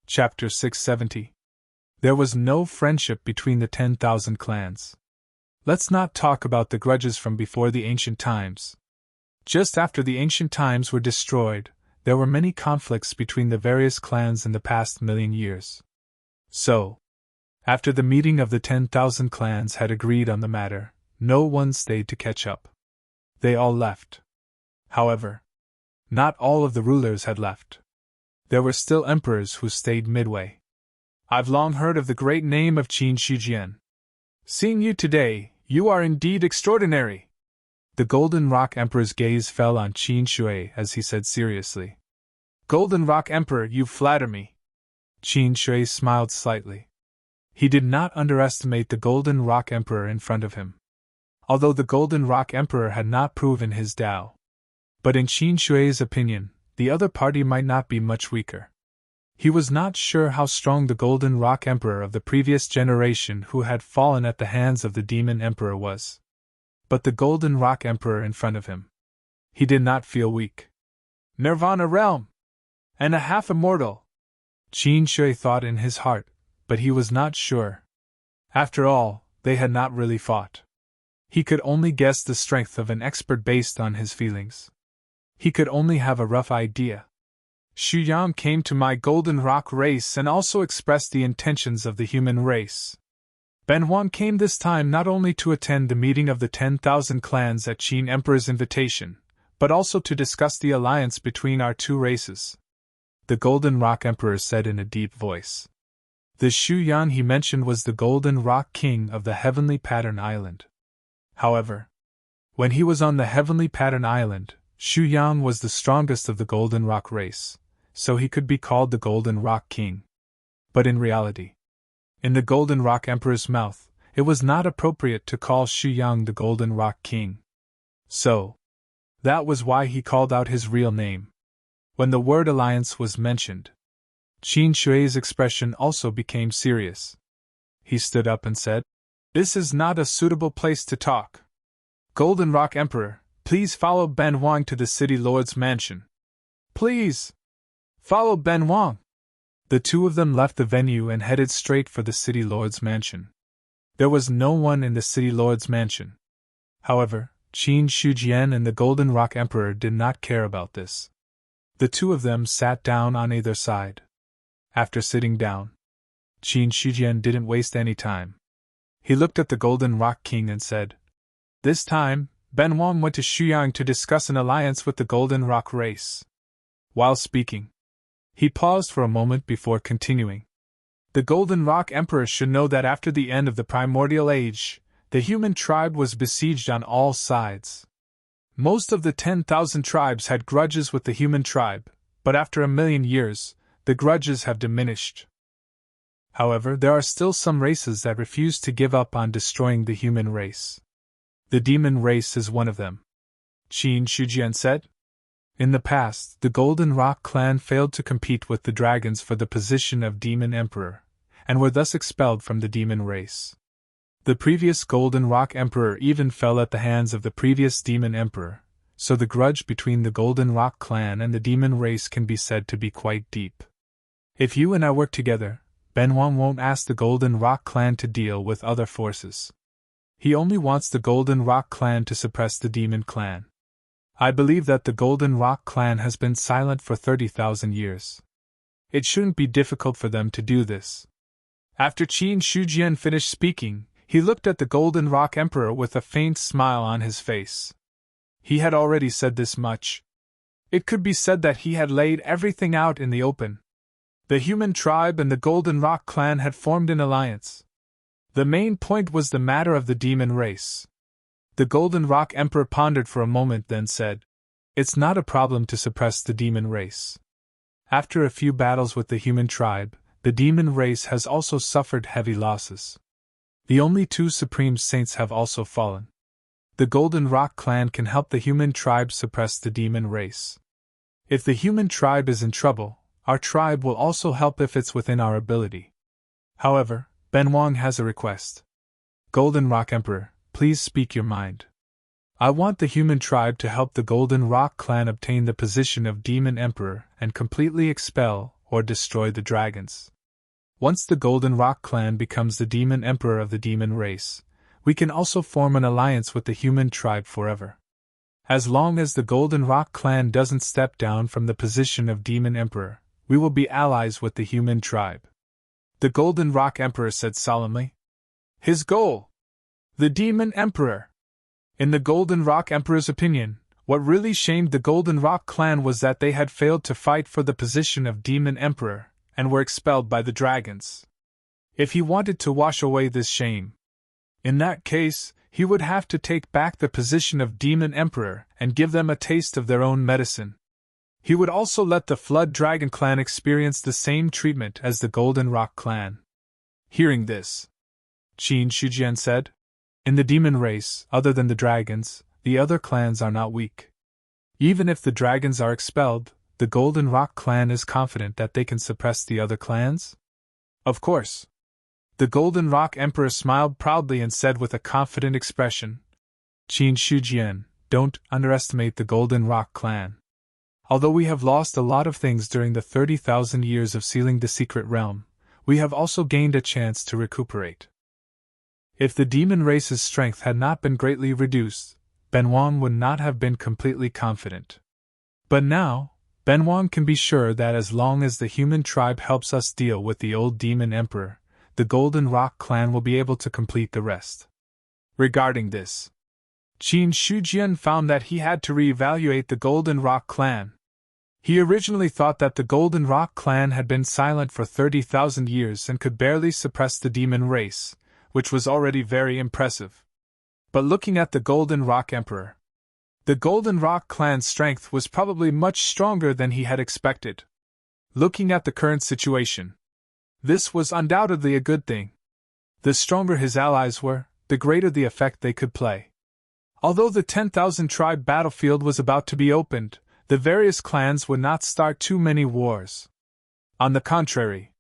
Chapter 670. There was no friendship between the 10,000 clans. Let's not talk about the grudges from before the ancient times. Just after the ancient times were destroyed, there were many conflicts between the various clans in the past million years. So, after the meeting of the 10,000 clans had agreed on the matter, no one stayed to catch up. They all left. However, not all of the rulers had left. There were still emperors who stayed midway. I've long heard of the great name of Qin Shi Jian. Seeing you today, you are indeed extraordinary. The Golden Rock Emperor's gaze fell on Qin Shui as he said seriously. Golden Rock Emperor, you flatter me. Qin Shui smiled slightly. He did not underestimate the Golden Rock Emperor in front of him. Although the Golden Rock Emperor had not proven his Tao. But in Qin Shui's opinion, the other party might not be much weaker. He was not sure how strong the Golden Rock Emperor of the previous generation who had fallen at the hands of the Demon Emperor was. But the Golden Rock Emperor in front of him. He did not feel weak. Nirvana realm! And a half immortal! Qin Shui thought in his heart, but he was not sure. After all, they had not really fought. He could only guess the strength of an expert based on his feelings. He could only have a rough idea. Xu Yang came to my Golden Rock race and also expressed the intentions of the human race. Ben Huang came this time not only to attend the meeting of the 10,000 clans at Qin Emperor's invitation, but also to discuss the alliance between our two races. The Golden Rock Emperor said in a deep voice. The Xu Yan he mentioned was the Golden Rock King of the Heavenly Pattern Island. However, when he was on the Heavenly Pattern Island, Xu Yang was the strongest of the Golden Rock race, so he could be called the Golden Rock King. But in reality, in the Golden Rock Emperor's mouth, it was not appropriate to call Xu Yang the Golden Rock King. So, that was why he called out his real name. When the word alliance was mentioned, Qin Shui's expression also became serious. He stood up and said, "This is not a suitable place to talk. Golden Rock Emperor, please follow Ben Huang to the City Lord's mansion. Please! Follow Ben Huang!" The two of them left the venue and headed straight for the City Lord's mansion. There was no one in the City Lord's mansion. However, Qin Shujian and the Golden Rock Emperor did not care about this. The two of them sat down on either side. After sitting down, Qin Shujian didn't waste any time. He looked at the Golden Rock King and said, "This time, Ben Huang went to Shuyang to discuss an alliance with the Golden Rock race." While speaking, he paused for a moment before continuing. The Golden Rock Emperor should know that after the end of the Primordial Age, the human tribe was besieged on all sides. Most of the 10,000 tribes had grudges with the human tribe, but after 1,000,000 years, the grudges have diminished. However, there are still some races that refuse to give up on destroying the human race. The demon race is one of them. Qin Shujian said. In the past, the Golden Rock clan failed to compete with the dragons for the position of Demon Emperor, and were thus expelled from the demon race. The previous Golden Rock Emperor even fell at the hands of the previous Demon Emperor, so the grudge between the Golden Rock clan and the demon race can be said to be quite deep. If you and I work together, Ben Huang won't ask the Golden Rock clan to deal with other forces. He only wants the Golden Rock clan to suppress the Demon clan. I believe that the Golden Rock clan has been silent for 30,000 years. It shouldn't be difficult for them to do this. After Qin Shujian finished speaking, he looked at the Golden Rock Emperor with a faint smile on his face. He had already said this much. It could be said that he had laid everything out in the open. The human tribe and the Golden Rock clan had formed an alliance. The main point was the matter of the demon race. The Golden Rock Emperor pondered for a moment, then said, "It's not a problem to suppress the demon race. After a few battles with the human tribe, the demon race has also suffered heavy losses. The only two supreme saints have also fallen. The Golden Rock clan can help the human tribe suppress the demon race. If the human tribe is in trouble, our tribe will also help if it's within our ability. However, Ben Huang has a request. Golden Rock Emperor, please speak your mind. I want the human tribe to help the Golden Rock clan obtain the position of Demon Emperor and completely expel or destroy the dragons. Once the Golden Rock clan becomes the demon emperor of the demon race, we can also form an alliance with the human tribe forever. As long as the Golden Rock clan doesn't step down from the position of demon emperor, we will be allies with the human tribe. The Golden Rock Emperor said solemnly. His goal? The demon emperor. In the Golden Rock Emperor's opinion, what really shamed the Golden Rock clan was that they had failed to fight for the position of demon emperor, and were expelled by the dragons. If he wanted to wash away this shame, in that case, he would have to take back the position of demon emperor and give them a taste of their own medicine. He would also let the Flood Dragon clan experience the same treatment as the Golden Rock clan. Hearing this, Qin Shijian said, in the demon race, other than the dragons, the other clans are not weak. Even if the dragons are expelled, the Golden Rock clan is confident that they can suppress the other clans? Of course. The Golden Rock Emperor smiled proudly and said with a confident expression, Qin Shijian, don't underestimate the Golden Rock clan. Although we have lost a lot of things during the 30,000 years of sealing the secret realm, we have also gained a chance to recuperate. If the demon race's strength had not been greatly reduced, Benwang would not have been completely confident. But now, Benwang can be sure that as long as the human tribe helps us deal with the old demon emperor, the Golden Rock clan will be able to complete the rest. Regarding this, Qin Shijian found that he had to reevaluate the Golden Rock clan. He originally thought that the Golden Rock clan had been silent for 30,000 years and could barely suppress the demon race, which was already very impressive. But looking at the Golden Rock Emperor, the Golden Rock clan's strength was probably much stronger than he had expected. Looking at the current situation, this was undoubtedly a good thing. The stronger his allies were, the greater the effect they could play. Although the 10,000 tribe battlefield was about to be opened, the various clans would not start too many wars. On the contrary,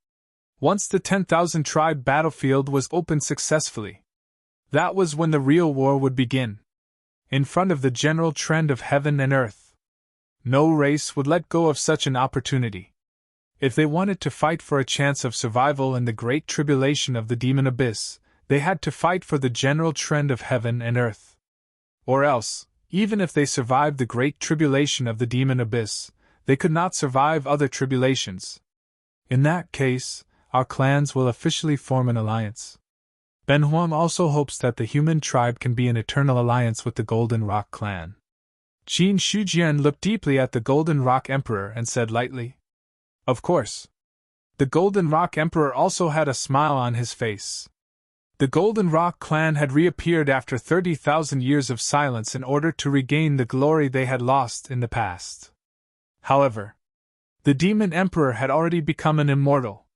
once the 10,000 tribe battlefield was opened successfully, that was when the real war would begin. In front of the general trend of heaven and earth, no race would let go of such an opportunity. If they wanted to fight for a chance of survival in the great tribulation of the demon abyss, they had to fight for the general trend of heaven and earth. Or else, even if they survived the great tribulation of the demon abyss, they could not survive other tribulations. In that case, our clans will officially form an alliance. Benhuang also hopes that the human tribe can be in eternal alliance with the Golden Rock clan. Qin Shijian looked deeply at the Golden Rock Emperor and said lightly, Of course. The Golden Rock Emperor also had a smile on his face. The Golden Rock clan had reappeared after 30,000 years of silence in order to regain the glory they had lost in the past. However, the Demon Emperor had already become an immortal.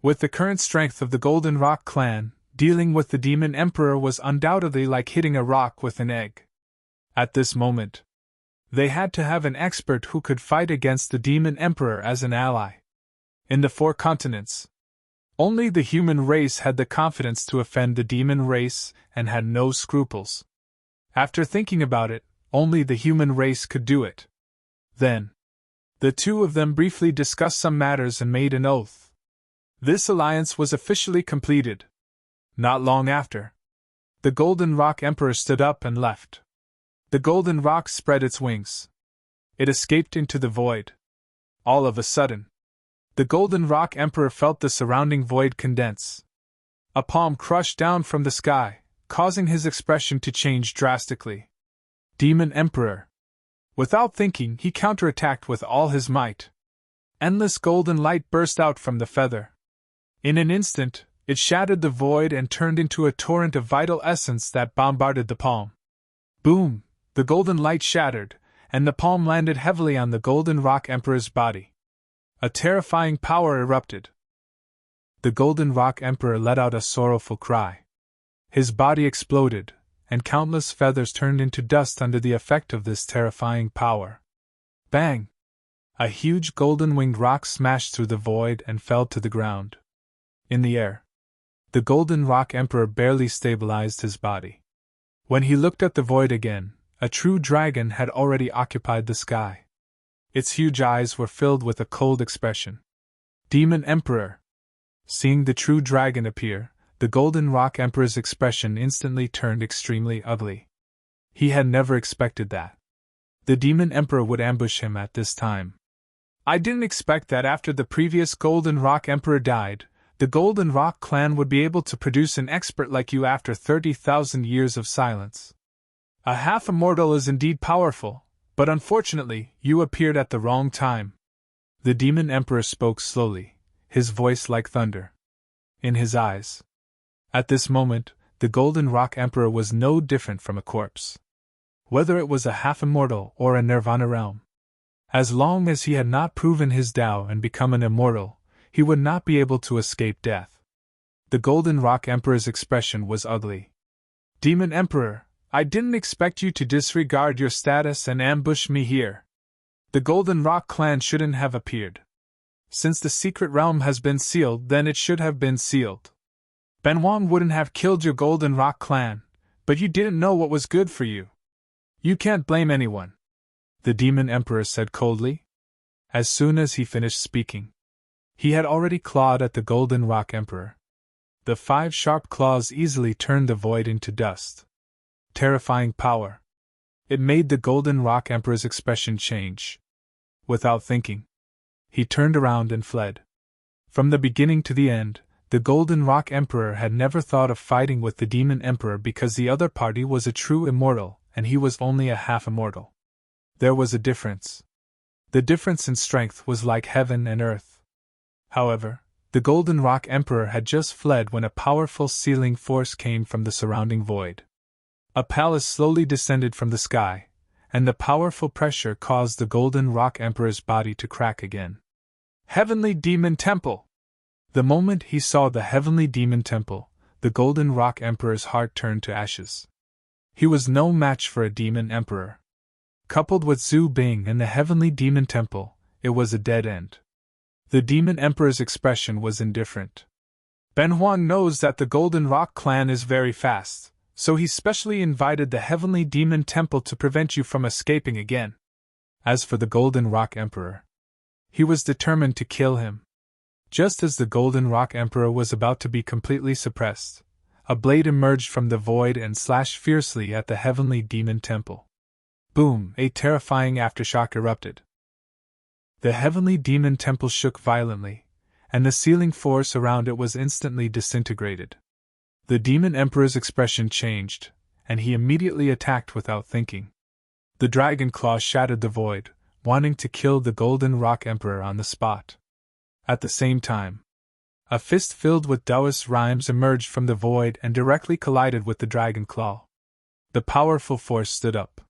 With the current strength of the Golden Rock clan, dealing with the Demon Emperor was undoubtedly like hitting a rock with an egg. At this moment, they had to have an expert who could fight against the Demon Emperor as an ally. In the 4 continents, only the human race had the confidence to offend the demon race and had no scruples. After thinking about it, only the human race could do it. Then, the two of them briefly discussed some matters and made an oath. This alliance was officially completed. Not long after, the Golden Rock Emperor stood up and left. The Golden Rock spread its wings. It escaped into the void. All of a sudden, the Golden Rock Emperor felt the surrounding void condense. A palm crushed down from the sky, causing his expression to change drastically. Demon Emperor. Without thinking, he counterattacked with all his might. Endless golden light burst out from the feather. In an instant, it shattered the void and turned into a torrent of vital essence that bombarded the palm. Boom! The golden light shattered, and the palm landed heavily on the Golden Rock Emperor's body. A terrifying power erupted. The Golden Rock Emperor let out a sorrowful cry. His body exploded, and countless feathers turned into dust under the effect of this terrifying power. Bang! A huge golden-winged rock smashed through the void and fell to the ground. In the air, the Golden Rock Emperor barely stabilized his body. When he looked at the void again, a true dragon had already occupied the sky. Its huge eyes were filled with a cold expression. Demon Emperor! Seeing the true dragon appear, the Golden Rock Emperor's expression instantly turned extremely ugly. He had never expected that the Demon Emperor would ambush him at this time. I didn't expect that after the previous Golden Rock Emperor died, the Golden Rock clan would be able to produce an expert like you after 30,000 years of silence. A half-immortal is indeed powerful, but unfortunately, you appeared at the wrong time. The Demon Emperor spoke slowly, his voice like thunder in his eyes. At this moment, the Golden Rock Emperor was no different from a corpse. Whether it was a half-immortal or a nirvana realm, as long as he had not proven his Tao and become an immortal, he would not be able to escape death. The Golden Rock Emperor's expression was ugly. Demon Emperor, I didn't expect you to disregard your status and ambush me here. The Golden Rock clan shouldn't have appeared. Since the secret realm has been sealed, then it should have been sealed. Ben Wang wouldn't have killed your Golden Rock clan, but you didn't know what was good for you. You can't blame anyone, the Demon Emperor said coldly. As soon as he finished speaking, he had already clawed at the Golden Rock Emperor. The 5 sharp claws easily turned the void into dust. Terrifying power. It made the Golden Rock Emperor's expression change. Without thinking, he turned around and fled. From the beginning to the end, the Golden Rock Emperor had never thought of fighting with the Demon Emperor because the other party was a true immortal and he was only a half-immortal. There was a difference. The difference in strength was like heaven and earth. However, the Golden Rock Emperor had just fled when a powerful sealing force came from the surrounding void. A palace slowly descended from the sky, and the powerful pressure caused the Golden Rock Emperor's body to crack again. Heavenly Demon Temple! The moment he saw the Heavenly Demon Temple, the Golden Rock Emperor's heart turned to ashes. He was no match for a Demon Emperor. Coupled with Zhu Bing and the Heavenly Demon Temple, it was a dead end. The Demon Emperor's expression was indifferent. Ben Huan knows that the Golden Rock clan is very fast, so he specially invited the Heavenly Demon Temple to prevent you from escaping again. As for the Golden Rock Emperor, he was determined to kill him. Just as the Golden Rock Emperor was about to be completely suppressed, a blade emerged from the void and slashed fiercely at the Heavenly Demon Temple. Boom! A terrifying aftershock erupted. The Heavenly Demon Temple shook violently, and the sealing force around it was instantly disintegrated. The Demon Emperor's expression changed, and he immediately attacked without thinking. The dragon claw shattered the void, wanting to kill the Golden Rock Emperor on the spot. At the same time, a fist filled with Taoist rhymes emerged from the void and directly collided with the dragon claw. The powerful force stood up.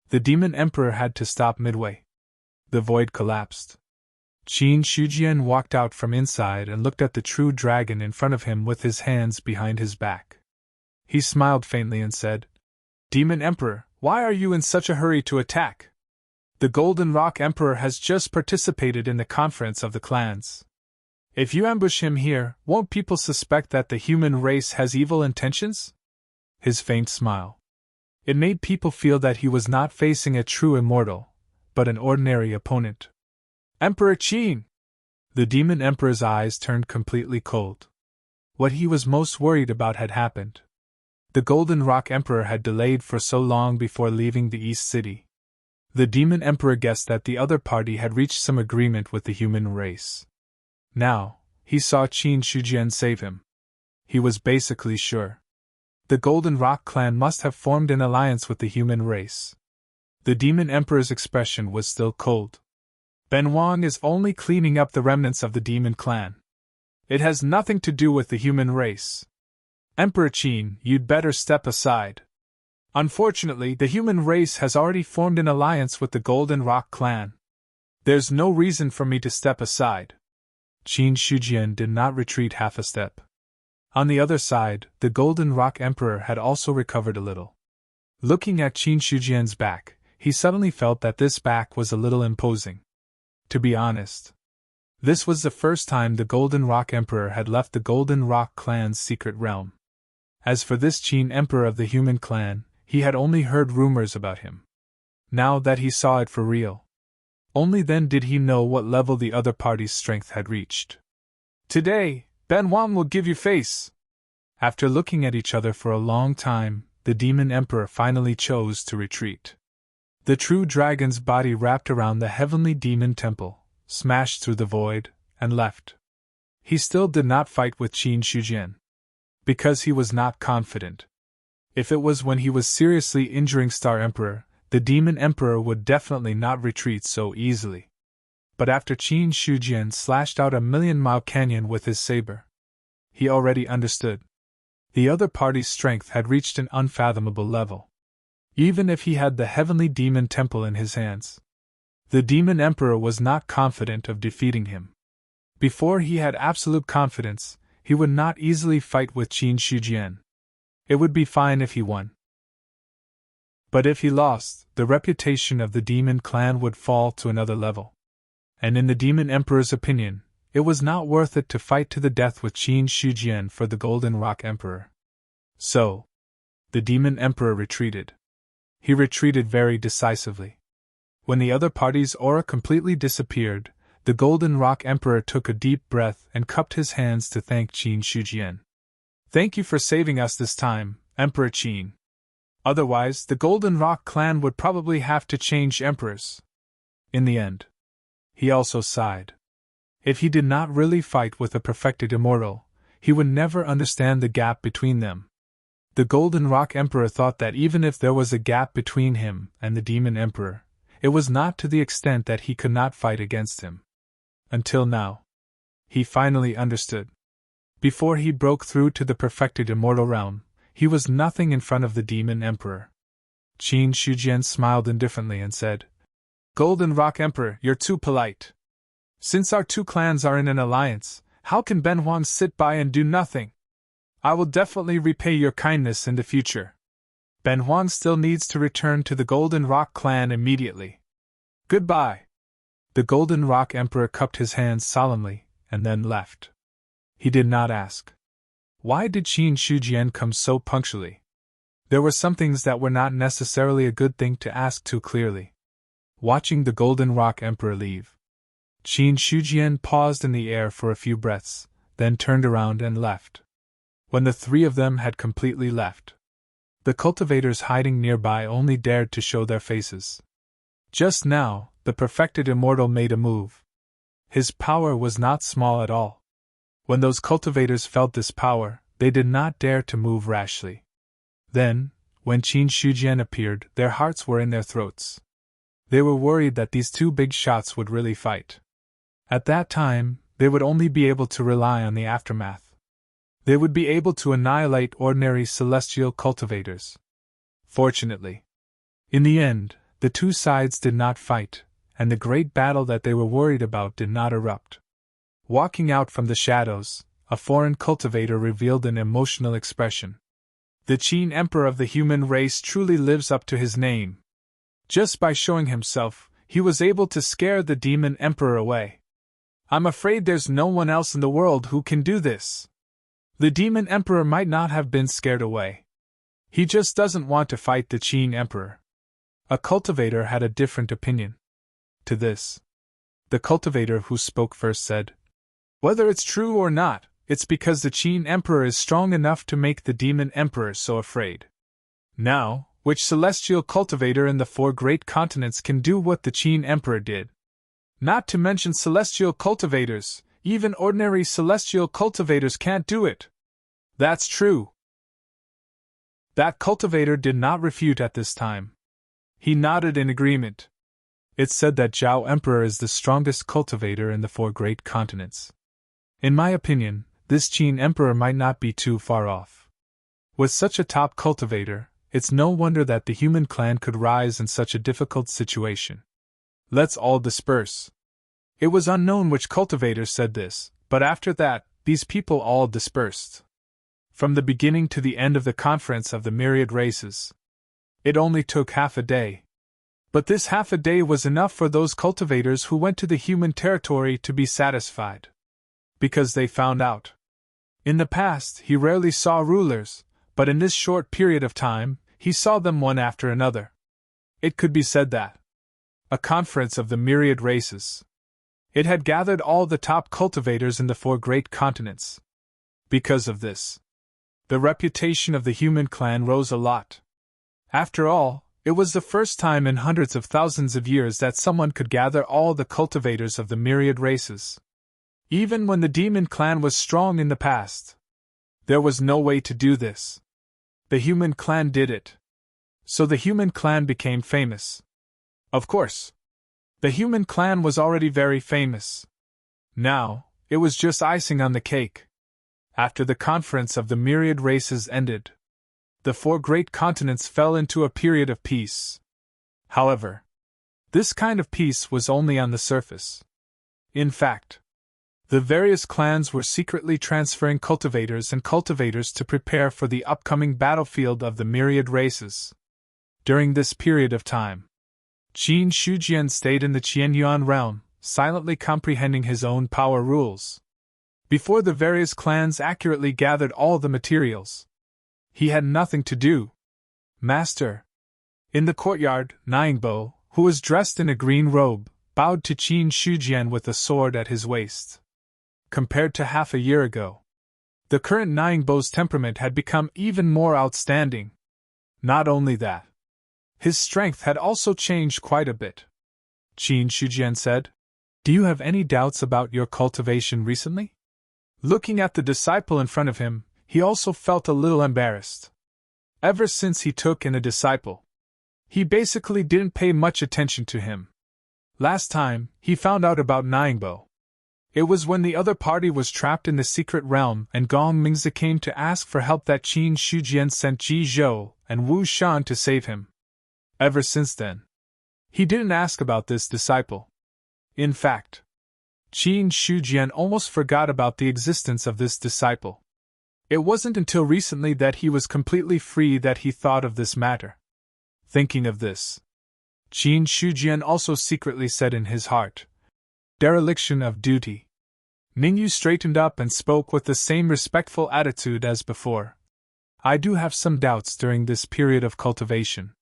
The Demon Emperor had to stop midway. The void collapsed. Qin Shujian walked out from inside and looked at the true dragon in front of him with his hands behind his back. He smiled faintly and said, "Demon Emperor, why are you in such a hurry to attack? The Golden Rock Emperor has just participated in the conference of the clans. If you ambush him here, won't people suspect that the human race has evil intentions?" His faint smile. It made people feel that he was not facing a true immortal, but an ordinary opponent. "Emperor Qin!" The Demon Emperor's eyes turned completely cold. What he was most worried about had happened. The Golden Rock Emperor had delayed for so long before leaving the East City. The Demon Emperor guessed that the other party had reached some agreement with the human race. Now, he saw Qin Shujian save him. He was basically sure. The Golden Rock clan must have formed an alliance with the human race. The Demon Emperor's expression was still cold. Ben Wang is only cleaning up the remnants of the Demon clan. It has nothing to do with the human race. Emperor Qin, you'd better step aside. Unfortunately, the human race has already formed an alliance with the Golden Rock clan. There's no reason for me to step aside. Qin Shujian did not retreat half a step. On the other side, the Golden Rock Emperor had also recovered a little. Looking at Qin Shujian's back, he suddenly felt that this back was a little imposing. To be honest, this was the first time the Golden Rock Emperor had left the Golden Rock clan's secret realm. As for this Qin Emperor of the human clan, he had only heard rumors about him. Now that he saw it for real, only then did he know what level the other party's strength had reached. Today, Ben Wan will give you face. After looking at each other for a long time, the Demon Emperor finally chose to retreat. The true dragon's body wrapped around the heavenly demon temple, smashed through the void, and left. He still did not fight with Qin Shujian, because he was not confident. If it was when he was seriously injuring Star Emperor, the Demon Emperor would definitely not retreat so easily. But after Qin Shujian slashed out a 1,000,000-mile canyon with his saber, he already understood. The other party's strength had reached an unfathomable level. Even if he had the heavenly demon temple in his hands, the Demon Emperor was not confident of defeating him. Before he had absolute confidence, he would not easily fight with Qin Shujian. It would be fine if he won. But if he lost, the reputation of the demon clan would fall to another level. And in the Demon Emperor's opinion, it was not worth it to fight to the death with Qin Shujian for the Golden Rock Emperor. So, the Demon Emperor retreated. He retreated very decisively. When the other party's aura completely disappeared, the Golden Rock Emperor took a deep breath and cupped his hands to thank Qin Shujian. Thank you for saving us this time, Emperor Qin. Otherwise, the Golden Rock clan would probably have to change emperors. In the end. He also sighed. If he did not really fight with a perfected immortal, he would never understand the gap between them. The Golden Rock Emperor thought that even if there was a gap between him and the Demon Emperor, it was not to the extent that he could not fight against him. Until now. He finally understood. Before he broke through to the perfected immortal realm, he was nothing in front of the Demon Emperor. Qin Shujian smiled indifferently and said, Golden Rock Emperor, you're too polite. Since our two clans are in an alliance, how can Ben Huan sit by and do nothing? I will definitely repay your kindness in the future. Ben Huan still needs to return to the Golden Rock clan immediately. Goodbye. The Golden Rock Emperor cupped his hands solemnly, and then left. He did not ask. Why did Qin Shujian come so punctually? There were some things that were not necessarily a good thing to ask too clearly. Watching the Golden Rock Emperor leave, Qin Shujian paused in the air for a few breaths, then turned around and left. When the three of them had completely left, the cultivators hiding nearby only dared to show their faces. Just now, the perfected immortal made a move. His power was not small at all. When those cultivators felt this power, they did not dare to move rashly. Then, when Qin Shujian appeared, their hearts were in their throats. They were worried that these two big shots would really fight. At that time, they would only be able to rely on the aftermath. They would be able to annihilate ordinary celestial cultivators. Fortunately, in the end, the two sides did not fight, and the great battle that they were worried about did not erupt. Walking out from the shadows, a foreign cultivator revealed an emotional expression. The Qin Emperor of the human race truly lives up to his name. Just by showing himself, he was able to scare the Demon Emperor away. I'm afraid there's no one else in the world who can do this. The Demon Emperor might not have been scared away. He just doesn't want to fight the Qin Emperor. A cultivator had a different opinion. To this, the cultivator who spoke first said, Whether it's true or not, it's because the Qin Emperor is strong enough to make the Demon Emperor so afraid. Now, which celestial cultivator in the 4 great continents can do what the Qin Emperor did? Not to mention celestial cultivators, even ordinary celestial cultivators can't do it. That's true. That cultivator did not refute at this time. He nodded in agreement. It's said that Zhao Emperor is the strongest cultivator in the 4 great continents. In my opinion, this Qin Emperor might not be too far off. With such a top cultivator, it's no wonder that the human clan could rise in such a difficult situation. Let's all disperse. It was unknown which cultivator said this, but after that, these people all dispersed. From the beginning to the end of the conference of the myriad races, it only took half a day. But this half a day was enough for those cultivators who went to the human territory to be satisfied. Because they found out. In the past, he rarely saw rulers, but in this short period of time, he saw them one after another. It could be said that a conference of the myriad races It had gathered all the top cultivators in the 4 great continents. Because of this, the reputation of the human clan rose a lot. After all, it was the first time in hundreds of thousands of years that someone could gather all the cultivators of the myriad races. Even when the demon clan was strong in the past, there was no way to do this. The human clan did it. So the human clan became famous. Of course, the human clan was already very famous. Now, it was just icing on the cake. After the conference of the myriad races ended, the 4 great continents fell into a period of peace. However, this kind of peace was only on the surface. In fact, the various clans were secretly transferring cultivators to prepare for the upcoming battlefield of the myriad races. During this period of time, Qin Shujian stayed in the Qianyuan realm, silently comprehending his own power rules. Before the various clans accurately gathered all the materials, he had nothing to do. Master. In the courtyard, Ningbo, who was dressed in a green robe, bowed to Qin Shujian with a sword at his waist. Compared to half a year ago, the current Ningbo's temperament had become even more outstanding. Not only that, his strength had also changed quite a bit. Qin Shujian said, "Do you have any doubts about your cultivation recently?" Looking at the disciple in front of him, he also felt a little embarrassed. Ever since he took in a disciple, he basically didn't pay much attention to him. Last time, he found out about Ningbo. It was when the other party was trapped in the secret realm and Gong Mingzi came to ask for help that Qin Shujian sent Ji Zhou and Wu Shan to save him. Ever since then, he didn't ask about this disciple. In fact, Qin Shujian almost forgot about the existence of this disciple. It wasn't until recently that he was completely free that he thought of this matter. Thinking of this, Qin Shujian also secretly said in his heart, "Dereliction of duty." Ningyu straightened up and spoke with the same respectful attitude as before. "I do have some doubts during this period of cultivation.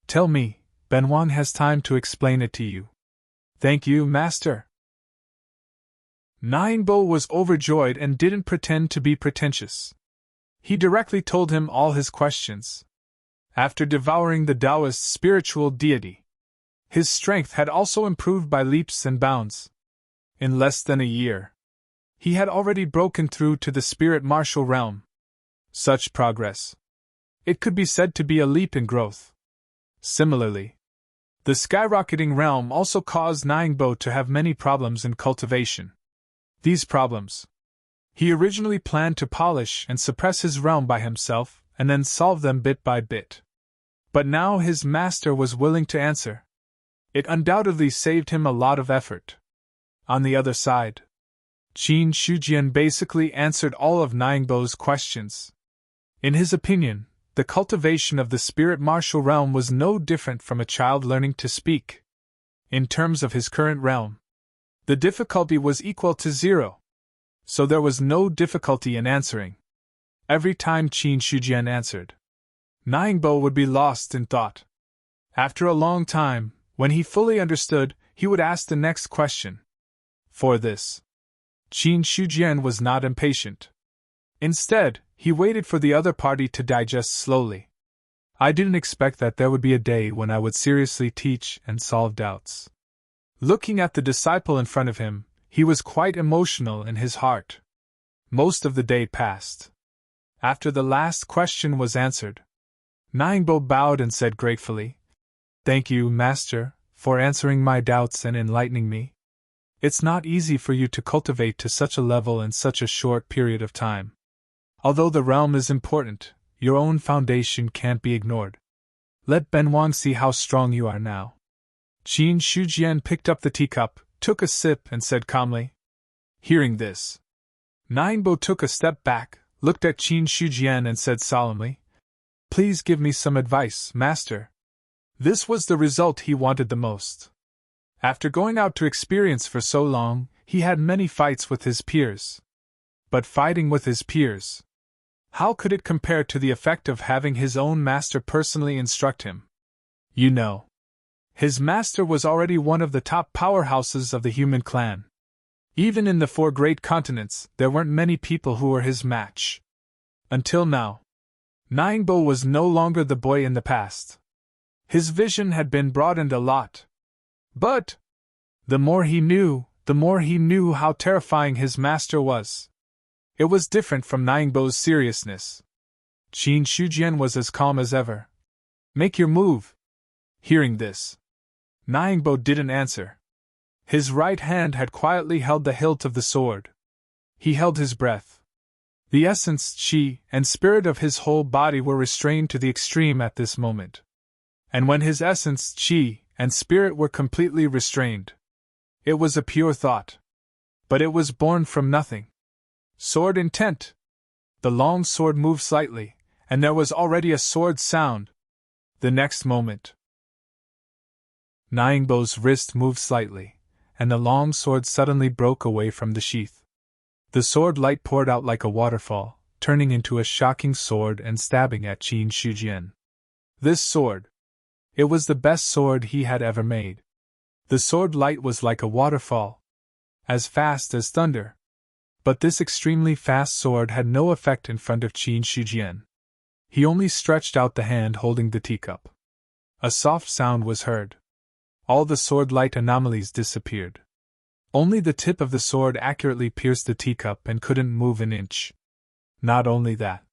Tell me, Benwang has time to explain it to you." "Thank you, Master." Ningbo was overjoyed and didn't pretend to be pretentious. He directly told him all his questions. After devouring the Taoist spiritual deity, his strength had also improved by leaps and bounds. In less than a year, he had already broken through to the spirit martial realm. Such progress, it could be said to be a leap in growth. Similarly, the skyrocketing realm also caused Ningbo to have many problems in cultivation. These problems, he originally planned to polish and suppress his realm by himself and then solve them bit by bit. But now his master was willing to answer. It undoubtedly saved him a lot of effort. On the other side, Qin Shujian basically answered all of Ningbo's questions. In his opinion, the cultivation of the spirit martial realm was no different from a child learning to speak. In terms of his current realm, the difficulty was equal to 0. So there was no difficulty in answering. Every time Qin Shujian answered, Ningbo would be lost in thought. After a long time, when he fully understood, he would ask the next question. For this, Qin Shujian was not impatient. Instead, he waited for the other party to digest slowly. I didn't expect that there would be a day when I would seriously teach and solve doubts. Looking at the disciple in front of him, he was quite emotional in his heart. Most of the day passed. After the last question was answered, Ningbo bowed and said gratefully, "Thank you, Master, for answering my doubts and enlightening me. It's not easy for you to cultivate to such a level in such a short period of time. Although the realm is important, your own foundation can't be ignored. Let Benwang see how strong you are now." Qin Shujian picked up the teacup, took a sip and said calmly. Hearing this, Ningbo took a step back, looked at Qin Shujian and said solemnly, "Please give me some advice, Master." This was the result he wanted the most. After going out to experience for so long, he had many fights with his peers. But fighting with his peers, how could it compare to the effect of having his own master personally instruct him? You know, His master was already one of the top powerhouses of the human clan. Even in the 4 great continents, there weren't many people who were his match. Until now. Ningbo was no longer the boy in the past. His vision had been broadened a lot. But the more he knew how terrifying his master was. It was different from Ningbo's seriousness. Qin Shujian was as calm as ever. Make your move. Hearing this, Ningbo didn't answer. His right hand had quietly held the hilt of the sword. He held his breath. The essence, chi, and spirit of his whole body were restrained to the extreme at this moment. And when his essence, chi, and spirit were completely restrained, it was a pure thought. But it was born from nothing. Sword intent. The long sword moved slightly, and there was already a sword sound. The next moment, Ningbo's wrist moved slightly, and the long sword suddenly broke away from the sheath. The sword light poured out like a waterfall, turning into a shocking sword and stabbing at Qin Shujian. This sword. It was the best sword he had ever made. The sword light was like a waterfall, as fast as thunder. But this extremely fast sword had no effect in front of Qin Shujian. He only stretched out the hand holding the teacup. A soft sound was heard. All the sword light anomalies disappeared. Only the tip of the sword accurately pierced the teacup and couldn't move an inch. Not only that.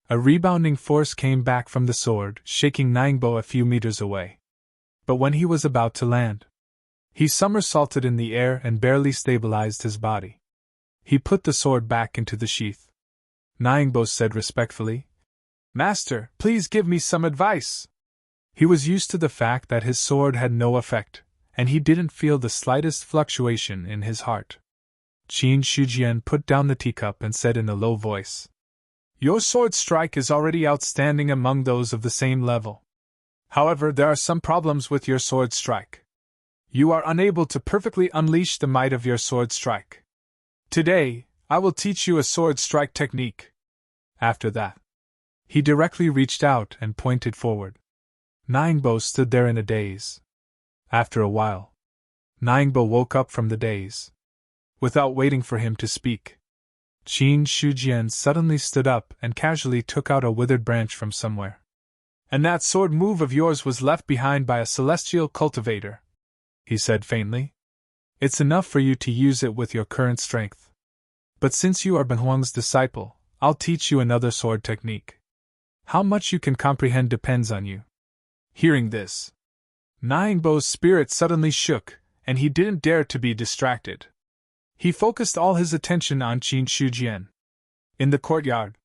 A rebounding force came back from the sword, shaking Ningbo a few meters away. But when he was about to land, he somersaulted in the air and barely stabilized his body. He put the sword back into the sheath. Ningbo said respectfully, "Master, please give me some advice." He was used to the fact that his sword had no effect, and he didn't feel the slightest fluctuation in his heart. Qin Shujian put down the teacup and said in a low voice, "Your sword strike is already outstanding among those of the same level. However, there are some problems with your sword strike. You are unable to perfectly unleash the might of your sword strike. Today, I will teach you a sword strike technique." After that, he directly reached out and pointed forward. Ningbo stood there in a daze. After a while, Ningbo woke up from the daze. Without waiting for him to speak, Qin Shujian suddenly stood up and casually took out a withered branch from somewhere. "And that sword move of yours was left behind by a celestial cultivator," he said faintly. "It's enough for you to use it with your current strength. But since you are Benhuang's disciple, I'll teach you another sword technique. How much you can comprehend depends on you." Hearing this, Ningbo's spirit suddenly shook, and he didn't dare to be distracted. He focused all his attention on Qin Shujian. In the courtyard,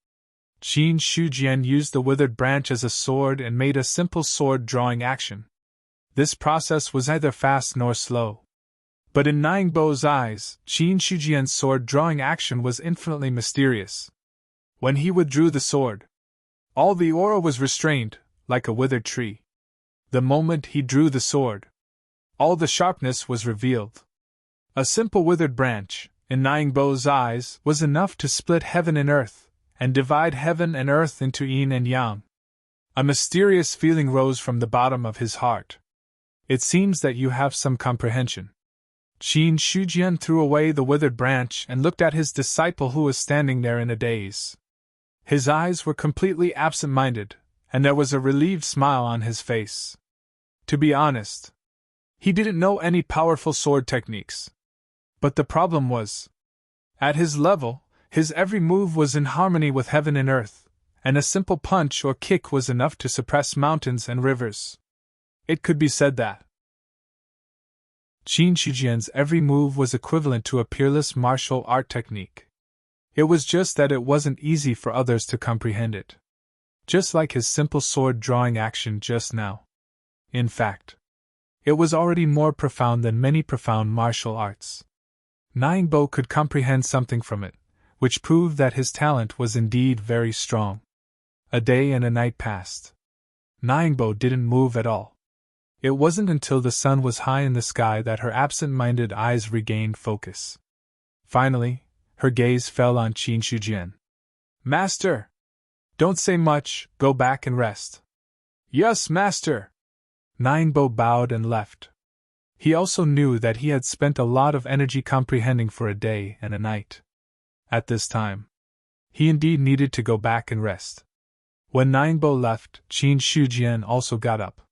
Qin Shujian used the withered branch as a sword and made a simple sword drawing action. This process was neither fast nor slow. But in Ningbo's eyes, Qin Shujian's sword drawing action was infinitely mysterious. When he withdrew the sword, all the aura was restrained, like a withered tree. The moment he drew the sword, all the sharpness was revealed. A simple withered branch, in Ningbo's eyes, was enough to split heaven and earth, and divide heaven and earth into yin and yang. A mysterious feeling rose from the bottom of his heart. "It seems that you have some comprehension." Qin Shujian threw away the withered branch and looked at his disciple who was standing there in a daze. His eyes were completely absent-minded, and there was a relieved smile on his face. To be honest, he didn't know any powerful sword techniques. But the problem was, at his level, his every move was in harmony with heaven and earth, and a simple punch or kick was enough to suppress mountains and rivers. It could be said that Qin Shujian's every move was equivalent to a peerless martial art technique. It was just that it wasn't easy for others to comprehend it. Just like his simple sword drawing action just now. In fact, it was already more profound than many profound martial arts. Ningbo could comprehend something from it, which proved that his talent was indeed very strong. A day and a night passed. Ningbo didn't move at all. It wasn't until the sun was high in the sky that her absent-minded eyes regained focus. Finally, her gaze fell on Qin Shujian. "Master! Don't say much, go back and rest." "Yes, master!" Nine-Bo bowed and left. He also knew that he had spent a lot of energy comprehending for a day and a night. At this time, he indeed needed to go back and rest. When Nine-Bo left, Qin Shujian also got up.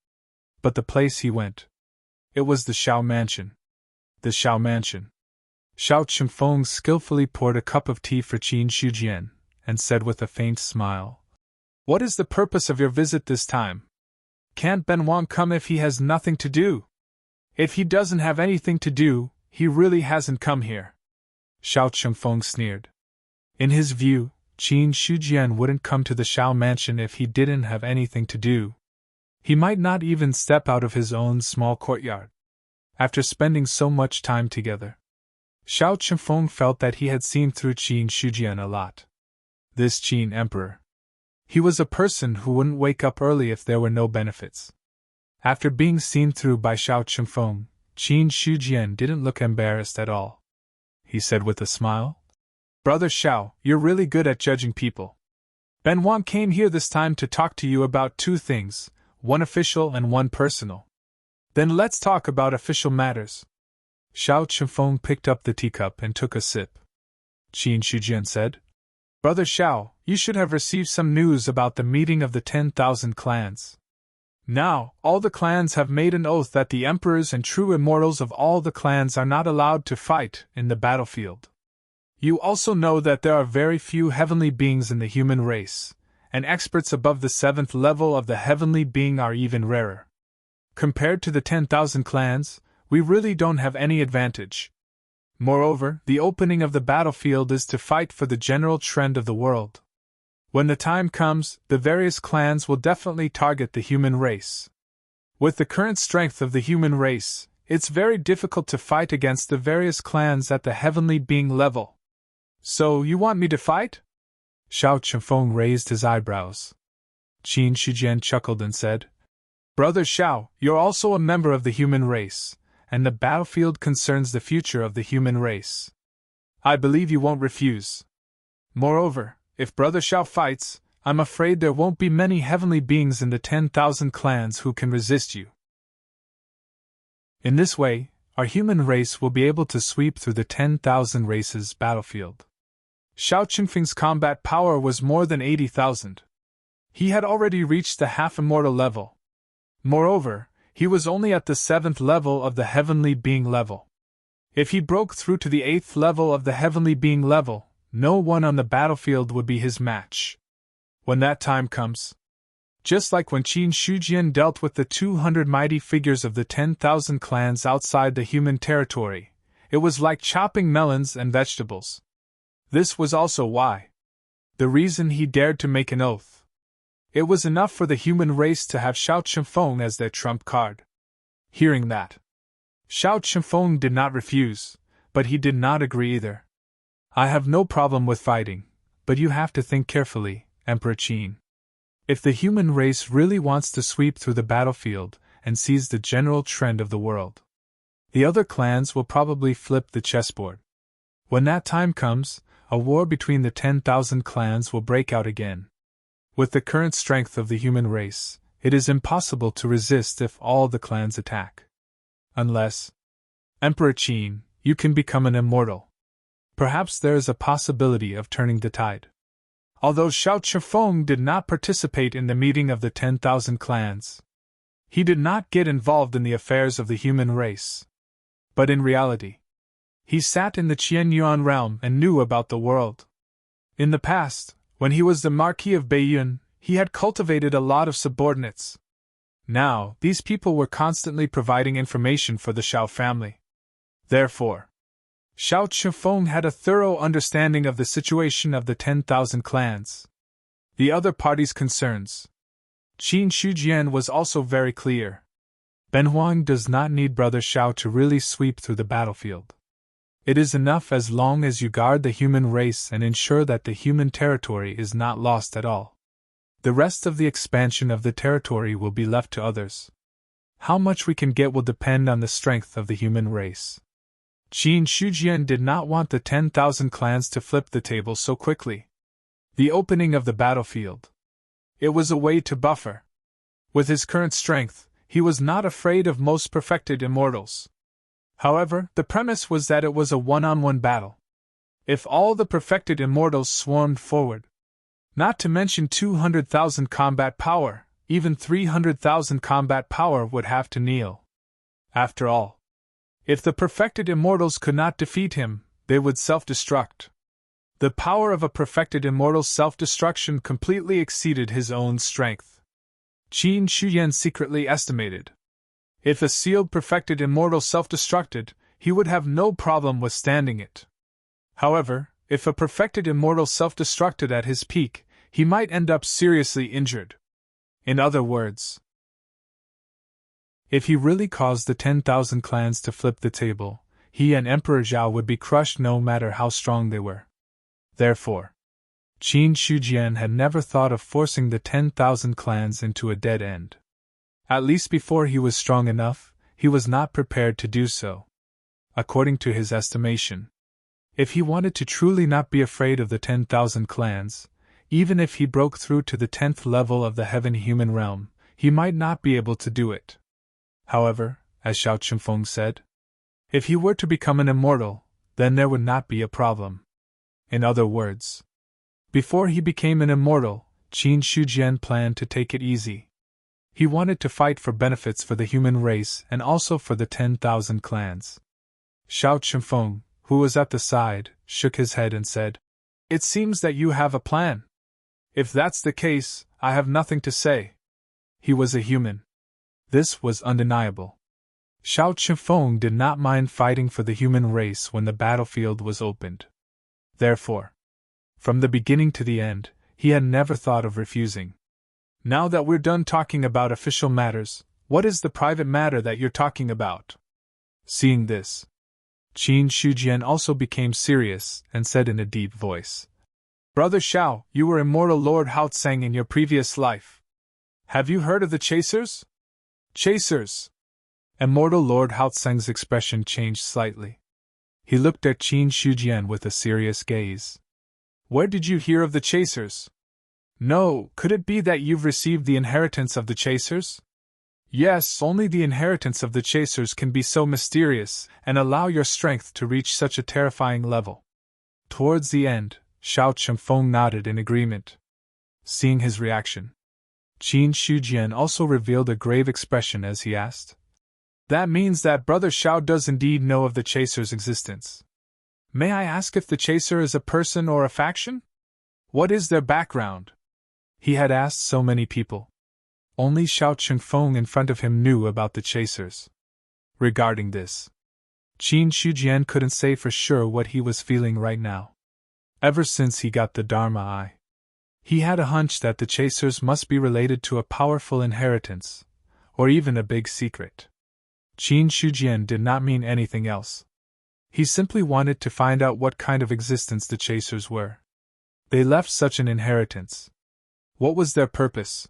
But the place he went. It was the Shao Mansion. The Shao Mansion. Shao Chunfeng skillfully poured a cup of tea for Qin Shujian, and said with a faint smile, "What is the purpose of your visit this time? Can't Ben Wang come if he has nothing to do? If he doesn't have anything to do, he really hasn't come here." Shao Chunfeng sneered. In his view, Qin Shujian wouldn't come to the Shao Mansion if he didn't have anything to do. He might not even step out of his own small courtyard. After spending so much time together, Shao Chunfeng felt that he had seen through Qin Shujian a lot. This Qin Emperor. He was a person who wouldn't wake up early if there were no benefits. After being seen through by Shao Chunfeng, Qin Shujian didn't look embarrassed at all. He said with a smile, "Brother Shao, you're really good at judging people. Ben Wang came here this time to talk to you about two things, one official and one personal. Then let's talk about official matters." Shao Chunfeng picked up the teacup and took a sip. Qin Shujian said, "Brother Shao, you should have received some news about the meeting of the 10,000 clans. Now, all the clans have made an oath that the emperors and true immortals of all the clans are not allowed to fight in the battlefield. You also know that there are very few heavenly beings in the human race, and experts above the 7th level of the heavenly being are even rarer. Compared to the 10,000 clans, we really don't have any advantage. Moreover, the opening of the battlefield is to fight for the general trend of the world. When the time comes, the various clans will definitely target the human race. With the current strength of the human race, it's very difficult to fight against the various clans at the heavenly being level. So, you want me to fight?" Shao Chunfeng raised his eyebrows. Qin Shujian chuckled and said, "Brother Shao, you're also a member of the human race, and the battlefield concerns the future of the human race. I believe you won't refuse. Moreover, if Brother Shao fights, I'm afraid there won't be many heavenly beings in the 10,000 clans who can resist you. In this way, our human race will be able to sweep through the 10,000 races battlefield." Shao Chunfeng's combat power was more than 80,000. He had already reached the half-immortal level. Moreover, he was only at the 7th level of the heavenly being level. If he broke through to the 8th level of the heavenly being level, no one on the battlefield would be his match. When that time comes, just like when Qin Shujian dealt with the 200 mighty figures of the 10,000 clans outside the human territory, it was like chopping melons and vegetables. This was also why. The reason he dared to make an oath. It was enough for the human race to have Shao Chunfeng as their trump card. Hearing that, Shao Chunfeng did not refuse, but he did not agree either. "I have no problem with fighting, but you have to think carefully, Emperor Qin. If the human race really wants to sweep through the battlefield and seize the general trend of the world, the other clans will probably flip the chessboard. When that time comes, a war between the 10,000 clans will break out again. With the current strength of the human race, it is impossible to resist if all the clans attack. Unless, Emperor Qin, you can become an immortal. Perhaps there is a possibility of turning the tide." Although Shao Chunfeng did not participate in the meeting of the 10,000 clans, he did not get involved in the affairs of the human race. But in reality, he sat in the Qianyuan realm and knew about the world. In the past, when he was the Marquis of Baiyun, he had cultivated a lot of subordinates. Now, these people were constantly providing information for the Shao family. Therefore, Shao Chunfeng had a thorough understanding of the situation of the 10,000 clans. The other parties' concerns. Qin Shujian was also very clear. Ben Huang does not need Brother Shao to really sweep through the battlefield. It is enough as long as you guard the human race and ensure that the human territory is not lost at all. The rest of the expansion of the territory will be left to others. How much we can get will depend on the strength of the human race. Qin Shujian did not want the 10,000 clans to flip the table so quickly. The opening of the battlefield. It was a way to buffer. With his current strength, he was not afraid of most perfected immortals. However, the premise was that it was a one-on-one battle. If all the perfected immortals swarmed forward, not to mention 200,000 combat power, even 300,000 combat power would have to kneel. After all, if the perfected immortals could not defeat him, they would self-destruct. The power of a perfected immortal's self-destruction completely exceeded his own strength. Qin Shuyan secretly estimated. If a sealed perfected immortal self-destructed, he would have no problem withstanding it. However, if a perfected immortal self-destructed at his peak, he might end up seriously injured. In other words, if he really caused the 10,000 clans to flip the table, he and Emperor Zhao would be crushed no matter how strong they were. Therefore, Qin Shujian had never thought of forcing the 10,000 clans into a dead end. At least before he was strong enough, he was not prepared to do so. According to his estimation, if he wanted to truly not be afraid of the 10,000 clans, even if he broke through to the 10th level of the heaven-human realm, he might not be able to do it. However, as Xiao Chunfeng said, if he were to become an immortal, then there would not be a problem. In other words, before he became an immortal, Qin Shujian planned to take it easy. He wanted to fight for benefits for the human race and also for the 10,000 clans. Xiao Chunfeng, who was at the side, shook his head and said, "It seems that you have a plan. If that's the case, I have nothing to say." He was a human. This was undeniable. Xiao Chunfeng did not mind fighting for the human race when the battlefield was opened. Therefore, from the beginning to the end, he had never thought of refusing. "Now that we're done talking about official matters, what is the private matter that you're talking about?" Seeing this, Qin Shujian also became serious and said in a deep voice, "Brother Xiao, you were immortal Lord Haotsang in your previous life. Have you heard of the Chasers?" "Chasers!" Immortal Lord Haotsang's expression changed slightly. He looked at Qin Shujian with a serious gaze. "Where did you hear of the Chasers?" "No, could it be that you've received the inheritance of the Chasers?" "Yes, only the inheritance of the Chasers can be so mysterious and allow your strength to reach such a terrifying level." Towards the end, Xiao Chunfeng nodded in agreement. Seeing his reaction, Qin Shujian also revealed a grave expression as he asked, "That means that Brother Xiao does indeed know of the Chaser's existence. May I ask if the Chaser is a person or a faction? What is their background?" He had asked so many people. Only Xiao Chunfeng in front of him knew about the Chasers. Regarding this, Qin Shujian couldn't say for sure what he was feeling right now. Ever since he got the Dharma Eye, he had a hunch that the Chasers must be related to a powerful inheritance, or even a big secret. Qin Shujian did not mean anything else. He simply wanted to find out what kind of existence the Chasers were. They left such an inheritance. What was their purpose?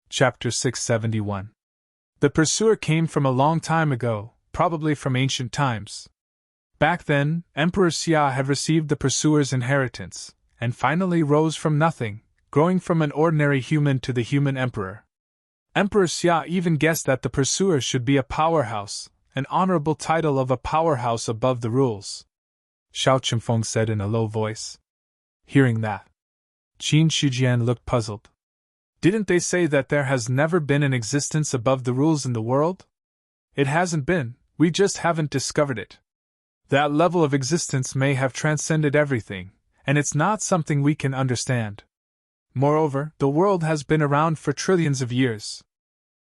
Chapter 671. The Pursuer came from a long time ago, probably from ancient times. Back then, Emperor Xia had received the Pursuer's inheritance, and finally rose from nothing, growing from an ordinary human to the human emperor. Emperor Xia even guessed that the Pursuer should be a powerhouse, an honorable title of a powerhouse above the rules. Xiao Chunfeng said in a low voice. Hearing that, Qin Shujian looked puzzled. Didn't they say that there has never been an existence above the rules in the world? It hasn't been, we just haven't discovered it. That level of existence may have transcended everything, and it's not something we can understand. Moreover, the world has been around for trillions of years.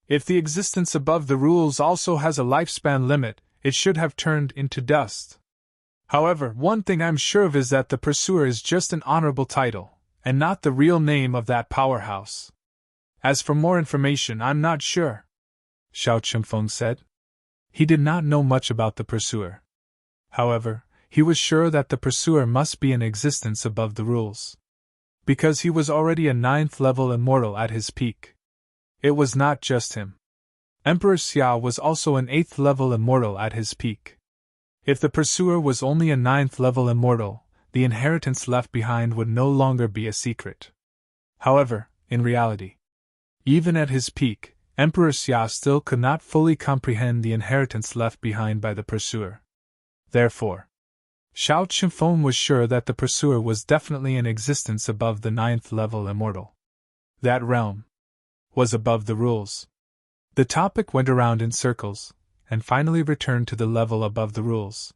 If the existence above the rules also has a lifespan limit, it should have turned into dust. However, one thing I'm sure of is that the Pursuer is just an honorable title, and not the real name of that powerhouse. As for more information, I'm not sure, Xiao Chunfeng said. He did not know much about the Pursuer. However, he was sure that the Pursuer must be in existence above the rules. Because he was already a 9th level immortal at his peak. It was not just him. Emperor Xia was also an 8th level immortal at his peak. If the Pursuer was only a 9th level immortal, the inheritance left behind would no longer be a secret. However, in reality, Even at his peak, Emperor Xia still could not fully comprehend the inheritance left behind by the pursuer. Therefore, Xiao Qinfeng was sure that the pursuer was definitely in existence above the 9th level immortal. That realm was above the rules. The topic went around in circles, and finally returned to the level above the rules.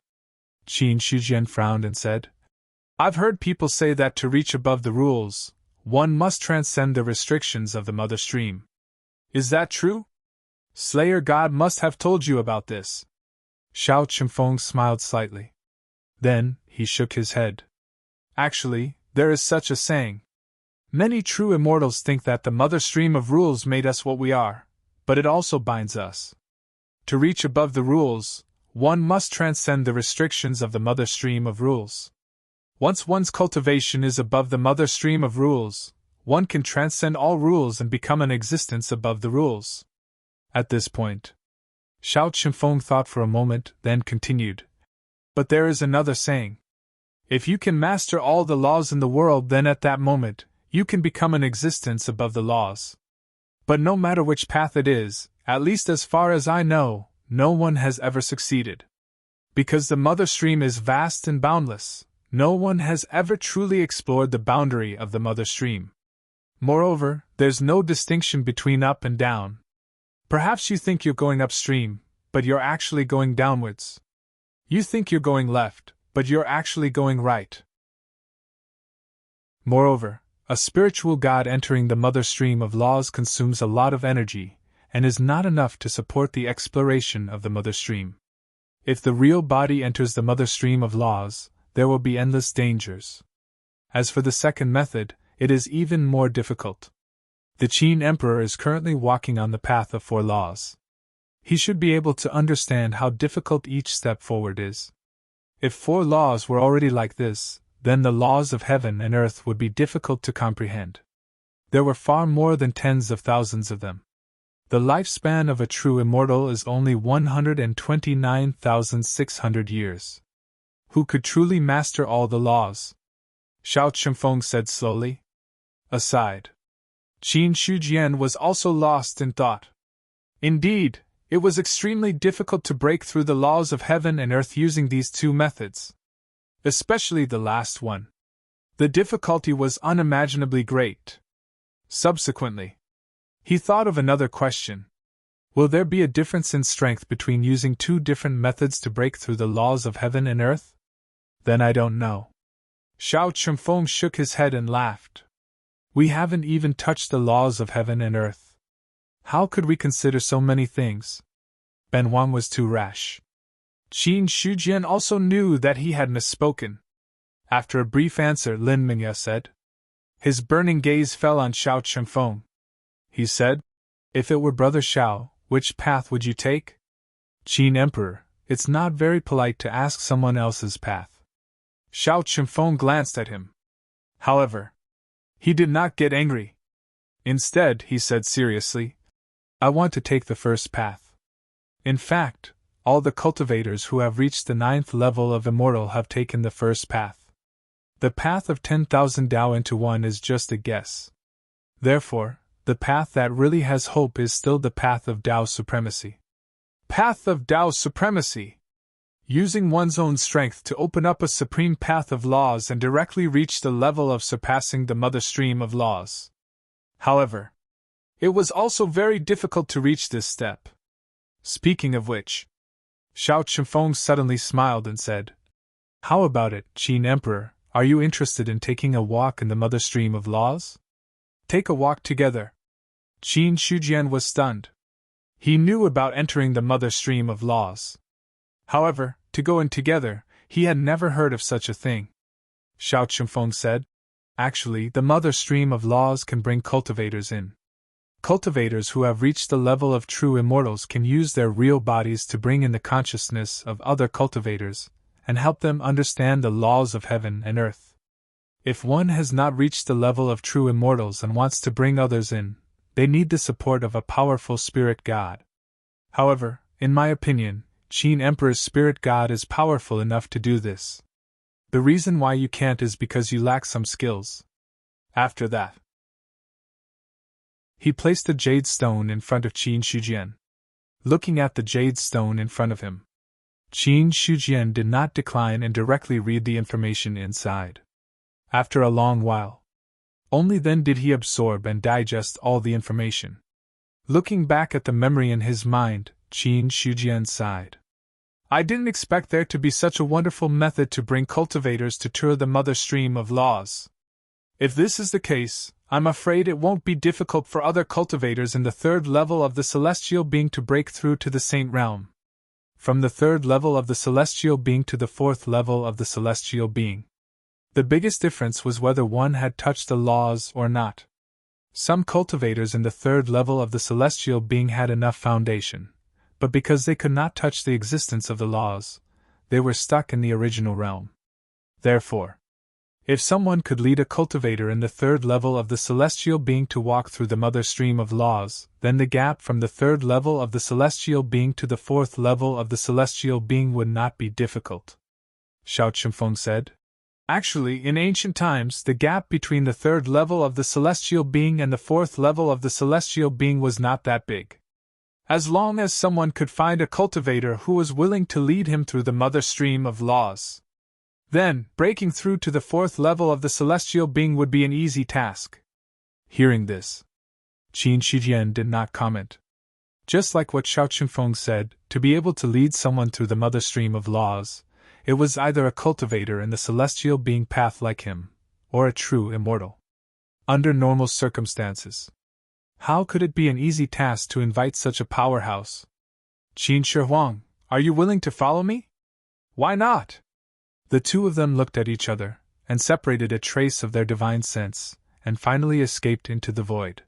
Qin Shujian frowned and said, "I've heard people say that to reach above the rules, one must transcend the restrictions of the mother stream. Is that true? Slayer God must have told you about this." Xiao Qinfeng smiled slightly. Then, he shook his head. "Actually, there is such a saying. Many true immortals think that the mother stream of rules made us what we are, but it also binds us. To reach above the rules, one must transcend the restrictions of the mother stream of rules. Once one's cultivation is above the mother stream of rules, one can transcend all rules and become an existence above the rules." At this point, Xiao Qinfeng thought for a moment, then continued, "But there is another saying. If you can master all the laws in the world, then at that moment, you can become an existence above the laws. But no matter which path it is, at least as far as I know, no one has ever succeeded. Because the mother stream is vast and boundless, no one has ever truly explored the boundary of the mother stream. Moreover, there's no distinction between up and down. Perhaps you think you're going upstream, but you're actually going downwards. You think you're going left, but you're actually going right. Moreover, a spiritual god entering the mother stream of laws consumes a lot of energy, and is not enough to support the exploration of the mother stream. If the real body enters the mother stream of laws, there will be endless dangers. As for the second method, it is even more difficult. The Qin Emperor is currently walking on the path of 4 laws. He should be able to understand how difficult each step forward is. If 4 laws were already like this, then the laws of heaven and earth would be difficult to comprehend. There were far more than tens of thousands of them. The lifespan of a true immortal is only 129,600 years. Who could truly master all the laws? Xiao Qinfeng said slowly. Aside, Qin Shujian was also lost in thought. Indeed, it was extremely difficult to break through the laws of heaven and earth using these 2 methods. Especially the last one. The difficulty was unimaginably great. Subsequently, he thought of another question. Will there be a difference in strength between using 2 different methods to break through the laws of heaven and earth? Then I don't know. Xiao Qinfeng shook his head and laughed. We haven't even touched the laws of heaven and earth. How could we consider so many things? Ben Huang was too rash. Qin Shujian also knew that he had misspoken. After a brief answer, Lin Mingya said. His burning gaze fell on Xiao Qinfeng. He said, "If it were Brother Xiao, which path would you take?" Qin Emperor, it's not very polite to ask someone else's path. Xiao Qinfeng glanced at him. However, he did not get angry. Instead, he said seriously, "I want to take the first path. In fact, all the cultivators who have reached the 9th level of immortal have taken the first path. The path of 10,000 Dao into 1 is just a guess. Therefore, the path that really has hope is still the path of Dao supremacy." Path of Dao supremacy! Using one's own strength to open up a supreme path of laws and directly reach the level of surpassing the mother stream of laws. However, it was also very difficult to reach this step. Speaking of which, Xiao Qinfeng suddenly smiled and said, "How about it, Qin Emperor, are you interested in taking a walk in the mother stream of laws? Take a walk together." Qin Shujian was stunned. He knew about entering the mother stream of laws. However, to go in together, he had never heard of such a thing. Xiao Qinfeng said, "Actually, the mother stream of laws can bring cultivators in. Cultivators who have reached the level of true immortals can use their real bodies to bring in the consciousness of other cultivators, and help them understand the laws of heaven and earth. If one has not reached the level of true immortals and wants to bring others in, they need the support of a powerful spirit god. However, in my opinion, Qin Emperor's spirit god is powerful enough to do this. The reason why you can't is because you lack some skills. After that, He placed a jade stone in front of Qin Shujian. Looking at the jade stone in front of him, Qin Shujian did not decline and directly read the information inside. After a long while, only then did he absorb and digest all the information. Looking back at the memory in his mind, Qin Shujian sighed. I didn't expect there to be such a wonderful method to bring cultivators to tour the mother stream of laws. If this is the case, I'm afraid it won't be difficult for other cultivators in the third level of the celestial being to break through to the saint realm. From the third level of the celestial being to the fourth level of the celestial being. The biggest difference was whether one had touched the laws or not. Some cultivators in the third level of the celestial being had enough foundation, but because they could not touch the existence of the laws, they were stuck in the original realm. Therefore, if someone could lead a cultivator in the third level of the celestial being to walk through the mother stream of laws, then the gap from the third level of the celestial being to the fourth level of the celestial being would not be difficult. Xiao Chunfeng said. Actually, in ancient times, the gap between the third level of the celestial being and the fourth level of the celestial being was not that big. As long as someone could find a cultivator who was willing to lead him through the mother stream of laws, then, breaking through to the fourth level of the celestial being would be an easy task. Hearing this, Qin Shijian did not comment. Just like what Xiao Chunfeng said, to be able to lead someone through the mother stream of laws, it was either a cultivator in the celestial being path like him, or a true immortal. Under normal circumstances, how could it be an easy task to invite such a powerhouse? Qin Shihuang, are you willing to follow me? Why not? The two of them looked at each other, and separated a trace of their divine sense, and finally escaped into the void.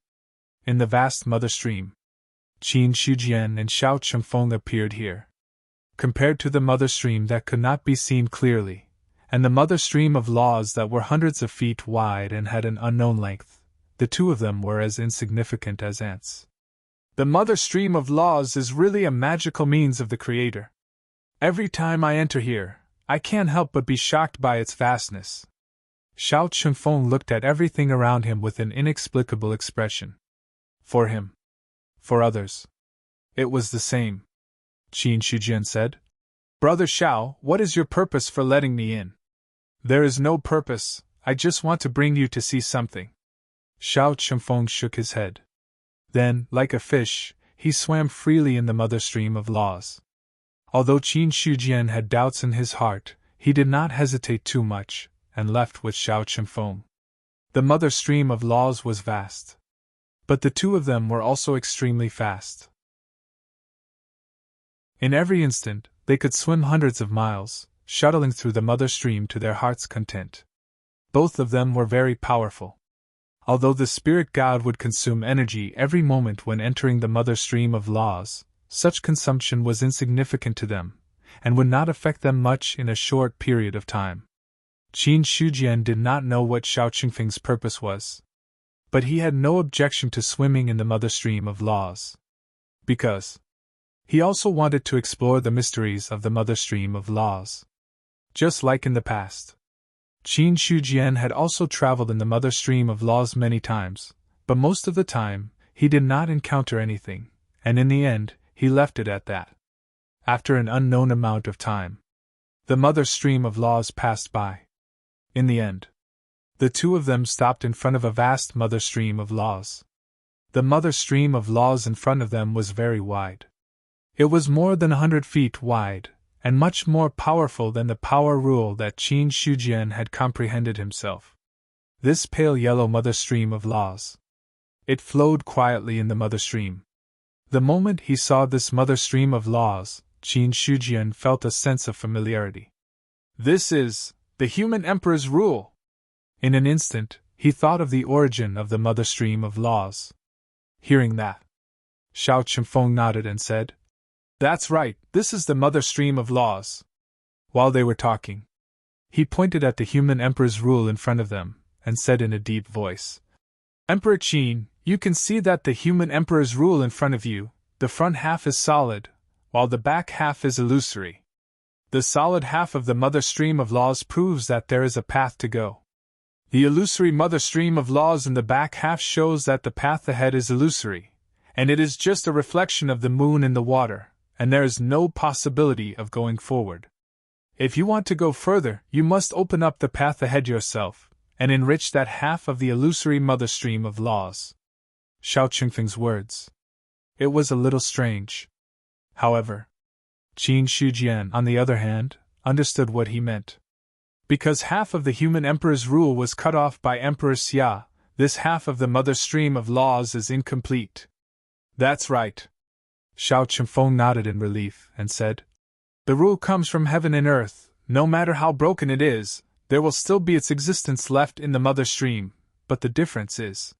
In the vast mother stream, Qin Shujian and Xiao Chunfeng appeared here. Compared to the mother stream that could not be seen clearly, and the mother stream of laws that were hundreds of feet wide and had an unknown length, the two of them were as insignificant as ants. The mother stream of laws is really a magical means of the Creator. Every time I enter here, I can't help but be shocked by its vastness. Xiao Chunfeng looked at everything around him with an inexplicable expression. For him. For others. It was the same. Qin Shujian said. Brother Xiao, what is your purpose for letting me in? There is no purpose, I just want to bring you to see something. Xiao Chunfeng shook his head. Then, like a fish, he swam freely in the mother stream of laws. Although Qin Shujian had doubts in his heart, he did not hesitate too much, and left with Xiao Chunfeng. The mother stream of laws was vast. But the two of them were also extremely fast. In every instant, they could swim hundreds of miles, shuttling through the mother stream to their heart's content. Both of them were very powerful. Although the spirit god would consume energy every moment when entering the mother stream of laws, such consumption was insignificant to them, and would not affect them much in a short period of time. Qin Shujian did not know what Xiao Chunfeng's purpose was. But he had no objection to swimming in the mother stream of laws. Because he also wanted to explore the mysteries of the mother stream of laws. Just like in the past, Qin Shujian had also traveled in the mother stream of laws many times, but most of the time, he did not encounter anything, and in the end, he left it at that. After an unknown amount of time, the mother stream of laws passed by. In the end, the two of them stopped in front of a vast mother stream of laws. The mother stream of laws in front of them was very wide. It was more than 100 feet wide, and much more powerful than the power rule that Qin Shujian had comprehended himself. This pale yellow mother stream of laws. It flowed quietly in the mother stream. The moment he saw this mother stream of laws, Qin Shujian felt a sense of familiarity. This is the human emperor's rule. In an instant, he thought of the origin of the mother stream of laws. Hearing that, Xiao Chunfeng nodded and said, That's right, this is the mother stream of laws. While they were talking, he pointed at the human emperor's rule in front of them, and said in a deep voice, Emperor Qin, you can see that the human emperor's rule in front of you, the front half is solid, while the back half is illusory. The solid half of the mother stream of laws proves that there is a path to go. The illusory mother stream of laws in the back half shows that the path ahead is illusory, and it is just a reflection of the moon in the water, and there is no possibility of going forward. If you want to go further, you must open up the path ahead yourself, and enrich that half of the illusory mother stream of laws. Xiao Qingfeng's words. It was a little strange. However, Qin Shujian, on the other hand, understood what he meant. Because half of the human emperor's rule was cut off by Emperor Xia, this half of the mother stream of laws is incomplete. That's right. Xiao Qingfeng nodded in relief and said, The rule comes from heaven and earth. No matter how broken it is, there will still be its existence left in the mother stream, but the difference is,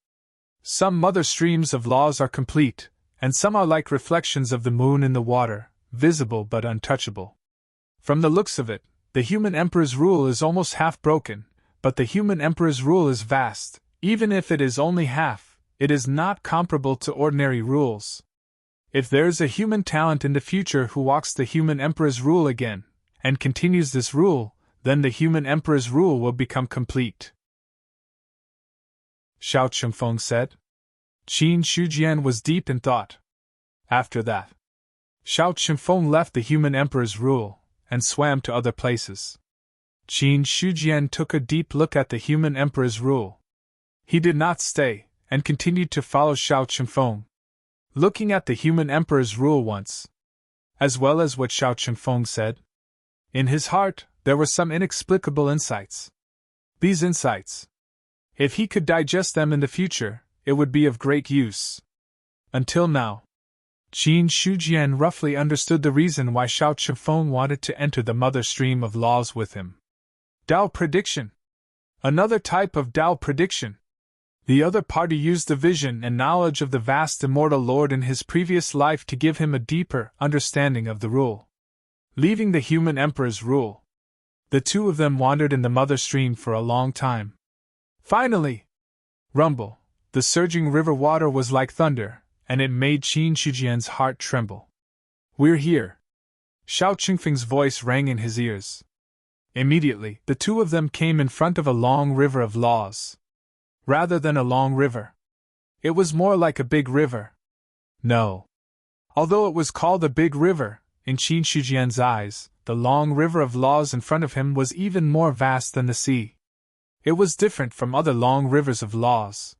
some mother streams of laws are complete, and some are like reflections of the moon in the water, visible but untouchable. From the looks of it, the human emperor's rule is almost half broken, but the human emperor's rule is vast. Even if it is only half, it is not comparable to ordinary rules. If there is a human talent in the future who walks the human emperor's rule again, and continues this rule, then the human emperor's rule will become complete. Xiao Qingfeng said. Qin Shujian was deep in thought. After that, Xiao Qingfeng left the human emperor's rule, and swam to other places. Qin Shujian took a deep look at the human emperor's rule. He did not stay, and continued to follow Xiao Qingfeng, looking at the human emperor's rule once, as well as what Xiao Qingfeng said. In his heart, there were some inexplicable insights. These insights, if he could digest them in the future, it would be of great use. Until now, Qin Shujian roughly understood the reason why Xiao Qingfeng wanted to enter the mother stream of laws with him. Dao prediction. Another type of Dao prediction. The other party used the vision and knowledge of the vast immortal Lord in his previous life to give him a deeper understanding of the rule. Leaving the human emperor's rule, the two of them wandered in the mother stream for a long time. Finally, rumble, the surging river water was like thunder, and it made Qin Shujian's heart tremble. We're here. Xiao Qingfeng's voice rang in his ears. Immediately, the two of them came in front of a long river of laws. Rather than a long river, it was more like a big river. No. Although it was called a big river, in Qin Shujian's eyes, the long river of laws in front of him was even more vast than the sea. It was different from other long rivers of laws.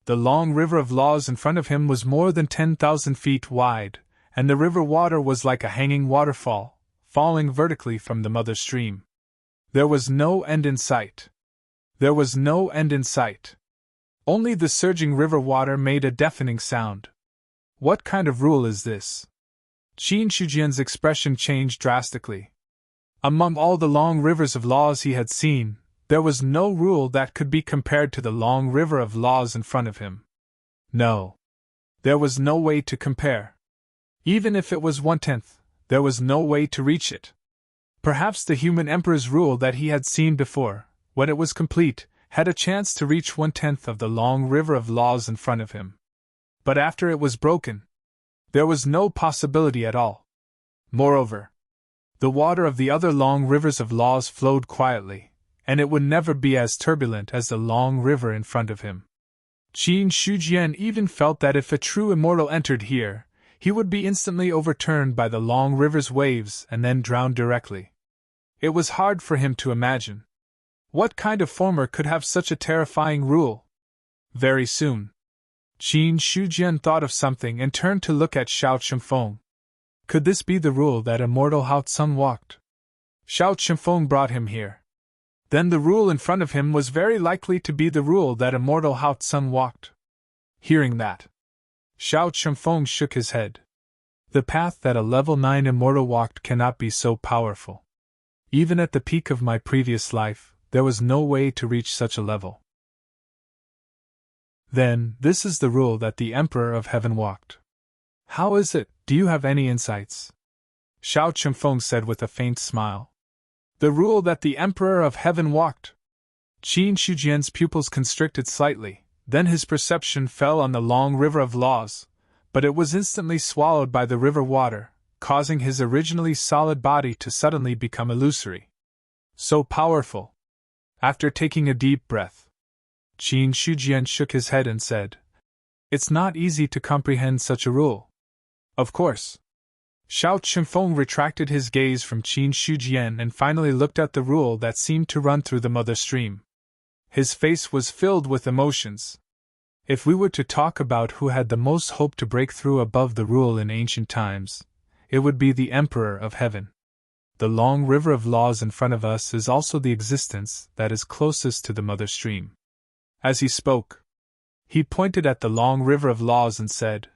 The long river of laws in front of him was more than 10,000 feet wide, and the river water was like a hanging waterfall, falling vertically from the mother stream. There was no end in sight. There was no end in sight. Only the surging river water made a deafening sound. What kind of rule is this? Qin Shujian's expression changed drastically. Among all the long rivers of laws he had seen, there was no rule that could be compared to the long river of laws in front of him. No. There was no way to compare. Even if it was 1/10, there was no way to reach it. Perhaps the human emperor's rule that he had seen before, when it was complete, had a chance to reach 1/10 of the long river of laws in front of him. But after it was broken, there was no possibility at all. Moreover, the water of the other long rivers of laws flowed quietly, and it would never be as turbulent as the long river in front of him. Qin Shujian even felt that if a true immortal entered here, he would be instantly overturned by the long river's waves and then drowned directly. It was hard for him to imagine. What kind of former could have such a terrifying rule? Very soon, Qin Shujian thought of something and turned to look at Xiao Qingfeng. Could this be the rule that immortal Hao Tsung walked? Xiao Qingfeng brought him here. Then the rule in front of him was very likely to be the rule that immortal Hao Tsung walked. Hearing that, Xiao Qingfeng shook his head. The path that a level 9 immortal walked cannot be so powerful. Even at the peak of my previous life, there was no way to reach such a level. Then, this is the rule that the Emperor of Heaven walked. How is it? Do you have any insights? Xiao Qingfeng said with a faint smile. The rule that the Emperor of Heaven walked. Qin Shujian's pupils constricted slightly, then his perception fell on the long river of laws, but it was instantly swallowed by the river water, causing his originally solid body to suddenly become illusory. So powerful. After taking a deep breath, Qin Shujian shook his head and said, "It's not easy to comprehend such a rule." "Of course." Xiao Qinfeng retracted his gaze from Qin Shujian and finally looked at the rule that seemed to run through the mother stream. His face was filled with emotions. If we were to talk about who had the most hope to break through above the rule in ancient times, it would be the Emperor of Heaven. The long river of laws in front of us is also the existence that is closest to the mother stream. As he spoke, he pointed at the long river of laws and said,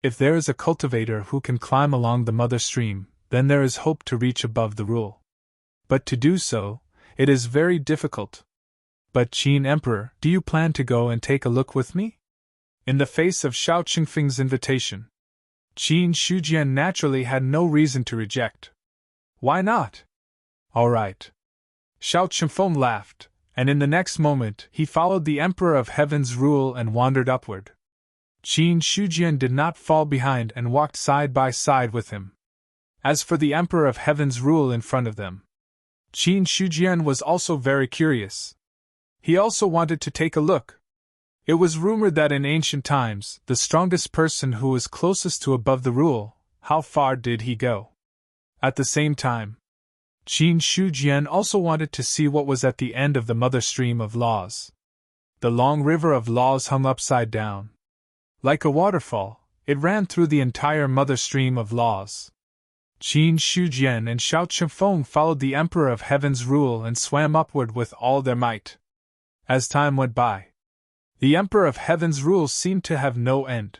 "If there is a cultivator who can climb along the mother stream, then there is hope to reach above the rule. But to do so, it is very difficult. But Qin Emperor, do you plan to go and take a look with me?" In the face of Xiao Qingfeng's invitation, Qin Shujian naturally had no reason to reject. "Why not?" "All right." Xiao Qingfeng laughed, and in the next moment he followed the Emperor of Heaven's rule and wandered upward. Qin Shujian did not fall behind and walked side by side with him. As for the Emperor of Heaven's rule in front of them, Qin Shujian was also very curious. He also wanted to take a look. It was rumored that in ancient times, the strongest person who was closest to above the rule, how far did he go? At the same time, Qin Shujian also wanted to see what was at the end of the mother stream of laws. The long river of laws hung upside down. Like a waterfall, it ran through the entire mother stream of laws. Qin Shujian and Xiao Qinfeng followed the Emperor of Heaven's rule and swam upward with all their might. As time went by, the Emperor of Heaven's rule seemed to have no end.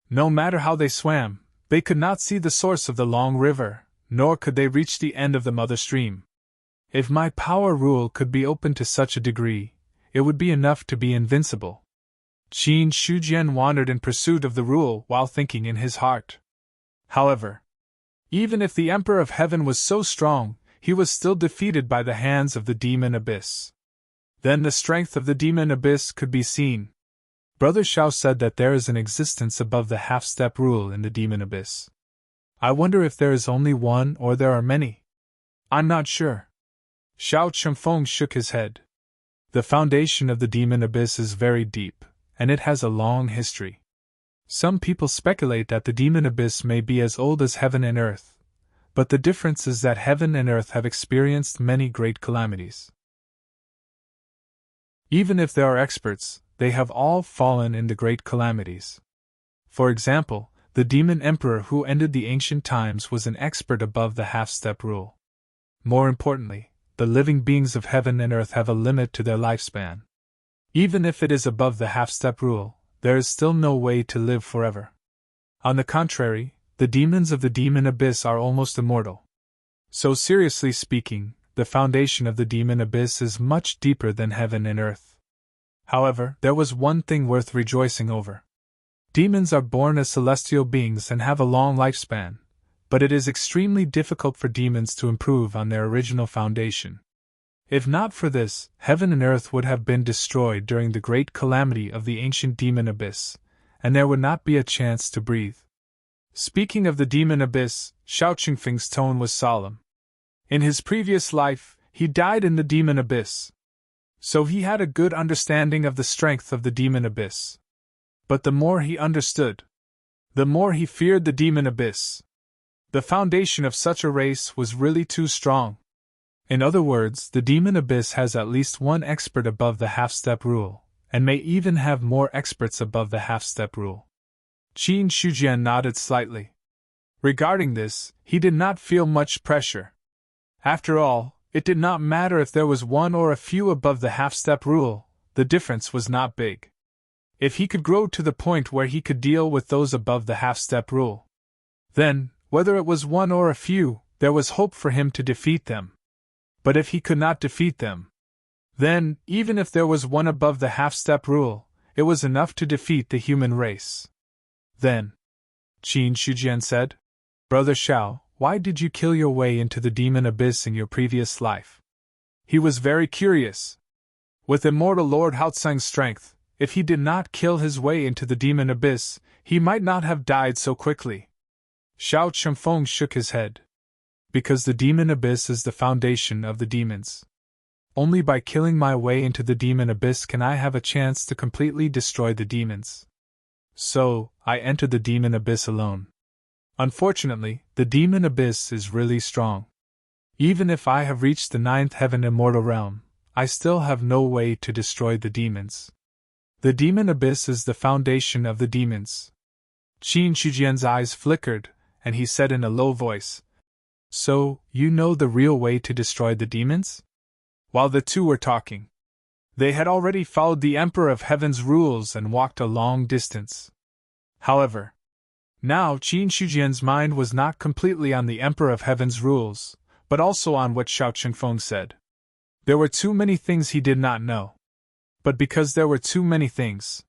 No matter how they swam, they could not see the source of the long river, nor could they reach the end of the mother stream. If my power rule could be opened to such a degree, it would be enough to be invincible. Qin Shujian wandered in pursuit of the rule while thinking in his heart. However, even if the Emperor of Heaven was so strong, he was still defeated by the hands of the demon abyss. Then the strength of the demon abyss could be seen. Brother Xiao said that there is an existence above the half-step rule in the demon abyss. I wonder if there is only one or there are many. I'm not sure. Xiao Qinfeng shook his head. The foundation of the demon abyss is very deep, and it has a long history. Some people speculate that the demon abyss may be as old as heaven and earth, but the difference is that heaven and earth have experienced many great calamities. Even if there are experts, they have all fallen in the great calamities. For example, the demon emperor who ended the ancient times was an expert above the half-step rule. More importantly, the living beings of heaven and earth have a limit to their lifespan. Even if it is above the half-step rule, there is still no way to live forever. On the contrary, the demons of the demon abyss are almost immortal. So seriously speaking, the foundation of the demon abyss is much deeper than heaven and earth. However, there was one thing worth rejoicing over. Demons are born as celestial beings and have a long lifespan, but it is extremely difficult for demons to improve on their original foundation. If not for this, heaven and earth would have been destroyed during the great calamity of the ancient demon abyss, and there would not be a chance to breathe. Speaking of the demon abyss, Xiao Qingfeng's tone was solemn. In his previous life, he died in the demon abyss. So he had a good understanding of the strength of the demon abyss. But the more he understood, the more he feared the demon abyss. The foundation of such a race was really too strong. In other words, the demon abyss has at least one expert above the half-step rule, and may even have more experts above the half-step rule. Qin Shujian nodded slightly. Regarding this, he did not feel much pressure. After all, it did not matter if there was one or a few above the half-step rule, the difference was not big. If he could grow to the point where he could deal with those above the half-step rule, then, whether it was one or a few, there was hope for him to defeat them. But if he could not defeat them, then, even if there was one above the half-step rule, it was enough to defeat the human race. Then, Qin Shujian said, "Brother Xiao, why did you kill your way into the demon abyss in your previous life?" He was very curious. With immortal Lord Haotsang's strength, if he did not kill his way into the demon abyss, he might not have died so quickly. Xiao Qinfeng shook his head. Because the demon abyss is the foundation of the demons. Only by killing my way into the demon abyss can I have a chance to completely destroy the demons. So, I entered the demon abyss alone. Unfortunately, the demon abyss is really strong. Even if I have reached the 9th heaven immortal realm, I still have no way to destroy the demons. The demon abyss is the foundation of the demons. Qin Shujian's eyes flickered, and he said in a low voice, "So, you know the real way to destroy the demons?" While the two were talking, they had already followed the Emperor of Heaven's rules and walked a long distance. However, now Qin Shujian's mind was not completely on the Emperor of Heaven's rules, but also on what Xiao Qingfeng said. There were too many things he did not know. But because there were too many things,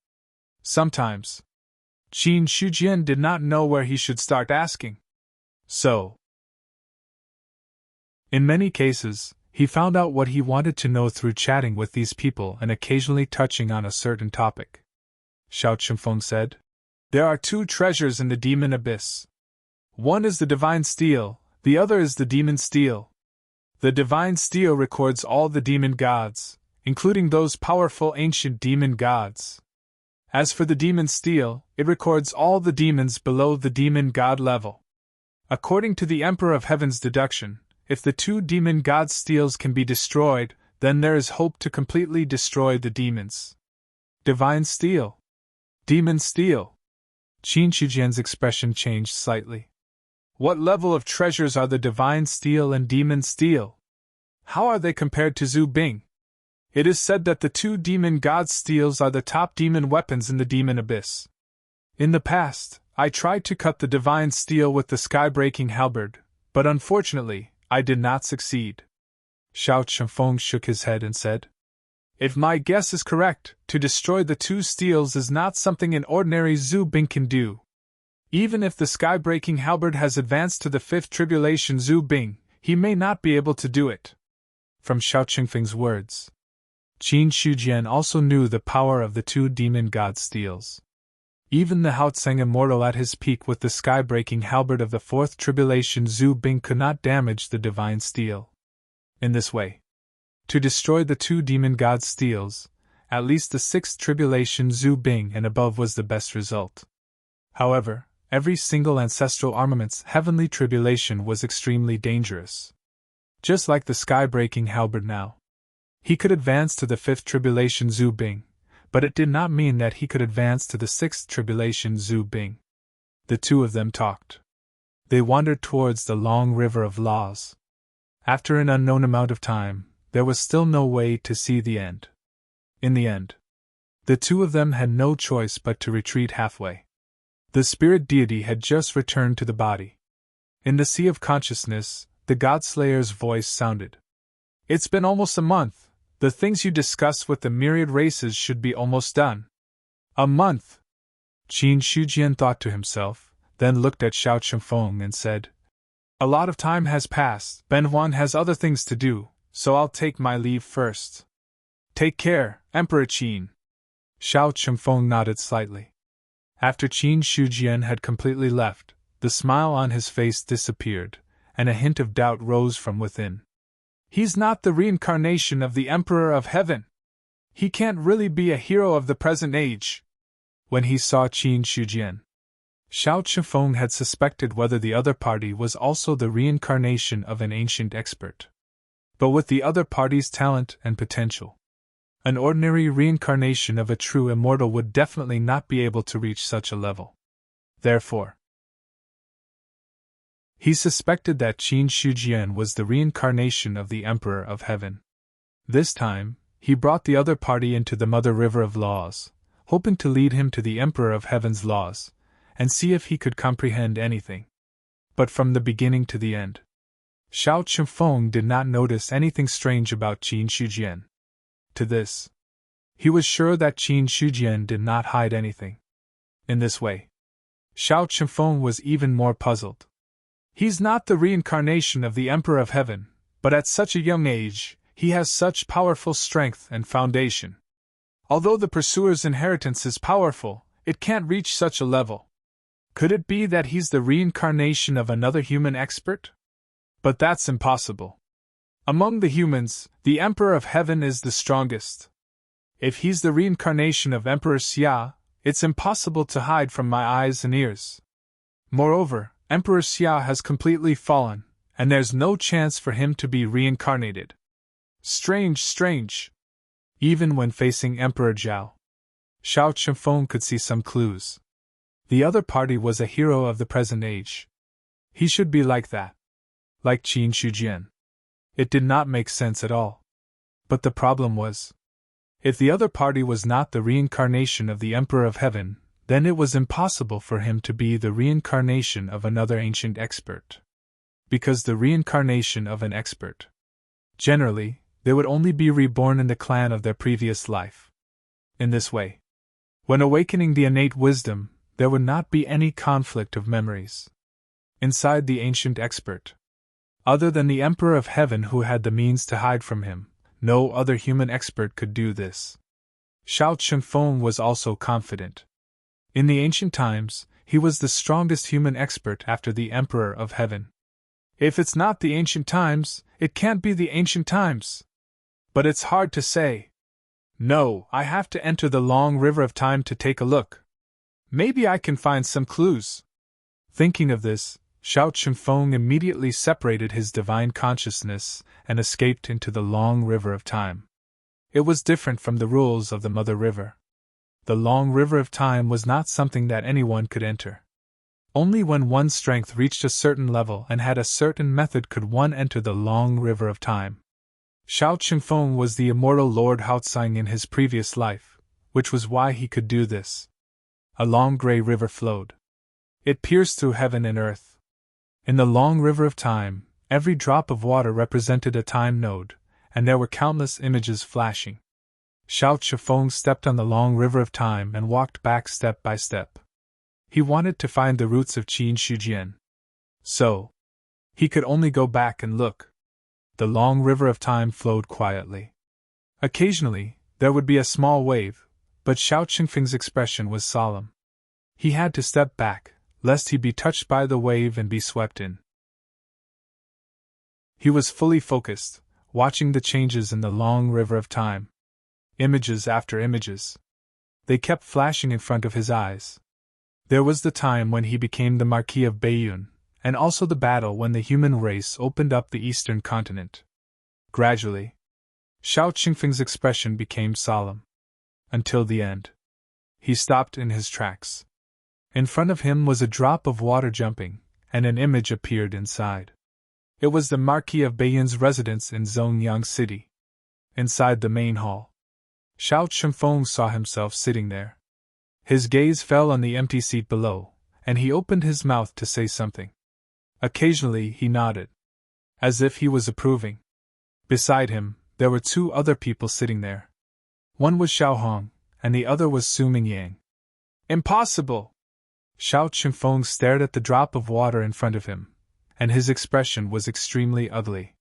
sometimes, Qin Shujian did not know where he should start asking. So, in many cases, he found out what he wanted to know through chatting with these people and occasionally touching on a certain topic. Xiao Qingfeng said, "There are 2 treasures in the demon abyss. One is the divine steel, the other is the demon steel. The divine steel records all the demon gods, including those powerful ancient demon gods. As for the demon steel, it records all the demons below the demon god level. According to the Emperor of Heaven's deduction, if the 2 demon god steels can be destroyed, then there is hope to completely destroy the demons." Divine steel. Demon steel. Qin Shujian's expression changed slightly. What level of treasures are the divine steel and demon steel? How are they compared to Zhu Bing? It is said that the 2 demon god steels are the top demon weapons in the demon abyss. In the past, I tried to cut the divine steel with the sky-breaking halberd, but unfortunately, I did not succeed. Xiao Qingfeng shook his head and said, "If my guess is correct, to destroy the 2 steels is not something an ordinary Zhu Bing can do. Even if the sky-breaking halberd has advanced to the 5th tribulation Zhu Bing, he may not be able to do it." From Xiao Qingfeng's words, Qin Shujian also knew the power of the 2 demon god steels. Even the Haotseng immortal at his peak with the sky-breaking halberd of the 4th tribulation Zhu Bing could not damage the divine steel. In this way, to destroy the 2 demon god steels, at least the 6th tribulation Zhu Bing and above was the best result. However, every single ancestral armament's heavenly tribulation was extremely dangerous. Just like the sky-breaking halberd now. He could advance to the 5th tribulation Zhu Bing, but it did not mean that he could advance to the 6th tribulation Zhu Bing. The 2 of them talked. They wandered towards the long river of laws. After an unknown amount of time, there was still no way to see the end. In the end, the 2 of them had no choice but to retreat halfway. The spirit deity had just returned to the body. In the sea of consciousness, the God-Slayer's voice sounded. "It's been almost a month. The things you discussed with the myriad races should be almost done." "A month?" Qin Shujian thought to himself, then looked at Xiao Qingfeng and said, "A lot of time has passed. Ben Huan has other things to do, so I'll take my leave first." "Take care, Emperor Qin." Xiao Qingfeng nodded slightly. After Qin Shujian had completely left, the smile on his face disappeared, and a hint of doubt rose from within. "He's not the reincarnation of the Emperor of Heaven. He can't really be a hero of the present age." When he saw Qin Shujian, Xiao Qingfeng had suspected whether the other party was also the reincarnation of an ancient expert. But with the other party's talent and potential, an ordinary reincarnation of a true immortal would definitely not be able to reach such a level. Therefore, he suspected that Qin Shujian was the reincarnation of the Emperor of Heaven. This time, he brought the other party into the Mother River of Laws, hoping to lead him to the Emperor of Heaven's laws, and see if he could comprehend anything. But from the beginning to the end, Xiao Qingfeng did not notice anything strange about Qin Shujian. To this, he was sure that Qin Shujian did not hide anything. In this way, Xiao Qingfeng was even more puzzled. He's not the reincarnation of the Emperor of Heaven, but at such a young age, he has such powerful strength and foundation. Although the Pursuer's inheritance is powerful, it can't reach such a level. Could it be that he's the reincarnation of another human expert? But that's impossible. Among the humans, the Emperor of Heaven is the strongest. If he's the reincarnation of Emperor Xia, it's impossible to hide from my eyes and ears. Moreover, Emperor Xia has completely fallen, and there's no chance for him to be reincarnated. Strange, strange. Even when facing Emperor Zhao, Xiao Chengfeng could see some clues. The other party was a hero of the present age. He should be like that. Like Qin Shujian. It did not make sense at all. But the problem was, if the other party was not the reincarnation of the Emperor of Heaven, then it was impossible for him to be the reincarnation of another ancient expert. Because the reincarnation of an expert, generally, they would only be reborn in the clan of their previous life. In this way, when awakening the innate wisdom, there would not be any conflict of memories. Inside the ancient expert, other than the Emperor of Heaven who had the means to hide from him, no other human expert could do this. Xiao Chengfeng was also confident. In the ancient times, he was the strongest human expert after the Emperor of Heaven. If it's not the ancient times, it can't be the ancient times. But it's hard to say. No, I have to enter the long river of time to take a look. Maybe I can find some clues. Thinking of this, Xiao Chengfeng immediately separated his divine consciousness and escaped into the long river of time. It was different from the rules of the Mother River. The long river of time was not something that anyone could enter. Only when one's strength reached a certain level and had a certain method could one enter the long river of time. Xiao Chengfeng was the immortal Lord Haotsing in his previous life, which was why he could do this. A long grey river flowed. It pierced through heaven and earth. In the long river of time, every drop of water represented a time node, and there were countless images flashing. Xiao Chengfeng stepped on the long river of time and walked back step by step. He wanted to find the roots of Qin Shujian. So, he could only go back and look. The long river of time flowed quietly. Occasionally, there would be a small wave, but Xiao Chengfeng's expression was solemn. He had to step back, lest he be touched by the wave and be swept in. He was fully focused, watching the changes in the long river of time. Images after images. They kept flashing in front of his eyes. There was the time when he became the Marquis of Baiyun, and also the battle when the human race opened up the eastern continent. Gradually, Xiao Chengfeng's expression became solemn. Until the end. He stopped in his tracks. In front of him was a drop of water jumping, and an image appeared inside. It was the Marquis of Baiyun's residence in Zongyang City. Inside the main hall, Xiao Chengfeng saw himself sitting there. His gaze fell on the empty seat below, and he opened his mouth to say something. Occasionally he nodded, as if he was approving. Beside him, there were two other people sitting there. One was Xiao Hong, and the other was Su Mingyang. Impossible! Xiao Chengfeng stared at the drop of water in front of him, and his expression was extremely ugly.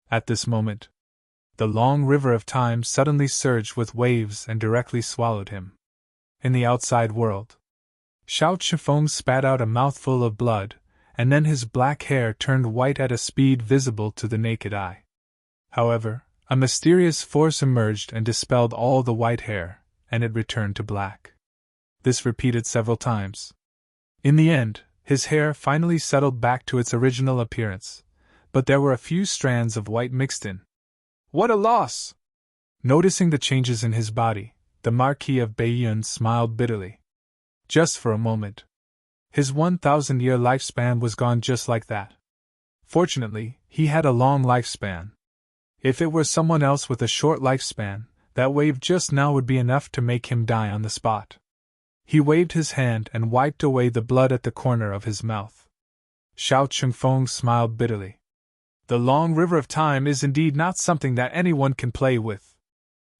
At this moment, the long river of time suddenly surged with waves and directly swallowed him. In the outside world, Xiao Chengfeng spat out a mouthful of blood, and then his black hair turned white at a speed visible to the naked eye. However, a mysterious force emerged and dispelled all the white hair, and it returned to black. This repeated several times. In the end, his hair finally settled back to its original appearance, but there were a few strands of white mixed in. What a loss! Noticing the changes in his body, the Marquis of Baiyun smiled bitterly. Just for a moment. His 1,000-year lifespan was gone just like that. Fortunately, he had a long lifespan. If it were someone else with a short lifespan, that wave just now would be enough to make him die on the spot. He waved his hand and wiped away the blood at the corner of his mouth. Xiao Chengfeng smiled bitterly. The long river of time is indeed not something that anyone can play with.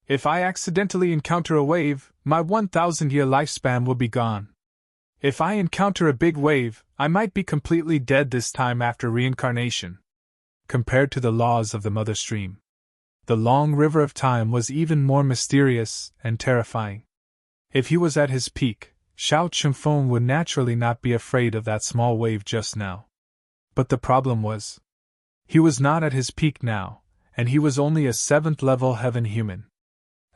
If I accidentally encounter a wave, my 1,000-year lifespan will be gone. If I encounter a big wave, I might be completely dead this time after reincarnation. Compared to the laws of the mother stream, the long river of time was even more mysterious and terrifying. If he was at his peak, Xiao Chengfeng would naturally not be afraid of that small wave just now. But the problem was, he was not at his peak now, and he was only a 7th-level heaven human.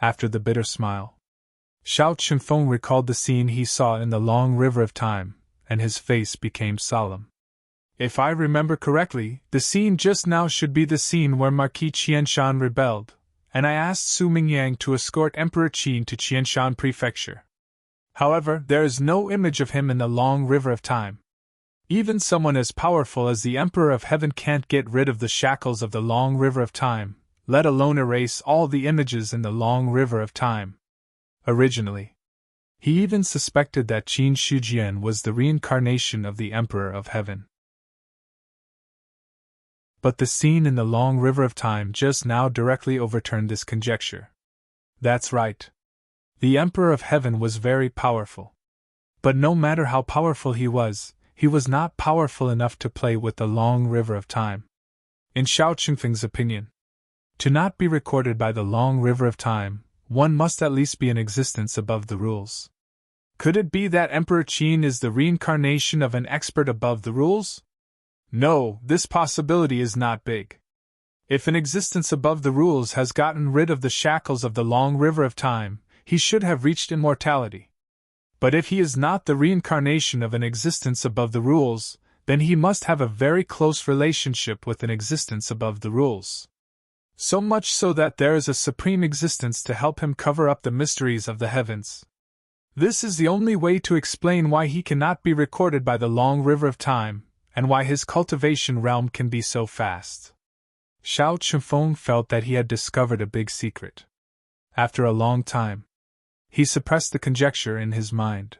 After the bitter smile, Xiao Chunfeng recalled the scene he saw in the long river of time, and his face became solemn. If I remember correctly, the scene just now should be the scene where Marquis Qianshan rebelled, and I asked Su Mingyang to escort Emperor Qin to Qianshan Prefecture. However, there is no image of him in the long river of time. Even someone as powerful as the Emperor of Heaven can't get rid of the shackles of the long river of time, let alone erase all the images in the long river of time. Originally, he even suspected that Qin Shujian was the reincarnation of the Emperor of Heaven. But the scene in the long river of time just now directly overturned this conjecture. That's right. The Emperor of Heaven was very powerful. But no matter how powerful he was not powerful enough to play with the long river of time. In Xiao Chunfeng's opinion, to not be recorded by the long river of time, one must at least be in existence above the rules. Could it be that Emperor Qin is the reincarnation of an expert above the rules? No, this possibility is not big. If an existence above the rules has gotten rid of the shackles of the long river of time, he should have reached immortality. But if he is not the reincarnation of an existence above the rules, then he must have a very close relationship with an existence above the rules. So much so that there is a supreme existence to help him cover up the mysteries of the heavens. This is the only way to explain why he cannot be recorded by the long river of time, and why his cultivation realm can be so fast. Xiao Chunfeng felt that he had discovered a big secret. After a long time, he suppressed the conjecture in his mind.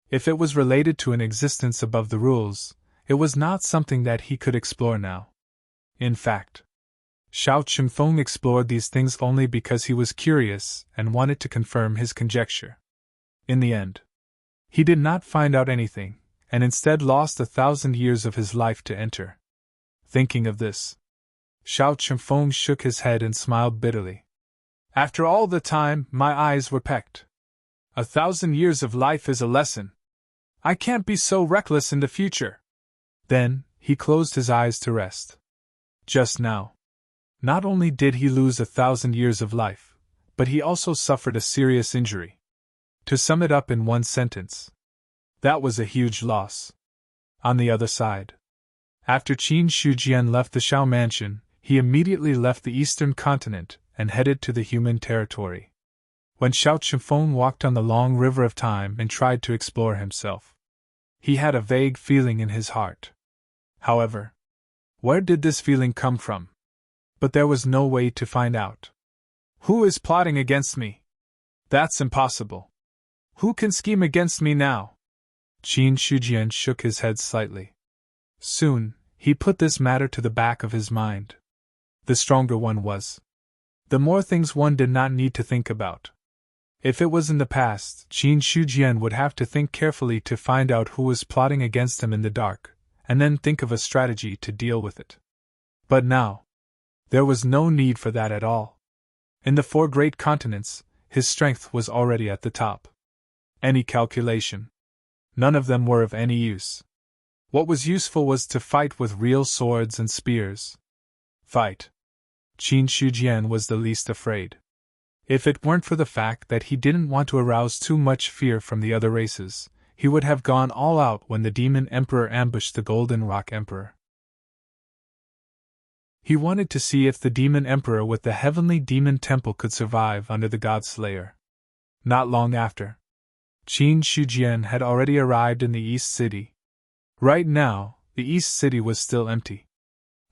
If it was related to an existence above the rules, it was not something that he could explore now. In fact, Xiao Chunfeng explored these things only because he was curious and wanted to confirm his conjecture. In the end, he did not find out anything, and instead lost 1,000 years of his life to enter. Thinking of this, Xiao Chunfeng shook his head and smiled bitterly. After all the time, my eyes were pecked. 1,000 years of life is a lesson. I can't be so reckless in the future. Then, he closed his eyes to rest. Just now, not only did he lose 1,000 years of life, but he also suffered a serious injury. To sum it up in one sentence, that was a huge loss. On the other side, after Qin Shujian left the Shao mansion, he immediately left the eastern continent and headed to the human territory. When Xiao Chunfeng walked on the long river of time and tried to explore himself, he had a vague feeling in his heart. However, where did this feeling come from? But there was no way to find out. Who is plotting against me? That's impossible. Who can scheme against me now? Qin Shujian shook his head slightly. Soon, he put this matter to the back of his mind. The stronger one was, the more things one did not need to think about. If it was in the past, Qin Shujian would have to think carefully to find out who was plotting against him in the dark, and then think of a strategy to deal with it. But now, there was no need for that at all. In the 4 great continents, his strength was already at the top. Any calculation, none of them were of any use. What was useful was to fight with real swords and spears. Fight. Qin Shujian was the least afraid. If it weren't for the fact that he didn't want to arouse too much fear from the other races, he would have gone all out when the Demon Emperor ambushed the Golden Rock Emperor. He wanted to see if the Demon Emperor with the Heavenly Demon Temple could survive under the God Slayer. Not long after, Qin Shujian had already arrived in the East City. Right now, the East City was still empty.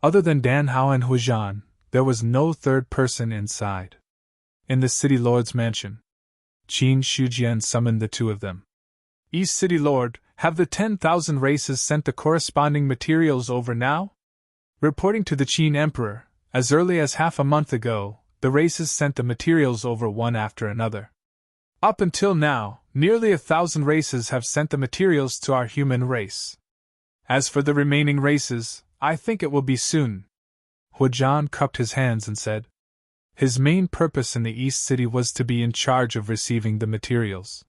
Other than Dan Hao and Huizhan, there was no third person inside. In the City Lord's mansion, Qin Shujian summoned the 2 of them. East City Lord, have the 10,000 races sent the corresponding materials over now? Reporting to the Qin Emperor, as early as half a month ago, the races sent the materials over one after another. Up until now, nearly 1,000 races have sent the materials to our human race. As for the remaining races, I think it will be soon. Huizhan cupped his hands and said. His main purpose in the East City was to be in charge of receiving the materials.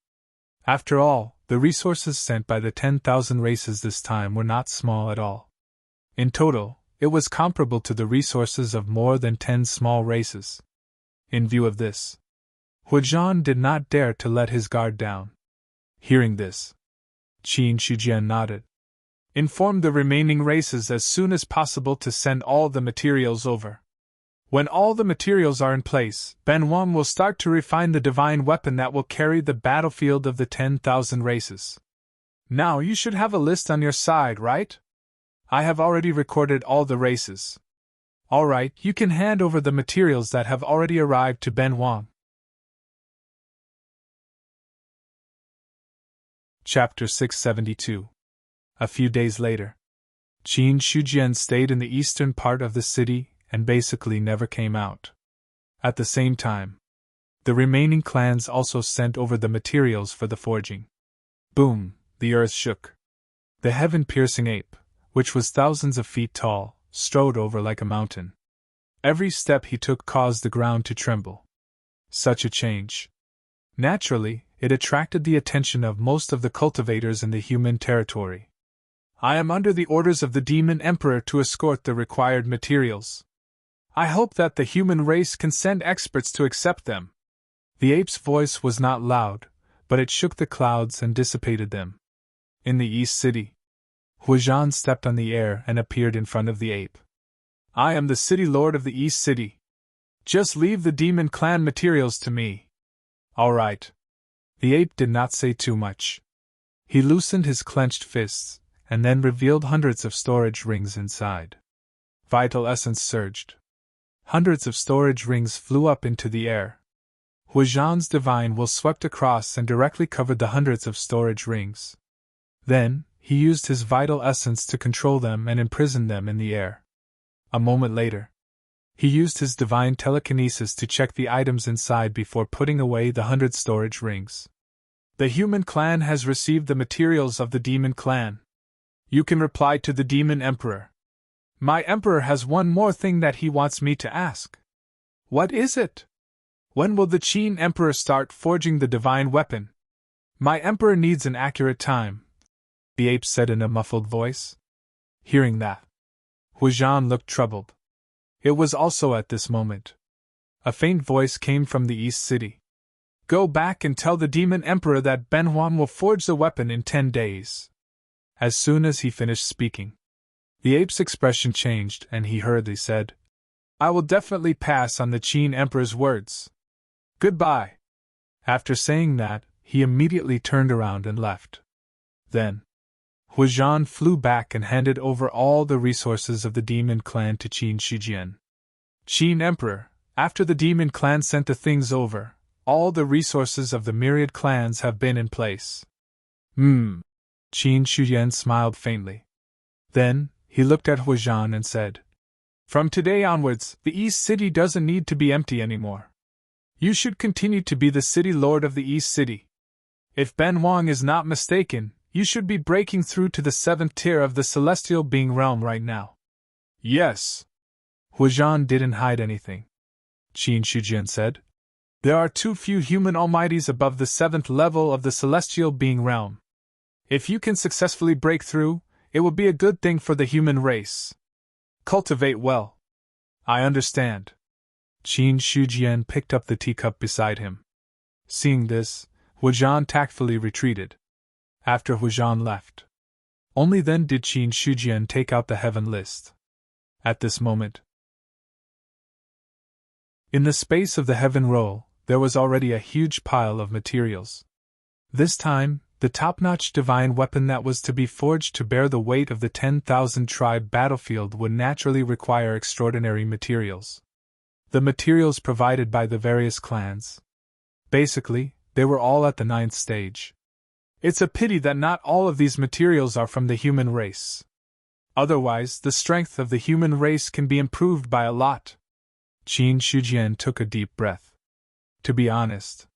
After all, the resources sent by the 10,000 races this time were not small at all. In total, it was comparable to the resources of more than 10 small races. In view of this, Huijan did not dare to let his guard down. Hearing this, Qin Shijian nodded. Inform the remaining races as soon as possible to send all the materials over. When all the materials are in place, Ben Wang will start to refine the divine weapon that will carry the battlefield of the 10,000 races. Now you should have a list on your side, right? I have already recorded all the races. Alright, you can hand over the materials that have already arrived to Ben Wang. Chapter 672. A few days later, Qin Shijian stayed in the eastern part of the city and basically never came out. At the same time, the remaining clans also sent over the materials for the forging. Boom, the earth shook. The heaven-piercing ape, which was thousands of feet tall, strode over like a mountain. Every step he took caused the ground to tremble. Such a change. Naturally, it attracted the attention of most of the cultivators in the human territory. I am under the orders of the Demon Emperor to escort the required materials. I hope that the human race can send experts to accept them. The ape's voice was not loud, but it shook the clouds and dissipated them. In the East City, Huijan stepped on the air and appeared in front of the ape. I am the city lord of the East City. Just leave the demon clan materials to me. All right. The ape did not say too much. He loosened his clenched fists, and then revealed hundreds of storage rings inside. Vital essence surged. Hundreds of storage rings flew up into the air. Huijan's divine will swept across and directly covered the hundreds of storage rings. Then, he used his vital essence to control them and imprison them in the air. A moment later, he used his divine telekinesis to check the items inside before putting away the 100 storage rings. The human clan has received the materials of the demon clan. You can reply to the Demon Emperor. My Emperor has one more thing that he wants me to ask. What is it? When will the Qin Emperor start forging the divine weapon? My Emperor needs an accurate time, the ape said in a muffled voice. Hearing that, Huijan looked troubled. It was also at this moment. A faint voice came from the East City. Go back and tell the Demon Emperor that Ben Huan will forge the weapon in 10 days. As soon as he finished speaking, the ape's expression changed and he hurriedly said, I will definitely pass on the Qin Emperor's words. Goodbye. After saying that, he immediately turned around and left. Then, Huijan flew back and handed over all the resources of the demon clan to Qin Shijian. Qin Emperor, after the demon clan sent the things over, all the resources of the myriad clans have been in place. Qin Shijian smiled faintly. Then, he looked at Huijan and said, From today onwards, the East City doesn't need to be empty anymore. You should continue to be the city lord of the East City. If Ben Wang is not mistaken, you should be breaking through to the 7th tier of the celestial being realm right now. Yes. Huijan didn't hide anything. Qin Shijian said, There are too few human almighties above the 7th level of the celestial being realm. If you can successfully break through, it will be a good thing for the human race. Cultivate well. I understand. Qin Shijian picked up the teacup beside him. Seeing this, Huijan tactfully retreated. After Huijan left, only then did Qin Shijian take out the heaven list. At this moment, in the space of the heaven roll, there was already a huge pile of materials. This time, the top-notch divine weapon that was to be forged to bear the weight of the 10,000 tribe battlefield would naturally require extraordinary materials. The materials provided by the various clans. Basically, they were all at the 9th stage. It's a pity that not all of these materials are from the human race. Otherwise, the strength of the human race can be improved by a lot. Qin Shijian took a deep breath. To be honest,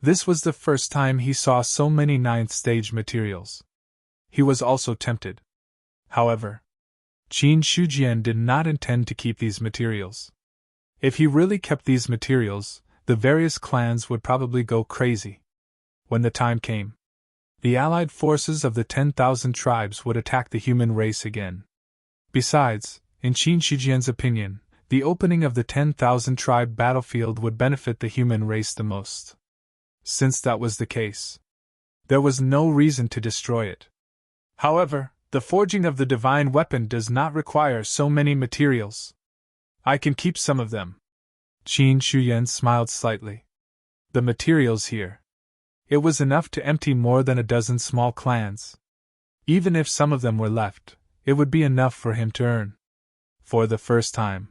this was the first time he saw so many 9th stage materials. He was also tempted. However, Qin Shijian did not intend to keep these materials. If he really kept these materials, the various clans would probably go crazy. When the time came, the allied forces of the 10,000 tribes would attack the human race again. Besides, In Qin Shijian's opinion, the opening of the 10,000 tribe battlefield would benefit the human race the most. Since that was the case, there was no reason to destroy it. However, the forging of the divine weapon does not require so many materials. I can keep some of them. Qin Shuyan smiled slightly. The materials here. It was enough to empty more than a dozen small clans. Even if some of them were left, it would be enough for him to earn. For the first time,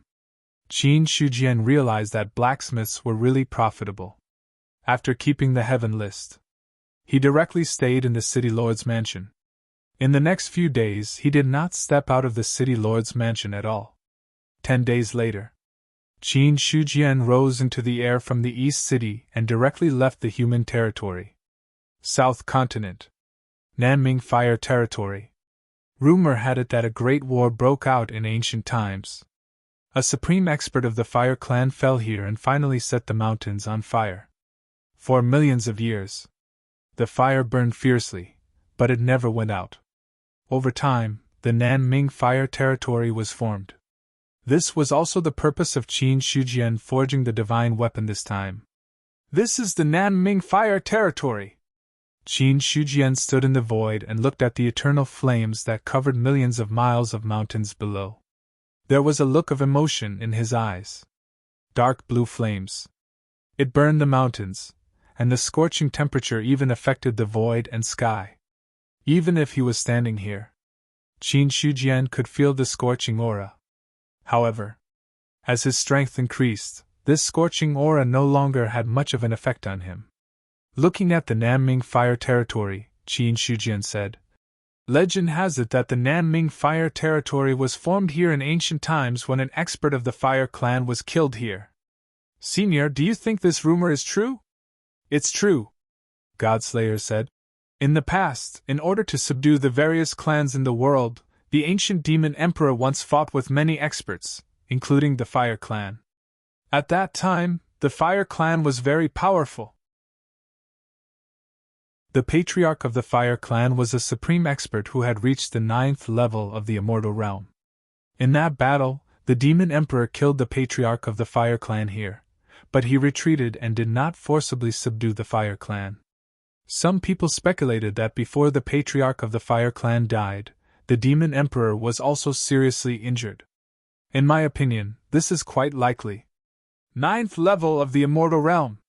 Qin Shujian realized that blacksmiths were really profitable. After keeping the heaven list, he directly stayed in the city lord's mansion. In the next few days, he did not step out of the city lord's mansion at all. 10 days later, Qin Shujian rose into the air from the East City and directly left the human territory. South Continent. Nanming Fire Territory. Rumor had it that a great war broke out in ancient times. A supreme expert of the Fire Clan fell here and finally set the mountains on fire. For millions of years, the fire burned fiercely, but it never went out. Over time, the Nanming Fire Territory was formed. This was also the purpose of Qin Shujian forging the divine weapon this time. This is the Nanming Fire Territory. Qin Shujian stood in the void and looked at the eternal flames that covered millions of miles of mountains below. There was a look of emotion in his eyes. Dark blue flames. It burned the mountains, and the scorching temperature even affected the void and sky. Even if he was standing here, Qin Shujian could feel the scorching aura. However, as his strength increased, this scorching aura no longer had much of an effect on him. Looking at the Nanming Fire Territory, Qin Shujian said, "Legend has it that the Nanming Fire Territory was formed here in ancient times when an expert of the Fire Clan was killed here. Senior, do you think this rumor is true?" "It's true," Godslayer said. "In the past, in order to subdue the various clans in the world, the ancient demon emperor once fought with many experts, including the Fire Clan. At that time, the Fire Clan was very powerful. The patriarch of the Fire Clan was a supreme expert who had reached the 9th level of the immortal realm. In that battle, the demon emperor killed the patriarch of the Fire Clan here, but he retreated and did not forcibly subdue the Fire Clan. Some people speculated that before the patriarch of the Fire Clan died, the demon emperor was also seriously injured. In my opinion, this is quite likely. 9th level of the immortal realm."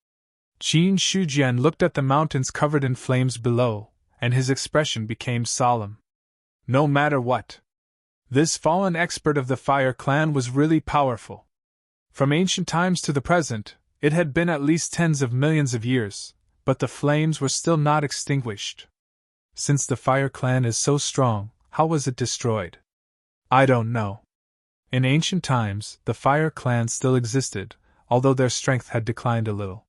Qin Shujian looked at the mountains covered in flames below, and his expression became solemn. No matter what, this fallen expert of the Fire Clan was really powerful. From ancient times to the present, it had been at least tens of millions of years, but the flames were still not extinguished. Since the Fire Clan is so strong, how was it destroyed? I don't know. In ancient times, the Fire Clan still existed, although their strength had declined a little.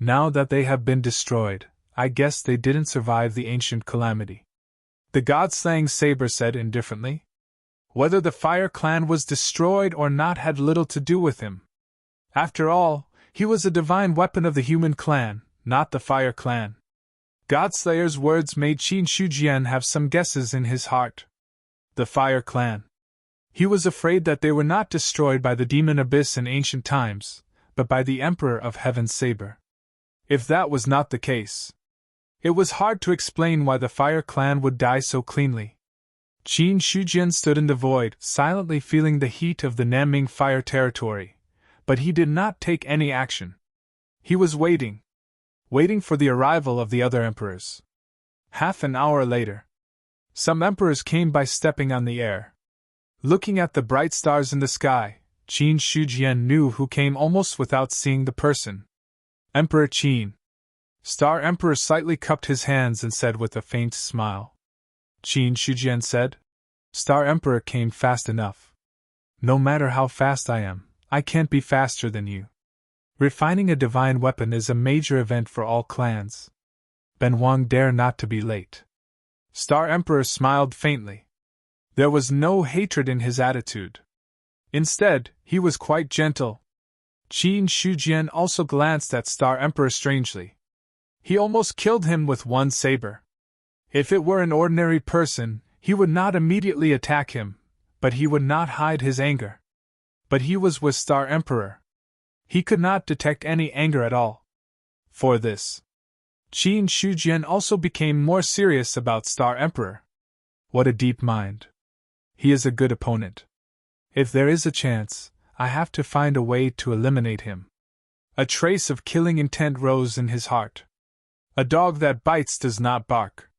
Now that they have been destroyed, I guess they didn't survive the ancient calamity. The God-slaying saber said indifferently. Whether the Fire Clan was destroyed or not had little to do with him. After all, he was a divine weapon of the human clan, not the Fire Clan. Godslayer's words made Qin Shujian have some guesses in his heart. The Fire Clan. He was afraid that they were not destroyed by the demon abyss in ancient times, but by the Emperor of Heaven's saber. If that was not the case, it was hard to explain why the Fire Clan would die so cleanly. Qin Shujian stood in the void, silently feeling the heat of the Nanming Fire Territory, but he did not take any action. He was waiting for the arrival of the other emperors. Half an hour later, some emperors came by stepping on the air. Looking at the bright stars in the sky, Qin Shujian knew who came almost without seeing the person. Emperor Qin. Star Emperor slightly cupped his hands and said with a faint smile. Qin Shujian said, "Star Emperor came fast enough. No matter how fast I am, I can't be faster than you. Refining a divine weapon is a major event for all clans. Ben Wang dare not to be late." Star Emperor smiled faintly. There was no hatred in his attitude. Instead, he was quite gentle. Qin Shujian also glanced at Star Emperor strangely. He almost killed him with one saber. If it were an ordinary person, he would not immediately attack him, but he would not hide his anger. But he was with Star Emperor. He could not detect any anger at all. For this, Qin Shujian also became more serious about Star Emperor. What a deep mind. He is a good opponent. If there is a chance, I have to find a way to eliminate him. A trace of killing intent rose in his heart. A dog that bites does not bark.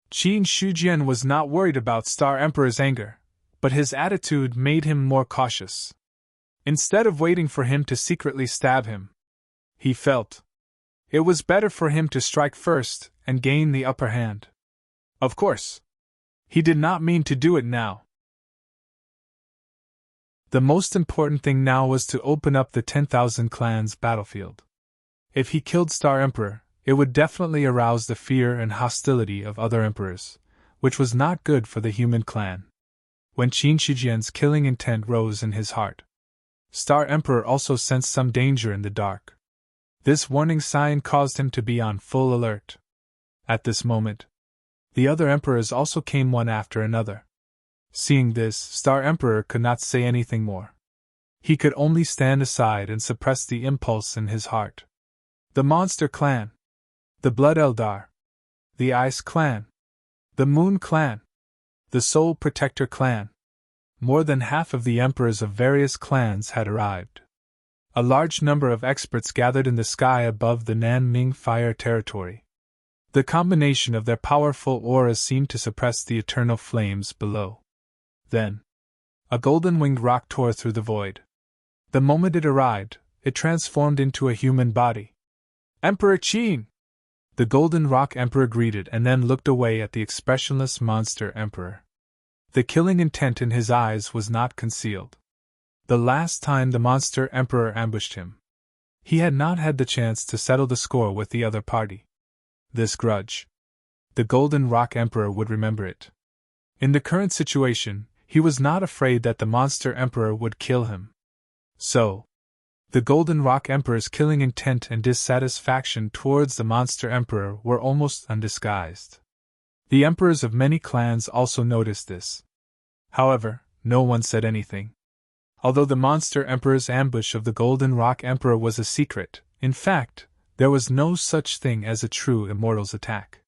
Qin Shujian was not worried about Star Emperor's anger, but his attitude made him more cautious. Instead of waiting for him to secretly stab him, he felt it was better for him to strike first and gain the upper hand. Of course, he did not mean to do it now. The most important thing now was to open up the 10,000 clans battlefield. If he killed Star Emperor, it would definitely arouse the fear and hostility of other emperors, which was not good for the human clan. When Qin Shujian's killing intent rose in his heart, Star Emperor also sensed some danger in the dark. This warning sign caused him to be on full alert. At this moment, the other emperors also came one after another. Seeing this, Star Emperor could not say anything more. He could only stand aside and suppress the impulse in his heart. The Monster Clan, the Blood Eldar, the Ice Clan, the Moon Clan, the Soul Protector Clan. More than half of the emperors of various clans had arrived. A large number of experts gathered in the sky above the Nanming Fire territory. The combination of their powerful auras seemed to suppress the eternal flames below. Then, a golden-winged rock tore through the void. The moment it arrived, it transformed into a human body. Emperor Qin! The Golden Rock Emperor greeted and then looked away at the expressionless Monster Emperor. The killing intent in his eyes was not concealed. The last time the Monster Emperor ambushed him, he had not had the chance to settle the score with the other party. This grudge, the Golden Rock Emperor would remember it. In the current situation, he was not afraid that the Monster Emperor would kill him. So, the Golden Rock Emperor's killing intent and dissatisfaction towards the Monster Emperor were almost undisguised. The emperors of many clans also noticed this. However, no one said anything. Although the Monster Emperor's ambush of the Golden Rock Emperor was a secret, in fact, there was no such thing as a true immortal's attack.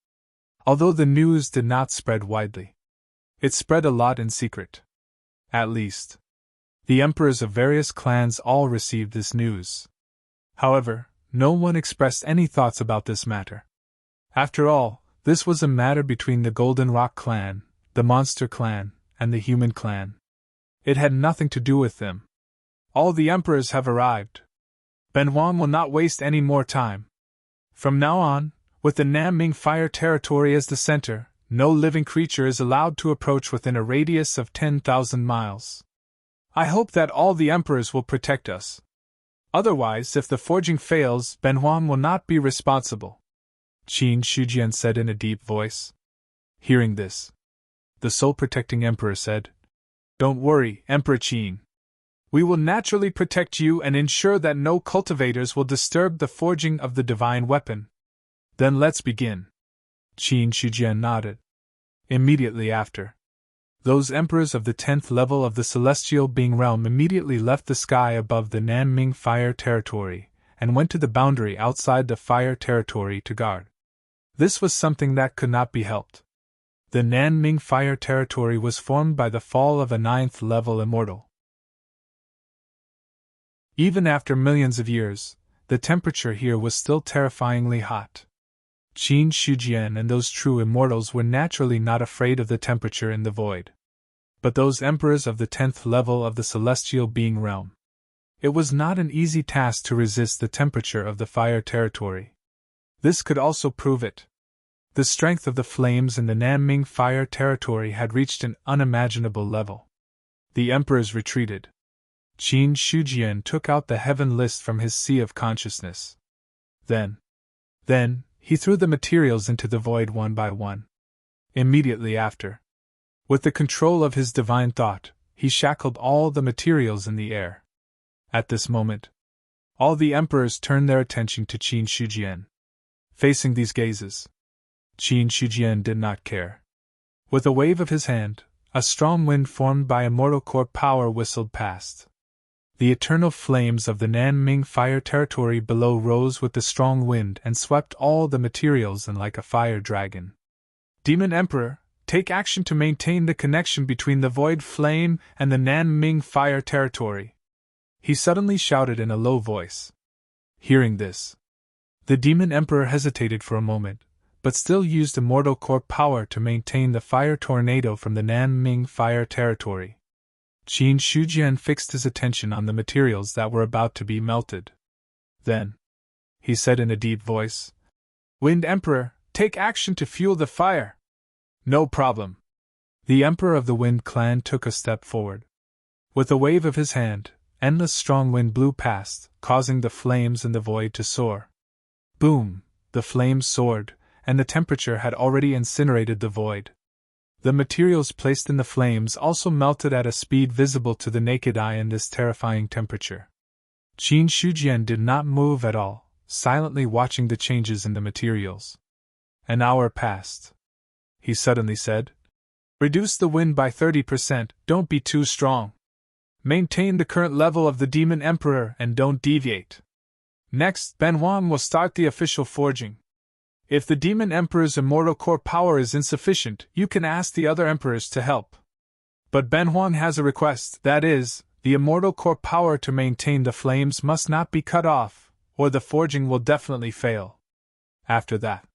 Although the news did not spread widely, it spread a lot in secret. At least, the emperors of various clans all received this news. However, no one expressed any thoughts about this matter. After all, this was a matter between the Golden Rock Clan, the Monster Clan, and the Human Clan. It had nothing to do with them. All the emperors have arrived. Benhuan will not waste any more time. From now on, with the Nanming Fire territory as the center, no living creature is allowed to approach within a radius of 10,000 miles. I hope that all the emperors will protect us. Otherwise, if the forging fails, Benhuan will not be responsible, Qin Shujian said in a deep voice. Hearing this, the soul-protecting emperor said, "Don't worry, Emperor Qin. We will naturally protect you and ensure that no cultivators will disturb the forging of the divine weapon. Then let's begin." Qin Shujian nodded. Immediately after, those emperors of the 10th level of the celestial being realm immediately left the sky above the Nanming Fire territory and went to the boundary outside the Fire territory to guard. This was something that could not be helped. The Nanming Fire territory was formed by the fall of a 9th level immortal. Even after millions of years, the temperature here was still terrifyingly hot. Qin Shujian and those true immortals were naturally not afraid of the temperature in the void. But those emperors of the 10th level of the celestial being realm, it was not an easy task to resist the temperature of the Fire territory. This could also prove it. The strength of the flames in the Nanming Fire territory had reached an unimaginable level. The emperors retreated. Qin Shujian took out the heaven list from his sea of consciousness. Then, he threw the materials into the void one by one. Immediately after, with the control of his divine thought, he shackled all the materials in the air. At this moment, all the emperors turned their attention to Qin Shujian. Facing these gazes, Qin Shujian did not care. With a wave of his hand, A strong wind formed by immortal core power whistled past. The eternal flames of the Nanming fire territory below rose with the strong wind and swept all the materials in like a fire dragon. Demon Emperor, take action to maintain the connection between the void flame and the Nanming fire territory, he suddenly shouted in a low voice. Hearing this, the Demon Emperor hesitated for a moment, but still used immortal core power to maintain the fire tornado from the Nanming fire territory. Qin Shujian fixed his attention on the materials that were about to be melted. Then, he said in a deep voice, Wind Emperor, take action to fuel the fire. No problem. The Emperor of the Wind Clan took a step forward. With a wave of his hand, endless strong wind blew past, causing the flames in the void to soar. Boom! The flames soared, and the temperature had already incinerated the void. The materials placed in the flames also melted at a speed visible to the naked eye in this terrifying temperature. Qin Shujian did not move at all, silently watching the changes in the materials. An hour passed. He suddenly said, Reduce the wind by 30%, don't be too strong. Maintain the current level of the Demon Emperor and don't deviate. Next, Ben Huang will start the official forging. If the Demon Emperor's immortal core power is insufficient, you can ask the other emperors to help. But Ben Huang has a request, that is, the immortal core power to maintain the flames must not be cut off, or the forging will definitely fail. After that,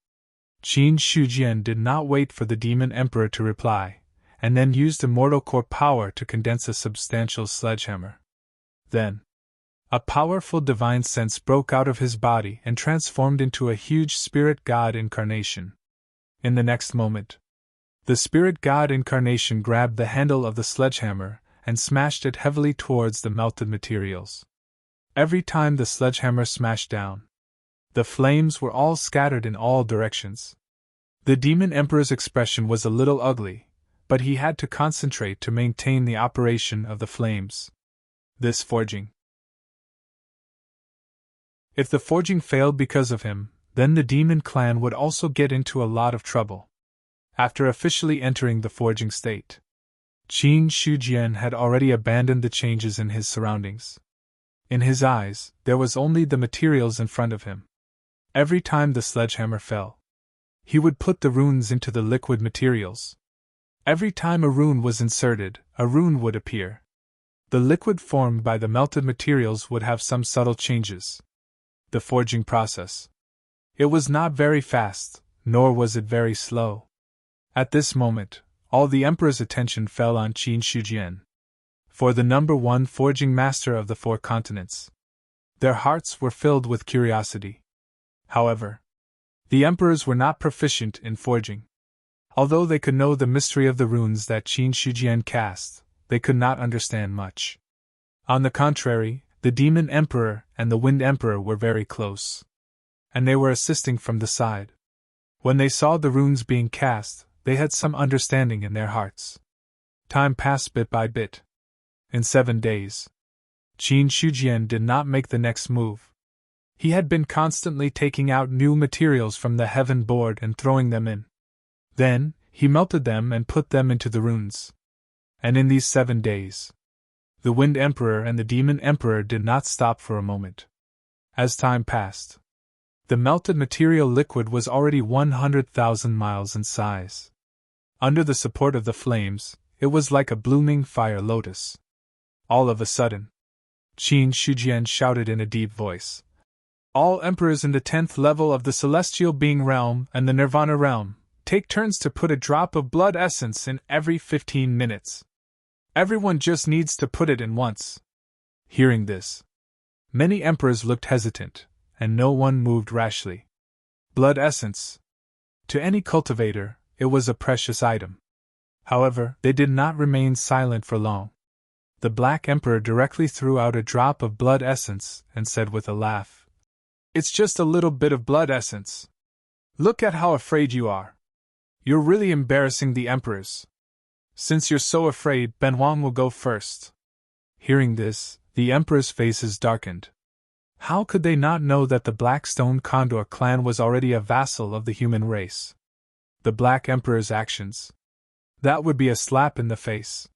Qin Shujian did not wait for the Demon Emperor to reply, and then used immortal core power to condense a substantial sledgehammer. Then, a powerful divine sense broke out of his body and transformed into a huge spirit god incarnation. In the next moment, the spirit god incarnation grabbed the handle of the sledgehammer and smashed it heavily towards the melted materials. Every time the sledgehammer smashed down, the flames were all scattered in all directions. The Demon Emperor's expression was a little ugly, but he had to concentrate to maintain the operation of the flames. This forging. If the forging failed because of him, then the Demon Clan would also get into a lot of trouble. After officially entering the forging state, Qin Shujian had already abandoned the changes in his surroundings. In his eyes, there was only the materials in front of him. Every time the sledgehammer fell, he would put the runes into the liquid materials. Every time a rune was inserted, a rune would appear. The liquid formed by the melted materials would have some subtle changes. The forging process. It was not very fast, nor was it very slow. At this moment, all the Emperor's attention fell on Qin Shujian. For the number one forging master of the 4 continents. Their hearts were filled with curiosity. However, the Emperors were not proficient in forging. Although they could know the mystery of the runes that Qin Shujian cast, they could not understand much. On the contrary, the Demon Emperor and the Wind Emperor were very close, and they were assisting from the side. When they saw the runes being cast, they had some understanding in their hearts. Time passed bit by bit. In 7 days, Qin Shujian did not make the next move. He had been constantly taking out new materials from the heaven board and throwing them in. Then, he melted them and put them into the runes. And in these 7 days, the Wind Emperor and the Demon Emperor did not stop for a moment. As time passed, the melted material liquid was already 100,000 miles in size. Under the support of the flames, it was like a blooming fire lotus. All of a sudden, Qin Shujian shouted in a deep voice, All emperors in the 10th level of the Celestial Being Realm and the Nirvana Realm, take turns to put a drop of blood essence in every 15 minutes. Everyone just needs to put it in once. Hearing this, many emperors looked hesitant, and no one moved rashly. Blood essence. To any cultivator, it was a precious item. However, they did not remain silent for long. The Black Emperor directly threw out a drop of blood essence and said with a laugh, It's just a little bit of blood essence. Look at how afraid you are. You're really embarrassing the emperors. Since you're so afraid, Ben Huang will go first. Hearing this, the emperors' faces darkened. How could they not know that the Blackstone Condor clan was already a vassal of the human race? The Black Emperor's actions. That would be a slap in the face.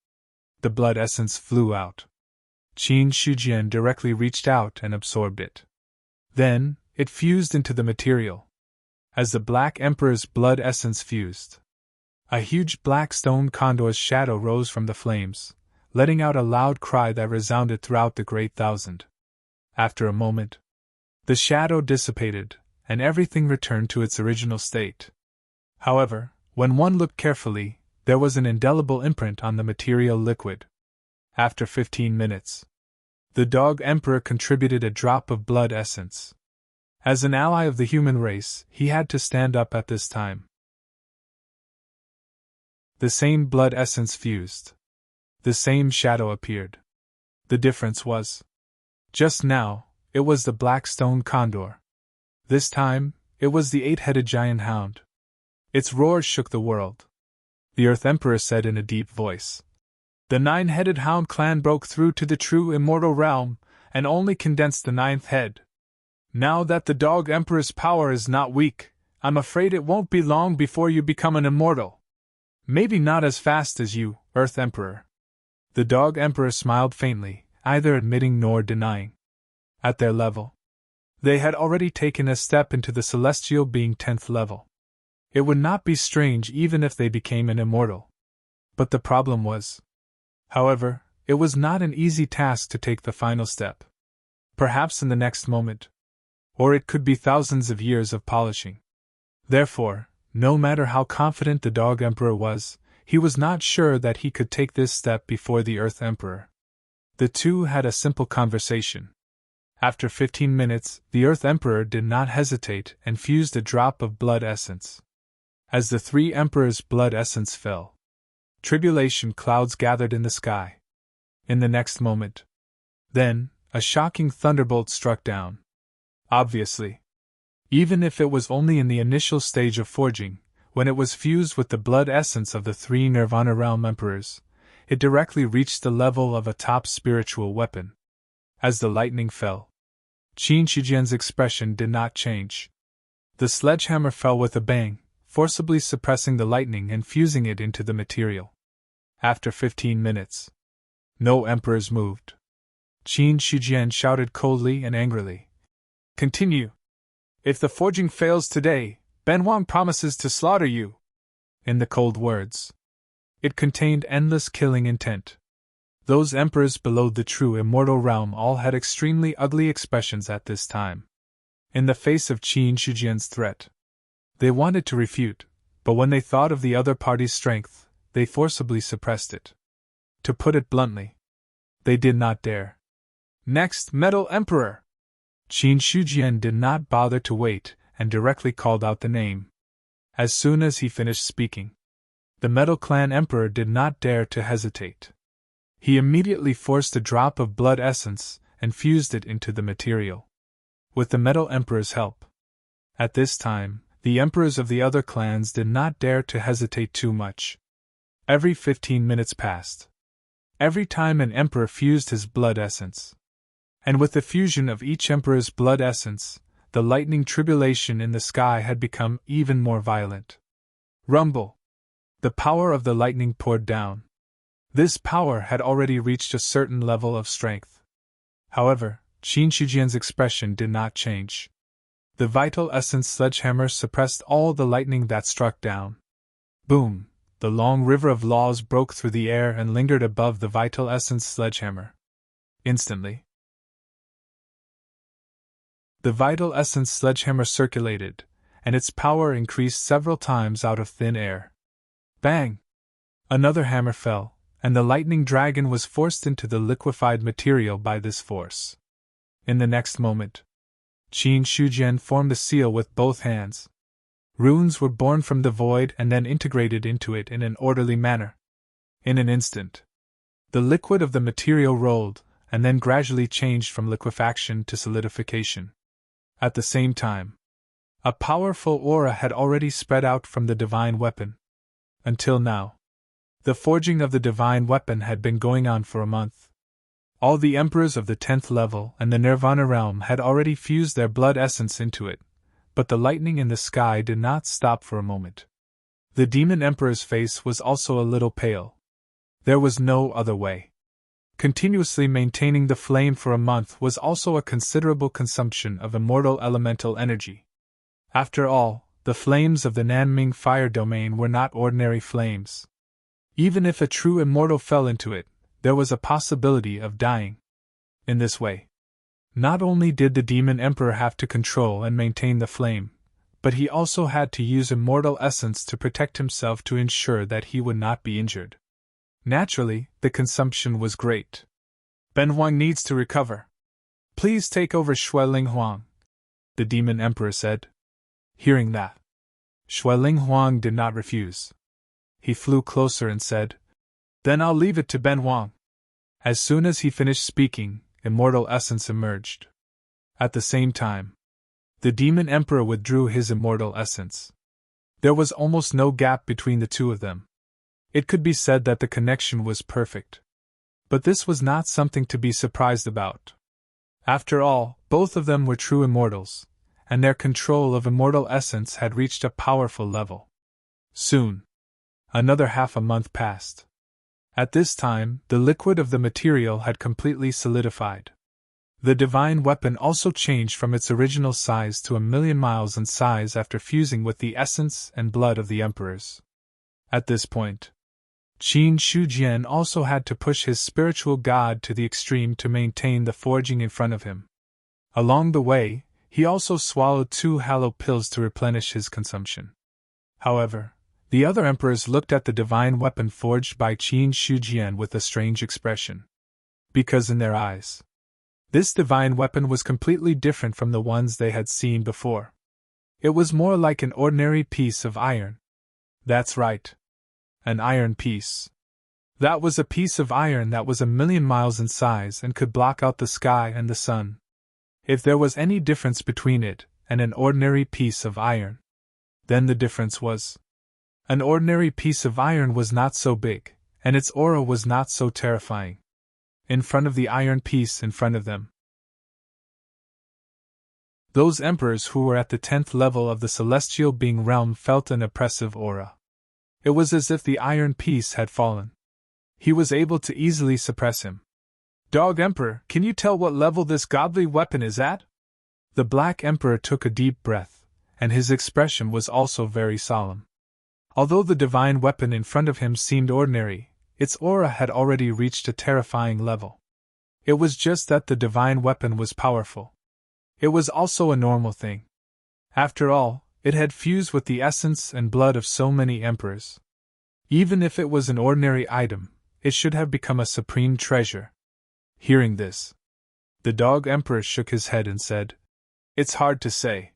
The blood essence flew out. Qin Shujian directly reached out and absorbed it. Then, it fused into the material. As the Black Emperor's blood essence fused, a huge black stone condor's shadow rose from the flames, letting out a loud cry that resounded throughout the Great Thousand. After a moment, the shadow dissipated, and everything returned to its original state. However, when one looked carefully, there was an indelible imprint on the material liquid. After 15 minutes, the Dog Emperor contributed a drop of blood essence. As an ally of the human race, he had to stand up at this time. The same blood essence fused. The same shadow appeared. The difference was, just now, it was the black stone condor. This time, it was the 8-headed giant hound. Its roar shook the world. The Earth Emperor said in a deep voice, "The 9-headed hound clan broke through to the true immortal realm, and only condensed the 9th head. Now that the Dog Emperor's power is not weak, I'm afraid it won't be long before you become an immortal. Maybe not as fast as you, Earth Emperor." The Dog Emperor smiled faintly, neither admitting nor denying. At their level, they had already taken a step into the celestial being 10th level. It would not be strange even if they became an immortal. But the problem was, however, it was not an easy task to take the final step. Perhaps in the next moment. Or it could be thousands of years of polishing. Therefore, no matter how confident the Dog Emperor was, he was not sure that he could take this step before the Earth Emperor. The two had a simple conversation. After 15 minutes, the Earth Emperor did not hesitate and fused a drop of blood essence. As the 3 Emperors' blood essence fell, tribulation clouds gathered in the sky. In the next moment, then, a shocking thunderbolt struck down. Obviously, even if it was only in the initial stage of forging, when it was fused with the blood essence of the 3 Nirvana Realm Emperors, it directly reached the level of a top spiritual weapon. As the lightning fell, Qin Shijian's expression did not change. The sledgehammer fell with a bang, forcibly suppressing the lightning and fusing it into the material. After 15 minutes, no emperors moved. Qin Shijian shouted coldly and angrily, "Continue! If the forging fails today, Ben Wang promises to slaughter you." In the cold words, it contained endless killing intent. Those emperors below the true immortal realm all had extremely ugly expressions at this time. In the face of Qin Shijian's threat, they wanted to refute, but when they thought of the other party's strength, they forcibly suppressed it. To put it bluntly, they did not dare. "Next, Metal Emperor!" Qin Shijian did not bother to wait and directly called out the name. As soon as he finished speaking, the Metal Clan Emperor did not dare to hesitate. He immediately forced a drop of blood essence and fused it into the material. With the Metal Emperor's help. At this time, the emperors of the other clans did not dare to hesitate too much. Every 15 minutes passed. Every time an emperor fused his blood essence. And with the fusion of each emperor's blood essence, the lightning tribulation in the sky had become even more violent. Rumble! The power of the lightning poured down. This power had already reached a certain level of strength. However, Qin Shijian's expression did not change. The vital essence sledgehammer suppressed all the lightning that struck down. Boom! The long river of laws broke through the air and lingered above the vital essence sledgehammer. Instantly, the vital essence sledgehammer circulated, and its power increased several times out of thin air. Bang! Another hammer fell, and the lightning dragon was forced into the liquefied material by this force. In the next moment, Qin Shijian formed the seal with both hands. Runes were born from the void and then integrated into it in an orderly manner. In an instant, the liquid of the material rolled, and then gradually changed from liquefaction to solidification. At the same time, a powerful aura had already spread out from the divine weapon. Until now, the forging of the divine weapon had been going on for a month. All the emperors of the 10th level and the Nirvana realm had already fused their blood essence into it, but the lightning in the sky did not stop for a moment. The demon emperor's face was also a little pale. There was no other way. Continuously maintaining the flame for a month was also a considerable consumption of immortal elemental energy. After all, the flames of the Nanming fire domain were not ordinary flames. Even if a true immortal fell into it, there was a possibility of dying. In this way, not only did the demon emperor have to control and maintain the flame, but he also had to use immortal essence to protect himself to ensure that he would not be injured. Naturally, the consumption was great. Ben Huang needs to recover. Please take over Shueling Huang, the demon emperor said. Hearing that, Shueling Huang did not refuse. He flew closer and said, "Then I'll leave it to Ben Huang." As soon as he finished speaking, immortal essence emerged. At the same time, the demon emperor withdrew his immortal essence. There was almost no gap between the two of them. It could be said that the connection was perfect. But this was not something to be surprised about. After all, both of them were true immortals, and their control of immortal essence had reached a powerful level. Soon, another half a month passed. At this time, the liquid of the material had completely solidified. The divine weapon also changed from its original size to 1,000,000 miles in size after fusing with the essence and blood of the emperors. At this point, Qin Shujian also had to push his spiritual god to the extreme to maintain the forging in front of him. Along the way, he also swallowed 2 hollow pills to replenish his consumption. However, the other emperors looked at the divine weapon forged by Qin Shujian with a strange expression. Because in their eyes, this divine weapon was completely different from the ones they had seen before. It was more like an ordinary piece of iron. That's right. An iron piece. That was a piece of iron that was 1,000,000 miles in size and could block out the sky and the sun. If there was any difference between it and an ordinary piece of iron, then the difference was: an ordinary piece of iron was not so big, and its aura was not so terrifying. In front of the iron piece in front of them, those emperors who were at the 10th level of the celestial being realm felt an oppressive aura. It was as if the iron piece had fallen. He was able to easily suppress him. "Dog Emperor, can you tell what level this godly weapon is at?" The Black Emperor took a deep breath, and his expression was also very solemn. Although the divine weapon in front of him seemed ordinary, its aura had already reached a terrifying level. It was just that the divine weapon was powerful. It was also a normal thing. After all, it had fused with the essence and blood of so many emperors. Even if it was an ordinary item, it should have become a supreme treasure. Hearing this, the Dog Emperor shook his head and said, "It's hard to say.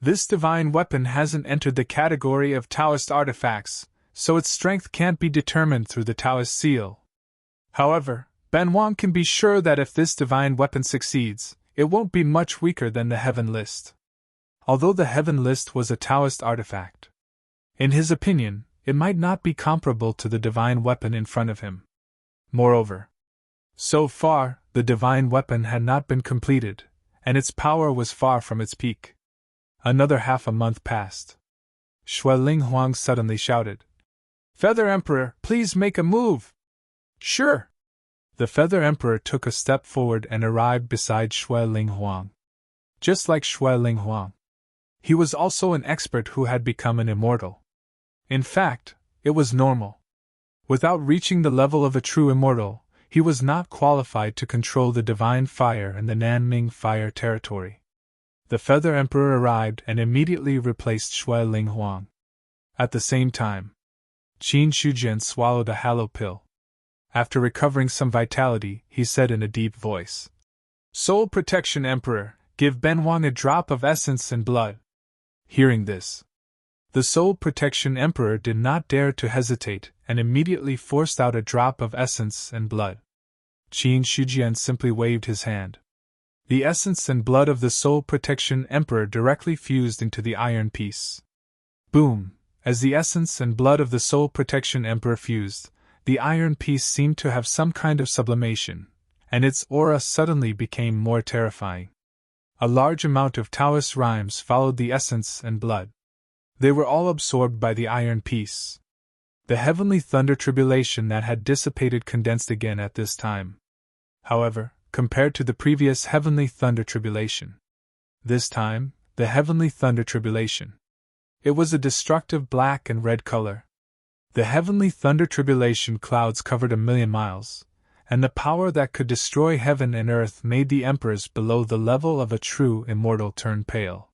This divine weapon hasn't entered the category of Taoist artifacts, so its strength can't be determined through the Taoist seal. However, Ben Huang can be sure that if this divine weapon succeeds, it won't be much weaker than the Heaven List." Although the Heaven List was a Taoist artifact, in his opinion, it might not be comparable to the divine weapon in front of him. Moreover, so far, the divine weapon had not been completed, and its power was far from its peak. Another half a month passed. Shueling Huang suddenly shouted, "Feather Emperor, please make a move!" "Sure!" The Feather Emperor took a step forward and arrived beside Shueling Huang. Just like Shueling Huang, he was also an expert who had become an immortal. In fact, it was normal. Without reaching the level of a true immortal, he was not qualified to control the divine fire and the Nanming fire territory. The Feather Emperor arrived and immediately replaced Shueling Huang. At the same time, Qin Shujian swallowed a hollow pill. After recovering some vitality, he said in a deep voice, "Soul Protection Emperor, give Ben Huang a drop of essence and blood." Hearing this, the Soul Protection Emperor did not dare to hesitate and immediately forced out a drop of essence and blood. Qin Shujian simply waved his hand. The essence and blood of the Soul Protection Emperor directly fused into the iron piece. Boom! As the essence and blood of the Soul Protection Emperor fused, the iron piece seemed to have some kind of sublimation, and its aura suddenly became more terrifying. A large amount of Taoist rhymes followed the essence and blood. They were all absorbed by the iron peace. The heavenly thunder tribulation that had dissipated condensed again at this time. However, compared to the previous heavenly thunder tribulation. This time, the heavenly thunder tribulation. It was a destructive black and red color. The heavenly thunder tribulation clouds covered 1,000,000 miles, and the power that could destroy heaven and earth made the emperors below the level of a true immortal turn pale.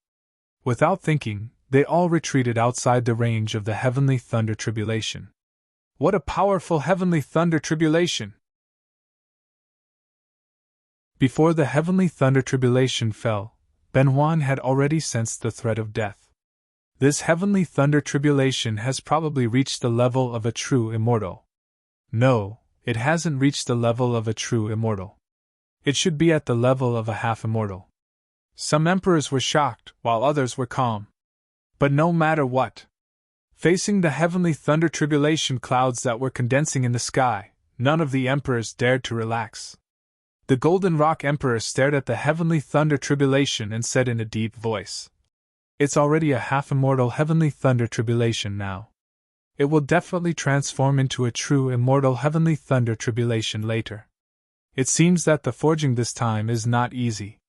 Without thinking, they all retreated outside the range of the heavenly thunder tribulation. What a powerful heavenly thunder tribulation! Before the heavenly thunder tribulation fell, Ben Juan had already sensed the threat of death. This heavenly thunder tribulation has probably reached the level of a true immortal. No, it hasn't reached the level of a true immortal. It should be at the level of a half immortal. Some emperors were shocked, while others were calm. But no matter what, facing the heavenly thunder tribulation clouds that were condensing in the sky, none of the emperors dared to relax. The Golden Rock Emperor stared at the heavenly thunder tribulation and said in a deep voice, "It's already a half-immortal heavenly thunder tribulation now. It will definitely transform into a true immortal heavenly thunder tribulation later. It seems that the forging this time is not easy.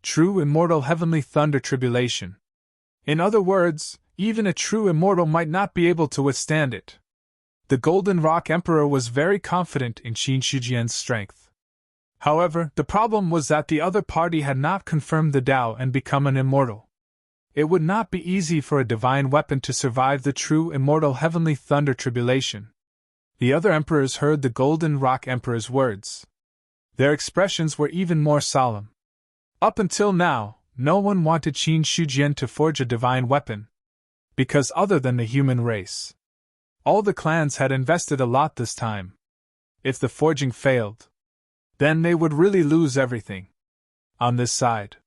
True immortal heavenly thunder tribulation. In other words, even a true immortal might not be able to withstand it." The Golden Rock Emperor was very confident in Qin Shijian's strength. However, the problem was that the other party had not confirmed the Tao and become an immortal. It would not be easy for a divine weapon to survive the true immortal heavenly thunder tribulation. The other emperors heard the Golden Rock Emperor's words. Their expressions were even more solemn. Up until now, no one wanted Qin Shijian to forge a divine weapon. Because other than the human race, all the clans had invested a lot this time. If the forging failed, then they would really lose everything. On this side,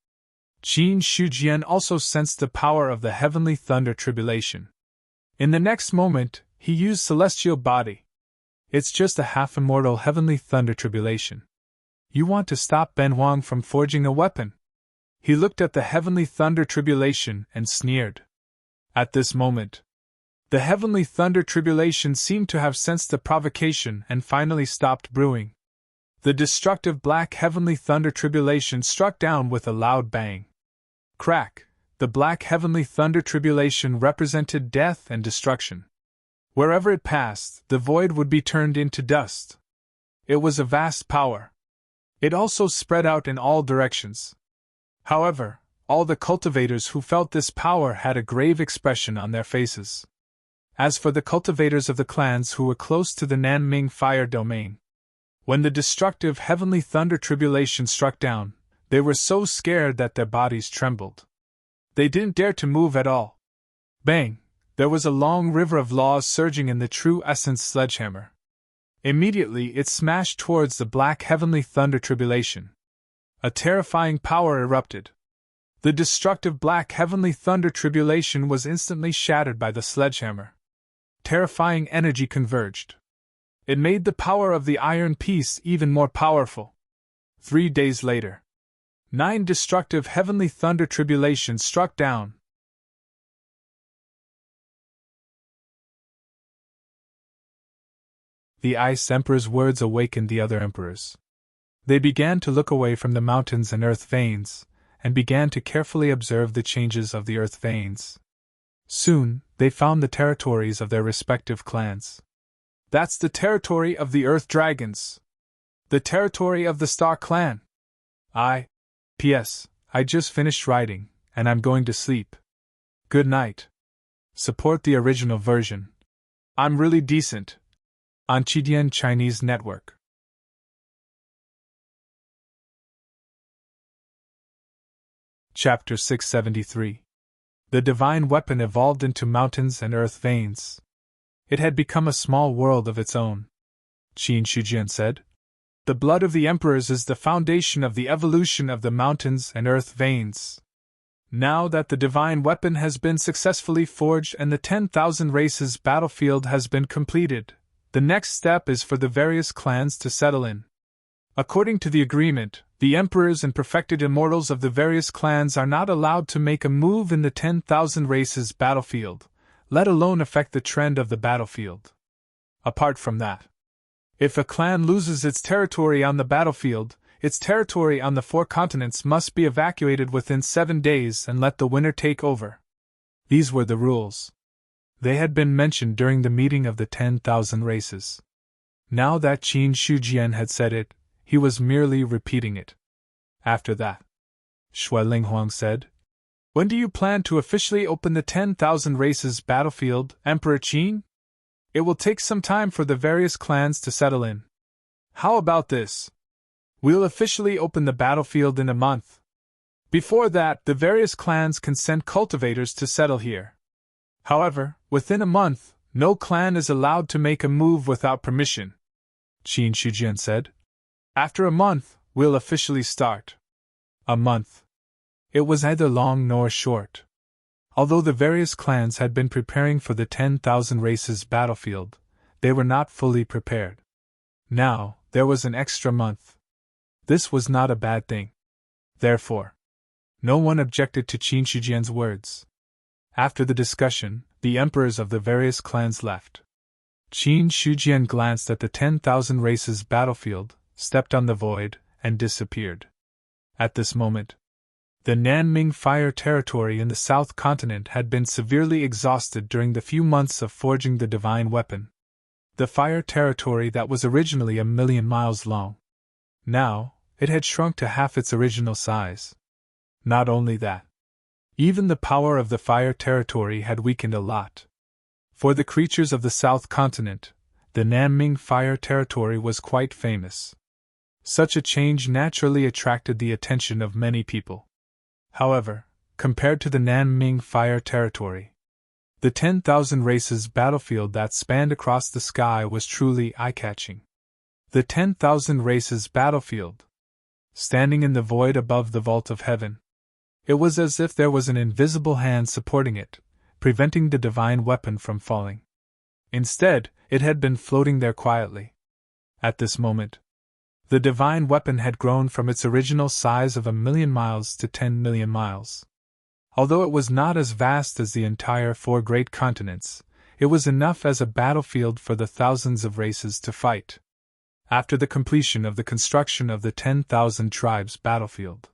Qin Shijian also sensed the power of the heavenly thunder tribulation. In the next moment, he used celestial body. It's just a half-immortal heavenly thunder tribulation. You want to stop Ben Huang from forging a weapon? He looked at the heavenly thunder tribulation and sneered. At this moment, the heavenly thunder tribulation seemed to have sensed the provocation and finally stopped brewing. The destructive black heavenly thunder tribulation struck down with a loud bang. Crack! The black heavenly thunder tribulation represented death and destruction. Wherever it passed, the void would be turned into dust. It was a vast power. It also spread out in all directions. However, all the cultivators who felt this power had a grave expression on their faces. As for the cultivators of the clans who were close to the Nanming fire domain, when the destructive heavenly thunder tribulation struck down, they were so scared that their bodies trembled. They didn't dare to move at all. Bang! There was a long river of laws surging in the true essence sledgehammer. Immediately it smashed towards the black heavenly thunder tribulation. A terrifying power erupted. The destructive black heavenly thunder tribulation was instantly shattered by the sledgehammer. Terrifying energy converged. It made the power of the iron piece even more powerful. 3 days later, 9 destructive heavenly thunder tribulations struck down. The Ice Emperor's words awakened the other emperors. They began to look away from the mountains and earth veins, and began to carefully observe the changes of the earth veins. Soon, they found the territories of their respective clans. That's the territory of the Earth Dragons. The territory of the Star Clan. P.S. I just finished writing, and I'm going to sleep. Good night. Support the original version. I'm really decent. On Chidian Chinese Network. Chapter 673. The divine weapon evolved into mountains and earth veins. It had become a small world of its own. Qin Shijian said. The blood of the emperors is the foundation of the evolution of the mountains and earth veins. Now that the divine weapon has been successfully forged and the 10,000 races battlefield has been completed, the next step is for the various clans to settle in. According to the agreement, the emperors and perfected immortals of the various clans are not allowed to make a move in the 10,000 races battlefield, let alone affect the trend of the battlefield. Apart from that, if a clan loses its territory on the battlefield, its territory on the 4 continents must be evacuated within 7 days and let the winner take over. These were the rules. They had been mentioned during the meeting of the 10,000 races. Now that Qin Shujian had said it, he was merely repeating it. After that, Shui Linghuang said, "When do you plan to officially open the 10,000 races battlefield, Emperor Qin? It will take some time for the various clans to settle in. How about this? We'll officially open the battlefield in a month. Before that, the various clans can send cultivators to settle here. However, within a month, no clan is allowed to make a move without permission," Qin Shujian said. "After a month, we'll officially start." A month. It was neither long nor short. Although the various clans had been preparing for the 10,000 races battlefield, they were not fully prepared. Now, there was an extra month. This was not a bad thing. Therefore, no one objected to Qin Shujian's words. After the discussion, the emperors of the various clans left. Qin Shujian glanced at the 10,000 races battlefield, stepped on the void, and disappeared. At this moment, the Nanming Fire territory in the South Continent had been severely exhausted during the few months of forging the divine weapon. The fire territory that was originally 1,000,000 miles long. Now, it had shrunk to half its original size. Not only that, even the power of the fire territory had weakened a lot. For the creatures of the South Continent, the Nanming Fire territory was quite famous. Such a change naturally attracted the attention of many people. However, compared to the Nanming Fire territory, the 10,000 races battlefield that spanned across the sky was truly eye-catching. The 10,000 races battlefield, standing in the void above the vault of heaven. It was as if there was an invisible hand supporting it, preventing the divine weapon from falling. Instead, it had been floating there quietly. At this moment, the divine weapon had grown from its original size of 1,000,000 miles to 10,000,000 miles. Although it was not as vast as the entire 4 great continents, it was enough as a battlefield for the thousands of races to fight. After the completion of the construction of the 10,000 tribes battlefield,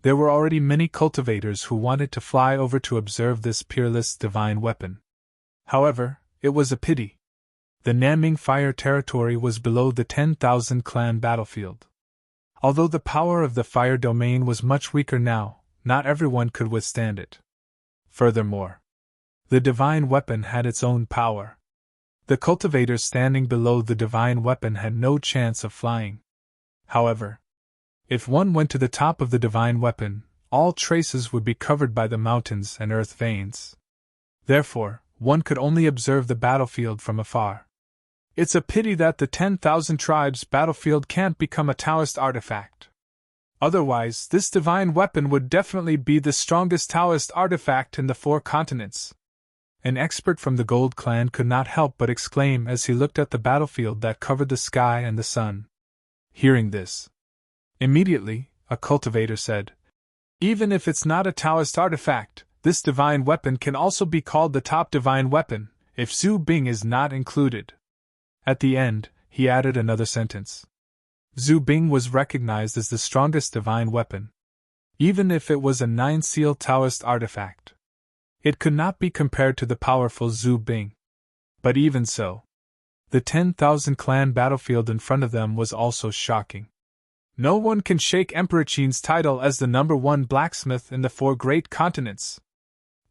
there were already many cultivators who wanted to fly over to observe this peerless divine weapon. However, it was a pity. The Nanming Fire territory was below the 10,000 clan battlefield. Although the power of the fire domain was much weaker now, not everyone could withstand it. Furthermore, the divine weapon had its own power. The cultivators standing below the divine weapon had no chance of flying. However, if one went to the top of the divine weapon, all traces would be covered by the mountains and earth veins. Therefore, one could only observe the battlefield from afar. It's a pity that the 10,000 tribes battlefield can't become a Taoist artifact. Otherwise, this divine weapon would definitely be the strongest Taoist artifact in the 4 continents. An expert from the Gold Clan could not help but exclaim as he looked at the battlefield that covered the sky and the sun. Hearing this, immediately, a cultivator said, "Even if it's not a Taoist artifact, this divine weapon can also be called the top divine weapon, if Zhu Bing is not included." At the end, he added another sentence. Zhu Bing was recognized as the strongest divine weapon. Even if it was a 9-seal Taoist artifact, it could not be compared to the powerful Zhu Bing. But even so, the 10,000 clan battlefield in front of them was also shocking. No one can shake Emperor Qin's title as the #1 blacksmith in the 4 great continents.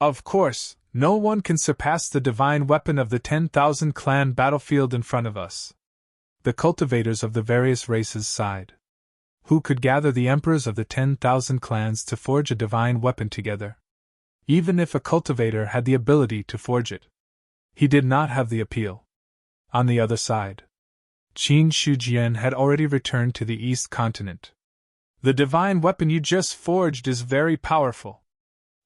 Of course, no one can surpass the divine weapon of the 10,000 clan battlefield in front of us. The cultivators of the various races sighed. Who could gather the emperors of the 10,000 clans to forge a divine weapon together? Even if a cultivator had the ability to forge it, he did not have the appeal. On the other side, Qin Shujian had already returned to the East Continent. "The divine weapon you just forged is very powerful.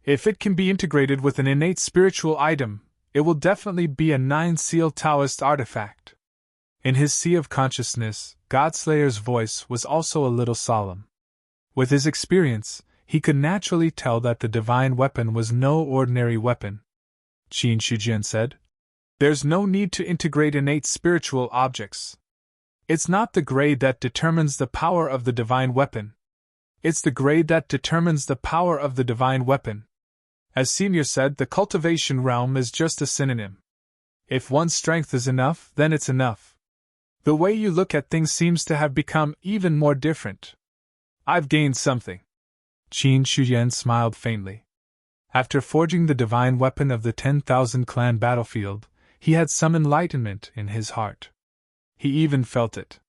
If it can be integrated with an innate spiritual item, it will definitely be a 9-seal Taoist artifact." In his sea of consciousness, Godslayer's voice was also a little solemn. With his experience, he could naturally tell that the divine weapon was no ordinary weapon. Qin Shujian said, "There's no need to integrate innate spiritual objects. It's not the grade that determines the power of the divine weapon. It's the grade that determines the power of the divine weapon. As Senior said, the cultivation realm is just a synonym. If one's strength is enough, then it's enough. The way you look at things seems to have become even more different. I've gained something." Qin Shujian smiled faintly. After forging the divine weapon of the 10,000 clan battlefield, he had some enlightenment in his heart. He even felt it.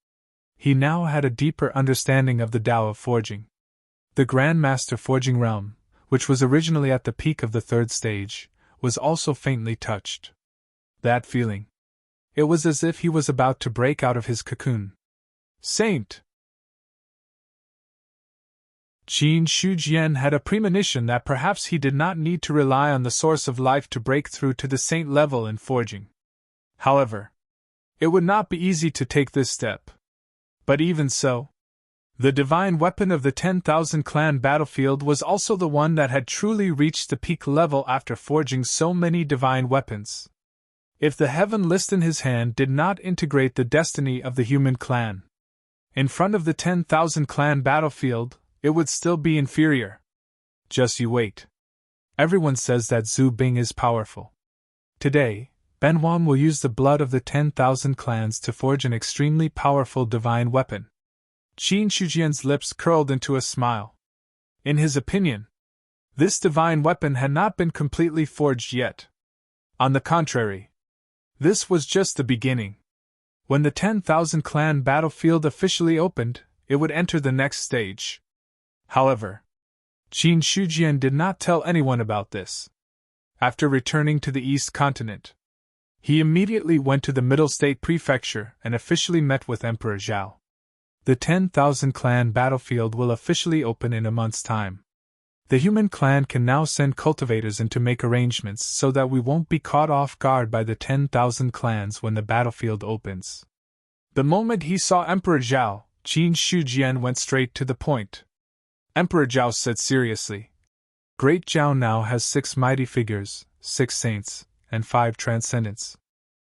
He now had a deeper understanding of the Tao of forging. The Grand Master forging realm, which was originally at the peak of the third stage, was also faintly touched. That feeling. It was as if he was about to break out of his cocoon. Saint! Qin Shujian had a premonition that perhaps he did not need to rely on the source of life to break through to the saint level in forging. However, it would not be easy to take this step. But even so, the divine weapon of the 10,000 clan battlefield was also the one that had truly reached the peak level after forging so many divine weapons. If the heaven list in his hand did not integrate the destiny of the human clan in front of the 10,000 clan battlefield, it would still be inferior. Just you wait. Everyone says that Zhu Bing is powerful. Today, Ben Huang will use the blood of the 10,000 clans to forge an extremely powerful divine weapon. Qin Shujian's lips curled into a smile. In his opinion, this divine weapon had not been completely forged yet. On the contrary, this was just the beginning. When the 10,000 clan battlefield officially opened, it would enter the next stage. However, Qin Shujian did not tell anyone about this. After returning to the East Continent, he immediately went to the Middle State Prefecture and officially met with Emperor Zhao. The 10,000 clan battlefield will officially open in a month's time. The human clan can now send cultivators in to make arrangements so that we won't be caught off guard by the 10,000 clans when the battlefield opens. The moment he saw Emperor Zhao, Qin Shujian went straight to the point. Emperor Zhao said seriously, "Great Zhao now has 6 mighty figures, 6 saints, and 5 transcendents.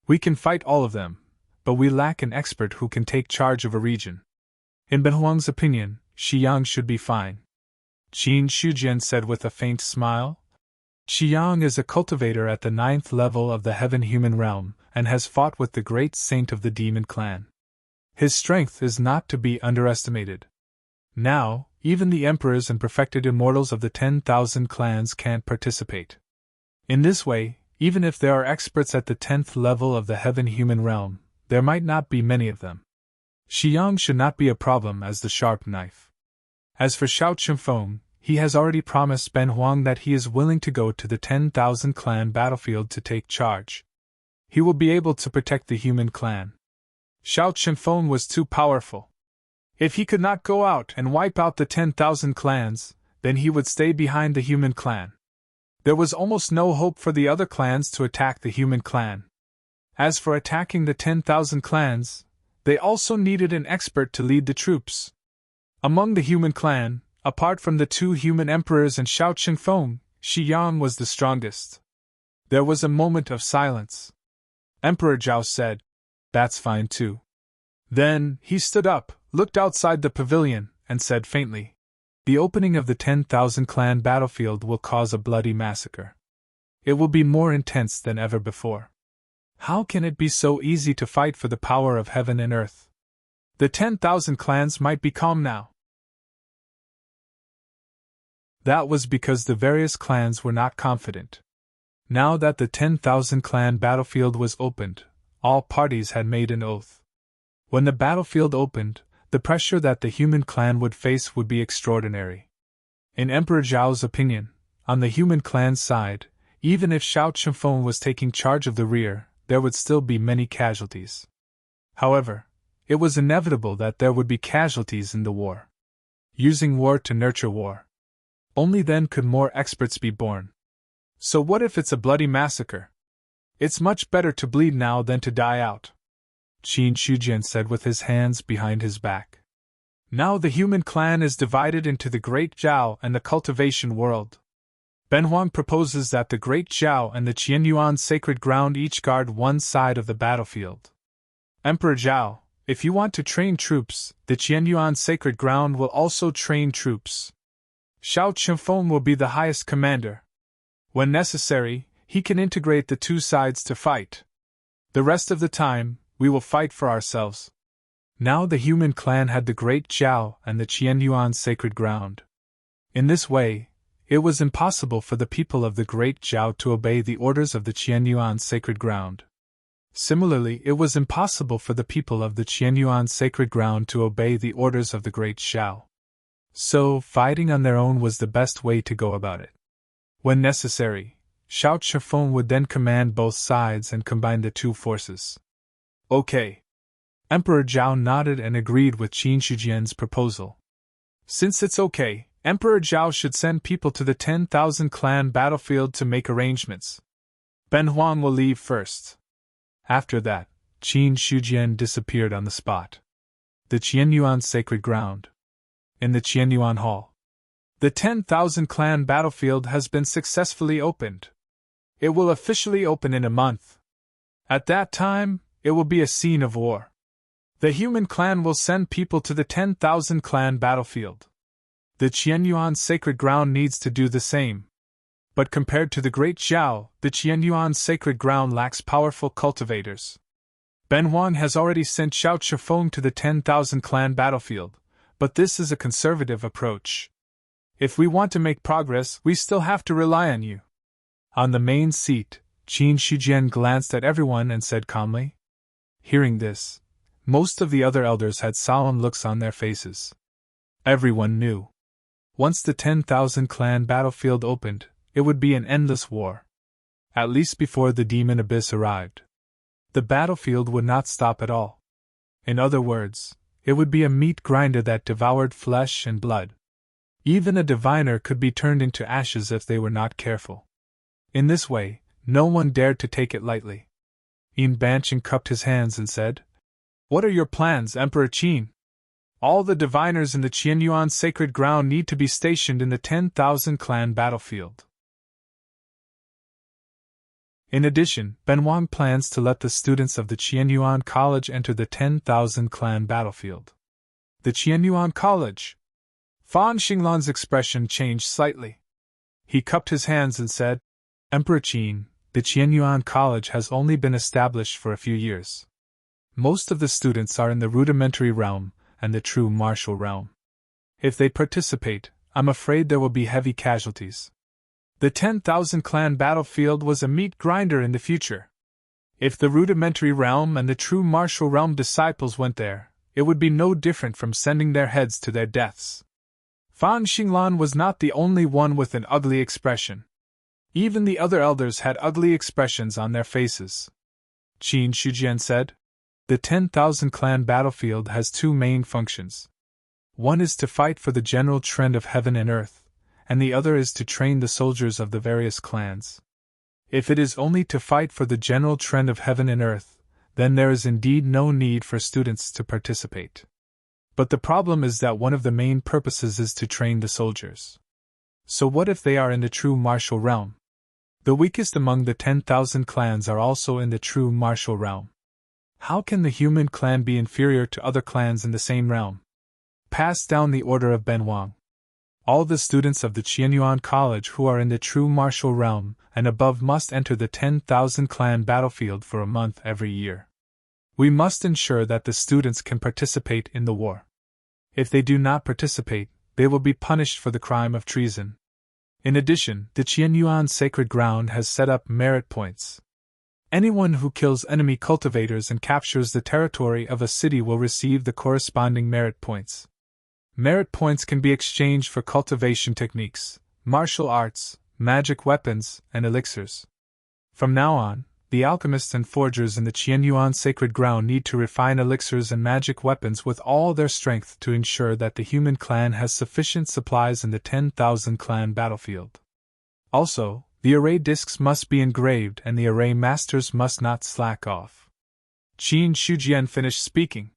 We can fight all of them, but we lack an expert who can take charge of a region. In Ben Huang's opinion, Xiyang should be fine." Qin Shujian said with a faint smile. Xiyang is a cultivator at the 9th level of the heaven-human realm, and has fought with the great saint of the demon clan. His strength is not to be underestimated. Now, even the emperors and perfected immortals of the 10,000 clans can't participate. In this way, even if there are experts at the 10th level of the heaven-human realm, there might not be many of them. Xiyang should not be a problem as the sharp knife. As for Xiao Chengfeng, he has already promised Ben Huang that he is willing to go to the 10,000 clan battlefield to take charge. He will be able to protect the human clan. Xiao Chengfeng was too powerful. If he could not go out and wipe out the 10,000 clans, then he would stay behind the human clan. There was almost no hope for the other clans to attack the human clan. As for attacking the 10,000 clans, they also needed an expert to lead the troops. Among the human clan, apart from the 2 human emperors and Xiao Chengfeng, Xiyang was the strongest. There was a moment of silence. Emperor Zhao said, "That's fine too." Then, he stood up, looked outside the pavilion, and said faintly, "The opening of the 10,000 clan battlefield will cause a bloody massacre. It will be more intense than ever before. How can it be so easy to fight for the power of heaven and earth? The 10,000 clans might be calm now." That was because the various clans were not confident. Now that the 10,000 clan battlefield was opened, all parties had made an oath. When the battlefield opened, the pressure that the human clan would face would be extraordinary. In Emperor Zhao's opinion, on the human clan's side, even if Xiao Chengfeng was taking charge of the rear, there would still be many casualties. However, it was inevitable that there would be casualties in the war. Using war to nurture war. Only then could more experts be born. So what if it's a bloody massacre? It's much better to bleed now than to die out. Qin Shujian said with his hands behind his back. Now the human clan is divided into the Great Zhao and the cultivation world. Ben Huang proposes that the Great Zhao and the Qianyuan sacred ground each guard one side of the battlefield. Emperor Zhao, if you want to train troops, the Qianyuan sacred ground will also train troops. Xiao Chengfeng will be the highest commander. When necessary, he can integrate the two sides to fight. The rest of the time, we will fight for ourselves. Now the human clan had the Great Zhao and the Qianyuan sacred ground. In this way, it was impossible for the people of the Great Zhao to obey the orders of the Qianyuan sacred ground. Similarly, it was impossible for the people of the Qianyuan sacred ground to obey the orders of the Great Zhao. So, fighting on their own was the best way to go about it. When necessary, Xiao Chengfeng would then command both sides and combine the two forces. Okay. Emperor Zhao nodded and agreed with Qin Shujian's proposal. Since it's okay, Emperor Zhao should send people to the 10,000 clan battlefield to make arrangements. Ben Huang will leave first. After that, Qin Shujian disappeared on the spot. The Qianyuan sacred ground. In the Qianyuan Hall. The 10,000 clan battlefield has been successfully opened. It will officially open in a month. At that time, it will be a scene of war. The human clan will send people to the 10,000 clan battlefield. The Qianyuan sacred ground needs to do the same. But compared to the Great Zhao, the Qianyuan sacred ground lacks powerful cultivators. Ben Huang has already sent Xiao Chengfeng to the 10,000 clan battlefield, but this is a conservative approach. If we want to make progress, we still have to rely on you. On the main seat, Qin Shujian glanced at everyone and said calmly. Hearing this, most of the other elders had solemn looks on their faces. Everyone knew. Once the 10,000 clan battlefield opened, it would be an endless war. At least before the demon abyss arrived. The battlefield would not stop at all. In other words, it would be a meat grinder that devoured flesh and blood. Even a diviner could be turned into ashes if they were not careful. In this way, no one dared to take it lightly. Yin Banchen cupped his hands and said, What are your plans, Emperor Qin? All the diviners in the Qianyuan sacred ground need to be stationed in the 10,000 clan battlefield. In addition, Ben Huang plans to let the students of the Qianyuan College enter the 10,000 clan battlefield. The Qianyuan College? Fan Xinglan's expression changed slightly. He cupped his hands and said, Emperor Qin, the Qianyuan College has only been established for a few years. Most of the students are in the rudimentary realm and the true martial realm. If they participate, I'm afraid there will be heavy casualties. The 10,000 clan battlefield was a meat grinder in the future. If the rudimentary realm and the true martial realm disciples went there, it would be no different from sending their heads to their deaths. Fan Xinglan was not the only one with an ugly expression. Even the other elders had ugly expressions on their faces. Qin Shujian said, The 10,000 clan battlefield has two main functions. One is to fight for the general trend of heaven and earth, and the other is to train the soldiers of the various clans. If it is only to fight for the general trend of heaven and earth, then there is indeed no need for students to participate. But the problem is that one of the main purposes is to train the soldiers. So what if they are in the true martial realm? The weakest among the 10,000 clans are also in the true martial realm. How can the human clan be inferior to other clans in the same realm? Pass down the order of Ben Huang. All the students of the Qianyuan College who are in the true martial realm and above must enter the 10,000 clan battlefield for a month every year. We must ensure that the students can participate in the war. If they do not participate, they will be punished for the crime of treason. In addition, the Qianyuan sacred ground has set up merit points. Anyone who kills enemy cultivators and captures the territory of a city will receive the corresponding merit points. Merit points can be exchanged for cultivation techniques, martial arts, magic weapons, and elixirs. From now on, the alchemists and forgers in the Qianyuan sacred ground need to refine elixirs and magic weapons with all their strength to ensure that the human clan has sufficient supplies in the 10,000 clan battlefield. Also, the array discs must be engraved and the array masters must not slack off. Qin Shujian finished speaking.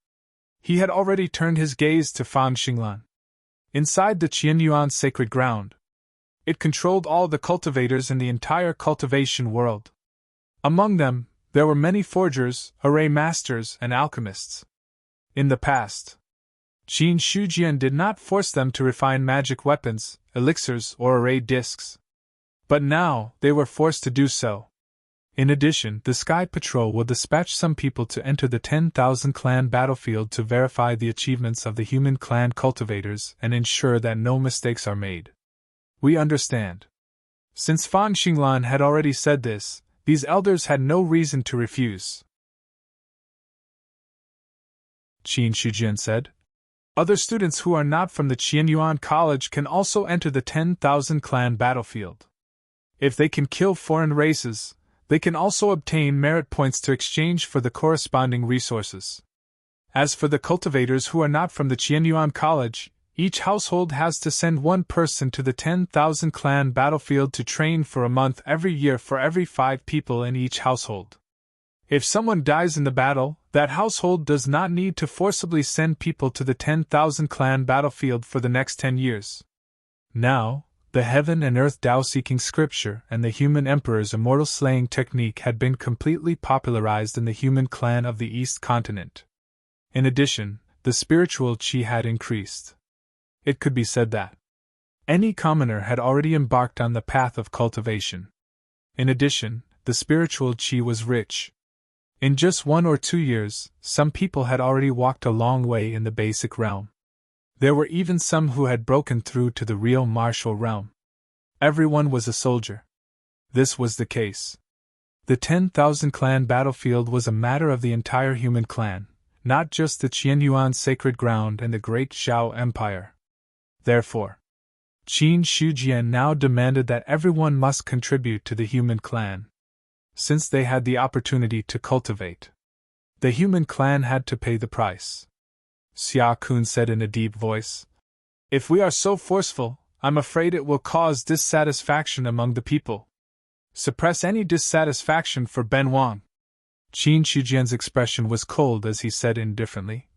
He had already turned his gaze to Fan Xinglan. Inside the Qianyuan sacred ground, it controlled all the cultivators in the entire cultivation world. Among them, there were many forgers, array masters, and alchemists. In the past, Qin Shujian did not force them to refine magic weapons, elixirs, or array discs. But now, they were forced to do so. In addition, the Sky Patrol will dispatch some people to enter the 10,000 clan battlefield to verify the achievements of the human clan cultivators and ensure that no mistakes are made. We understand. Since Fan Xinglan had already said this, these elders had no reason to refuse. Qin Shujian said. Other students who are not from the Qianyuan College can also enter the 10,000 clan battlefield. If they can kill foreign races, they can also obtain merit points to exchange for the corresponding resources. As for the cultivators who are not from the Qianyuan College, each household has to send one person to the 10,000 clan battlefield to train for a month every year for every 5 people in each household. If someone dies in the battle, that household does not need to forcibly send people to the 10,000 clan battlefield for the next 10 years. Now, the heaven and earth Tao-seeking scripture and the human emperor's immortal slaying technique had been completely popularized in the human clan of the East continent. In addition, the spiritual qi had increased. It could be said that any commoner had already embarked on the path of cultivation. In addition, the spiritual qi was rich. In just 1 or 2 years, some people had already walked a long way in the basic realm. There were even some who had broken through to the real martial realm. Everyone was a soldier. This was the case. The 10,000 clan battlefield was a matter of the entire human clan, not just the Qianyuan sacred ground and the great Zhao Empire. Therefore, Qin Shujian now demanded that everyone must contribute to the human clan. Since they had the opportunity to cultivate, the human clan had to pay the price. Xia Kun said in a deep voice. If we are so forceful, I'm afraid it will cause dissatisfaction among the people. Suppress any dissatisfaction for Ben Wang. Qin Shujian's expression was cold as he said indifferently.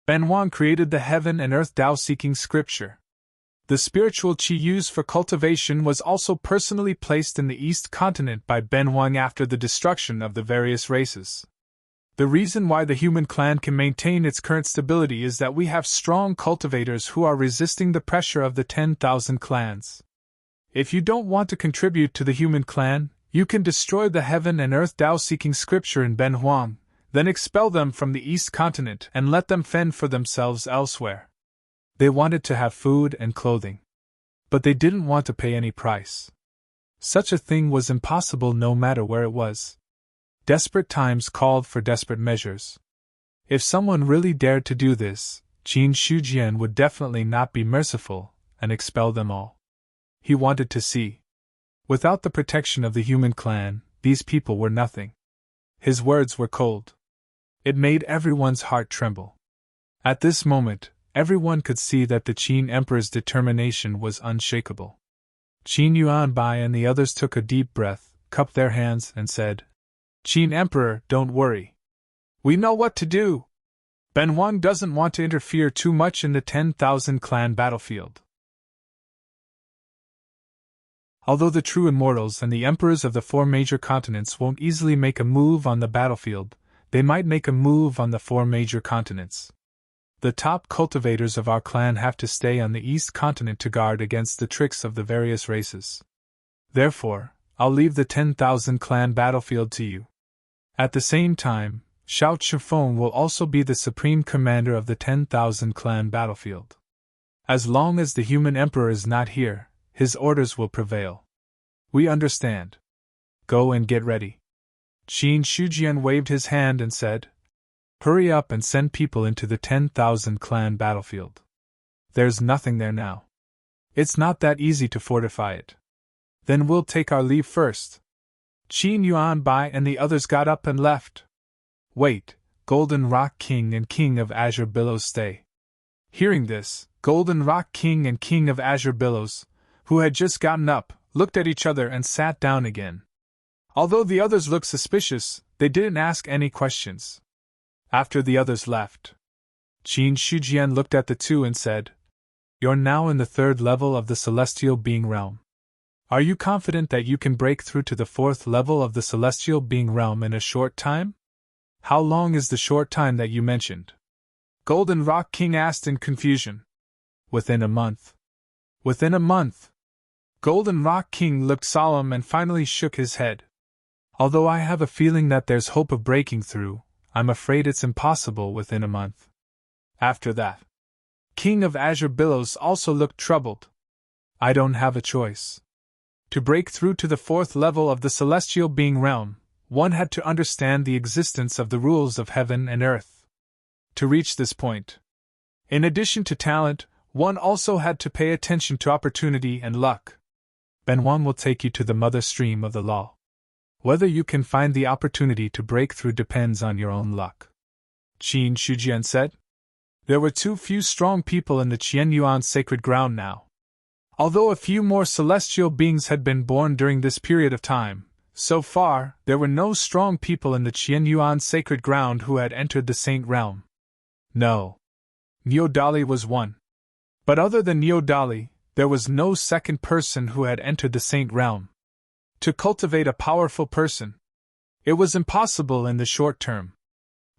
Ben Wang created the heaven and earth Tao-seeking scripture. The spiritual qi used for cultivation was also personally placed in the East continent by Ben Wang after the destruction of the various races. The reason why the human clan can maintain its current stability is that we have strong cultivators who are resisting the pressure of the 10,000 clans. If you don't want to contribute to the human clan, you can destroy the heaven and earth Tao-seeking scripture in Ben Huang, then expel them from the East continent and let them fend for themselves elsewhere. They wanted to have food and clothing. But they didn't want to pay any price. Such a thing was impossible no matter where it was. Desperate times called for desperate measures. If someone really dared to do this, Qin Shujian would definitely not be merciful and expel them all. He wanted to see. Without the protection of the human clan, these people were nothing. His words were cold. It made everyone's heart tremble. At this moment, everyone could see that the Qin Emperor's determination was unshakable. Qin Yuanbai and the others took a deep breath, cupped their hands, and said, Qin Emperor, don't worry. We know what to do. Ben Wang doesn't want to interfere too much in the 10,000 clan battlefield. Although the true immortals and the emperors of the 4 major continents won't easily make a move on the battlefield, they might make a move on the 4 major continents. The top cultivators of our clan have to stay on the East continent to guard against the tricks of the various races. Therefore, I'll leave the 10,000 clan battlefield to you. At the same time, Xiao Chifeng will also be the supreme commander of the 10,000 clan battlefield. As long as the human emperor is not here, his orders will prevail. We understand. Go and get ready. Qin Shujian waved his hand and said, Hurry up and send people into the 10,000 clan battlefield. There's nothing there now. It's not that easy to fortify it. Then we'll take our leave first. Qin Yuanbai and the others got up and left. Wait, Golden Rock King and King of Azure Billows stay. Hearing this, Golden Rock King and King of Azure Billows, who had just gotten up, looked at each other and sat down again. Although the others looked suspicious, they didn't ask any questions. After the others left, Qin Shujian looked at the two and said, "You're now in the third level of the celestial being realm. Are you confident that you can break through to the fourth level of the celestial being realm in a short time?" "How long is the short time that you mentioned?" Golden Rock King asked in confusion. "Within a month." "Within a month?" Golden Rock King looked solemn and finally shook his head. "Although I have a feeling that there's hope of breaking through, I'm afraid it's impossible within a month." After that, King of Azure Billows also looked troubled. "I don't have a choice. To break through to the fourth level of the celestial being realm, one had to understand the existence of the rules of heaven and earth. To reach this point, in addition to talent, one also had to pay attention to opportunity and luck. Benwan will take you to the mother stream of the law. Whether you can find the opportunity to break through depends on your own luck," Qin Shujian said. There were too few strong people in the Qianyuan sacred ground now. Although a few more celestial beings had been born during this period of time, so far there were no strong people in the Qianyuan sacred ground who had entered the Saint Realm. No. Neodali was one. But other than Neodali, there was no second person who had entered the Saint Realm. To cultivate a powerful person, it was impossible in the short term.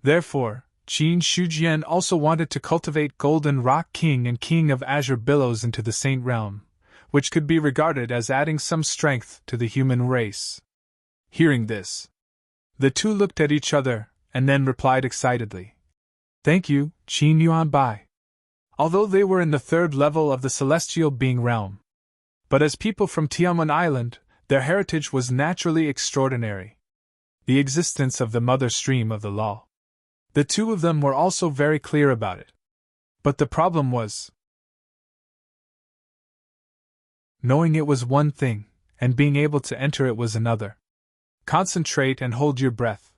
Therefore, Qin Shujian also wanted to cultivate Golden Rock King and King of Azure Billows into the Saint Realm, which could be regarded as adding some strength to the human race. Hearing this, the two looked at each other and then replied excitedly, "Thank you, Qin Yuan Bai." Although they were in the third level of the celestial being realm, but as people from Tiamen Island, their heritage was naturally extraordinary. The existence of the mother stream of the law. The two of them were also very clear about it. But the problem was knowing it was one thing, and being able to enter it was another. Concentrate and hold your breath.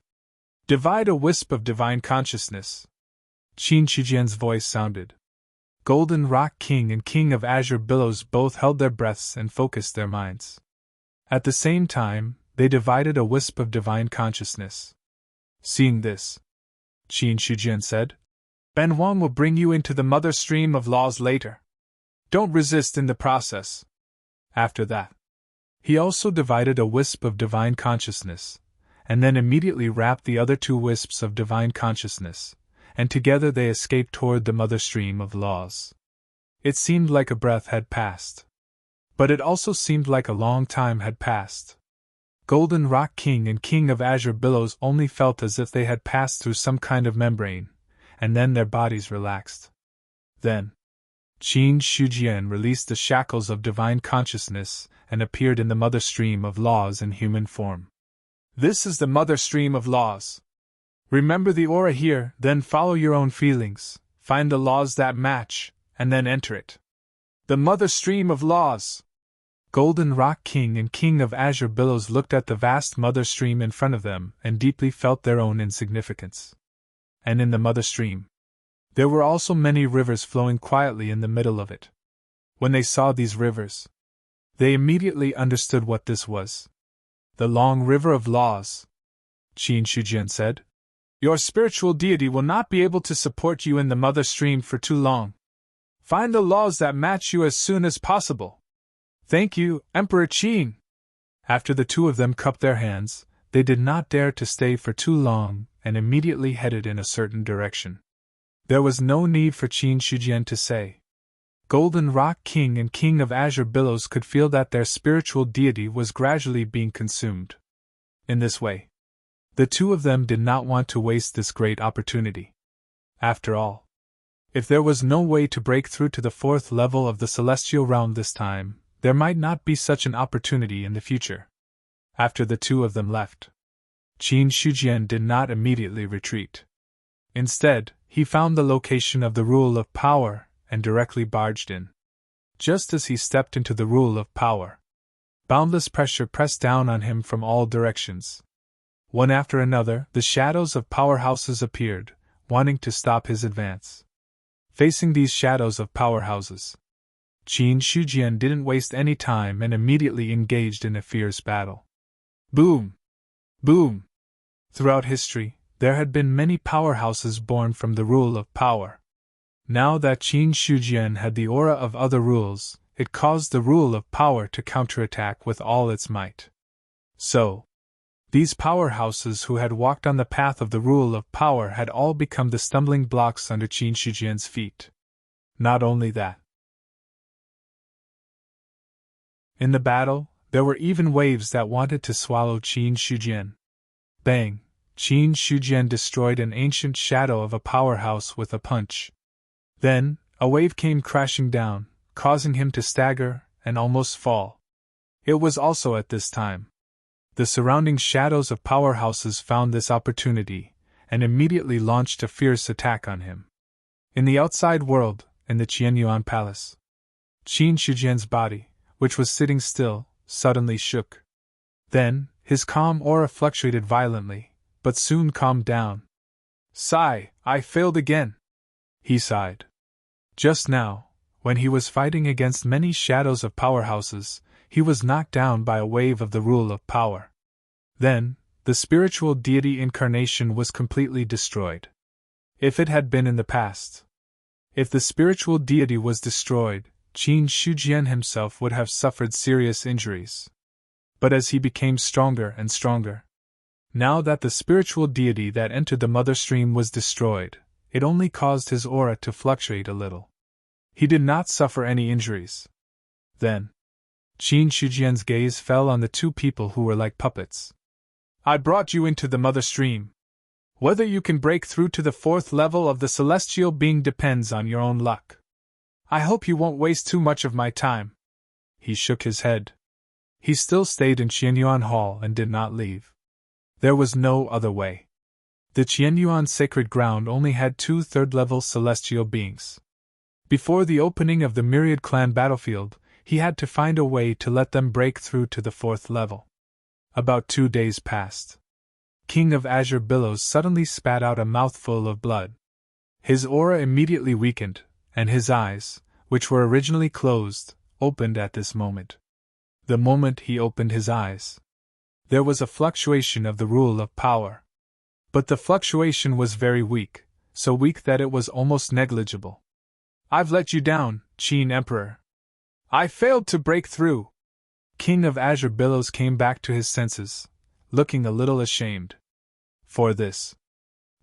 Divide a wisp of divine consciousness. Qin Shujian's voice sounded. Golden Rock King and King of Azure Billows both held their breaths and focused their minds. At the same time, they divided a wisp of divine consciousness. Seeing this, Qin Shujian said, "Benwan will bring you into the mother stream of laws later. Don't resist in the process." After that, he also divided a wisp of divine consciousness, and then immediately wrapped the other two wisps of divine consciousness, and together they escaped toward the mother stream of laws. It seemed like a breath had passed. But it also seemed like a long time had passed. Golden Rock King and King of Azure Billows only felt as if they had passed through some kind of membrane, and then their bodies relaxed. Then, Qin Shujian released the shackles of divine consciousness and appeared in the mother stream of laws in human form. This is the mother stream of laws. Remember the aura here, then follow your own feelings, find the laws that match, and then enter it. The mother stream of laws. Golden Rock King and King of Azure Billows looked at the vast mother stream in front of them and deeply felt their own insignificance. And in the mother stream, there were also many rivers flowing quietly in the middle of it. When they saw these rivers, they immediately understood what this was. "The long river of laws," Qin Shujian said. "Your spiritual deity will not be able to support you in the mother stream for too long. Find the laws that match you as soon as possible." "Thank you, Emperor Qin." After the two of them cupped their hands, they did not dare to stay for too long and immediately headed in a certain direction. There was no need for Qin Shujian to say. Golden Rock King and King of Azure Billows could feel that their spiritual deity was gradually being consumed. In this way, the two of them did not want to waste this great opportunity. After all, if there was no way to break through to the fourth level of the celestial realm this time, there might not be such an opportunity in the future. After the two of them left, Qin Shujian did not immediately retreat. Instead, he found the location of the rule of power and directly barged in. Just as he stepped into the rule of power, boundless pressure pressed down on him from all directions. One after another, the shadows of powerhouses appeared, wanting to stop his advance. Facing these shadows of powerhouses, Qin Shujian didn't waste any time and immediately engaged in a fierce battle. Boom! Boom! Throughout history, There had been many powerhouses born from the rule of power. Now that Qin Shujian had the aura of other rules, it caused the rule of power to counterattack with all its might. So, these powerhouses who had walked on the path of the rule of power had all become the stumbling blocks under Qin Shujian's feet. Not only that. In the battle, there were even waves that wanted to swallow Qin Shujian. Bang! Qin Shujian destroyed an ancient shadow of a powerhouse with a punch. Then, a wave came crashing down, causing him to stagger and almost fall. It was also at this time. The surrounding shadows of powerhouses found this opportunity, and immediately launched a fierce attack on him. In the outside world, in the Qianyuan Palace, Qin Shujian's body, which was sitting still, suddenly shook. Then, his calm aura fluctuated violently, but soon calmed down. Sigh, I failed again, he sighed. Just now, when he was fighting against many shadows of powerhouses, he was knocked down by a wave of the rule of power. Then, the spiritual deity incarnation was completely destroyed. If it had been in the past. If the spiritual deity was destroyed, Qin Shujian himself would have suffered serious injuries. But as he became stronger and stronger, now that the spiritual deity that entered the mother stream was destroyed, it only caused his aura to fluctuate a little. He did not suffer any injuries. Then, Qin Shujian's gaze fell on the two people who were like puppets. I brought you into the mother stream. Whether you can break through to the 4th level of the celestial being depends on your own luck. I hope you won't waste too much of my time. He shook his head. He still stayed in Qianyuan Hall and did not leave. There was no other way. The Qianyuan sacred ground only had 2 3rd-level celestial beings. Before the opening of the Myriad Clan battlefield, he had to find a way to let them break through to the 4th level. About 2 days passed. King of Azure Billows suddenly spat out a mouthful of blood. His aura immediately weakened, and his eyes, which were originally closed, opened at this moment. The moment he opened his eyes, there was a fluctuation of the rule of power. But the fluctuation was very weak, so weak that it was almost negligible. I've let you down, Qin Emperor. I failed to break through. King of Azure Billows came back to his senses, looking a little ashamed. For this,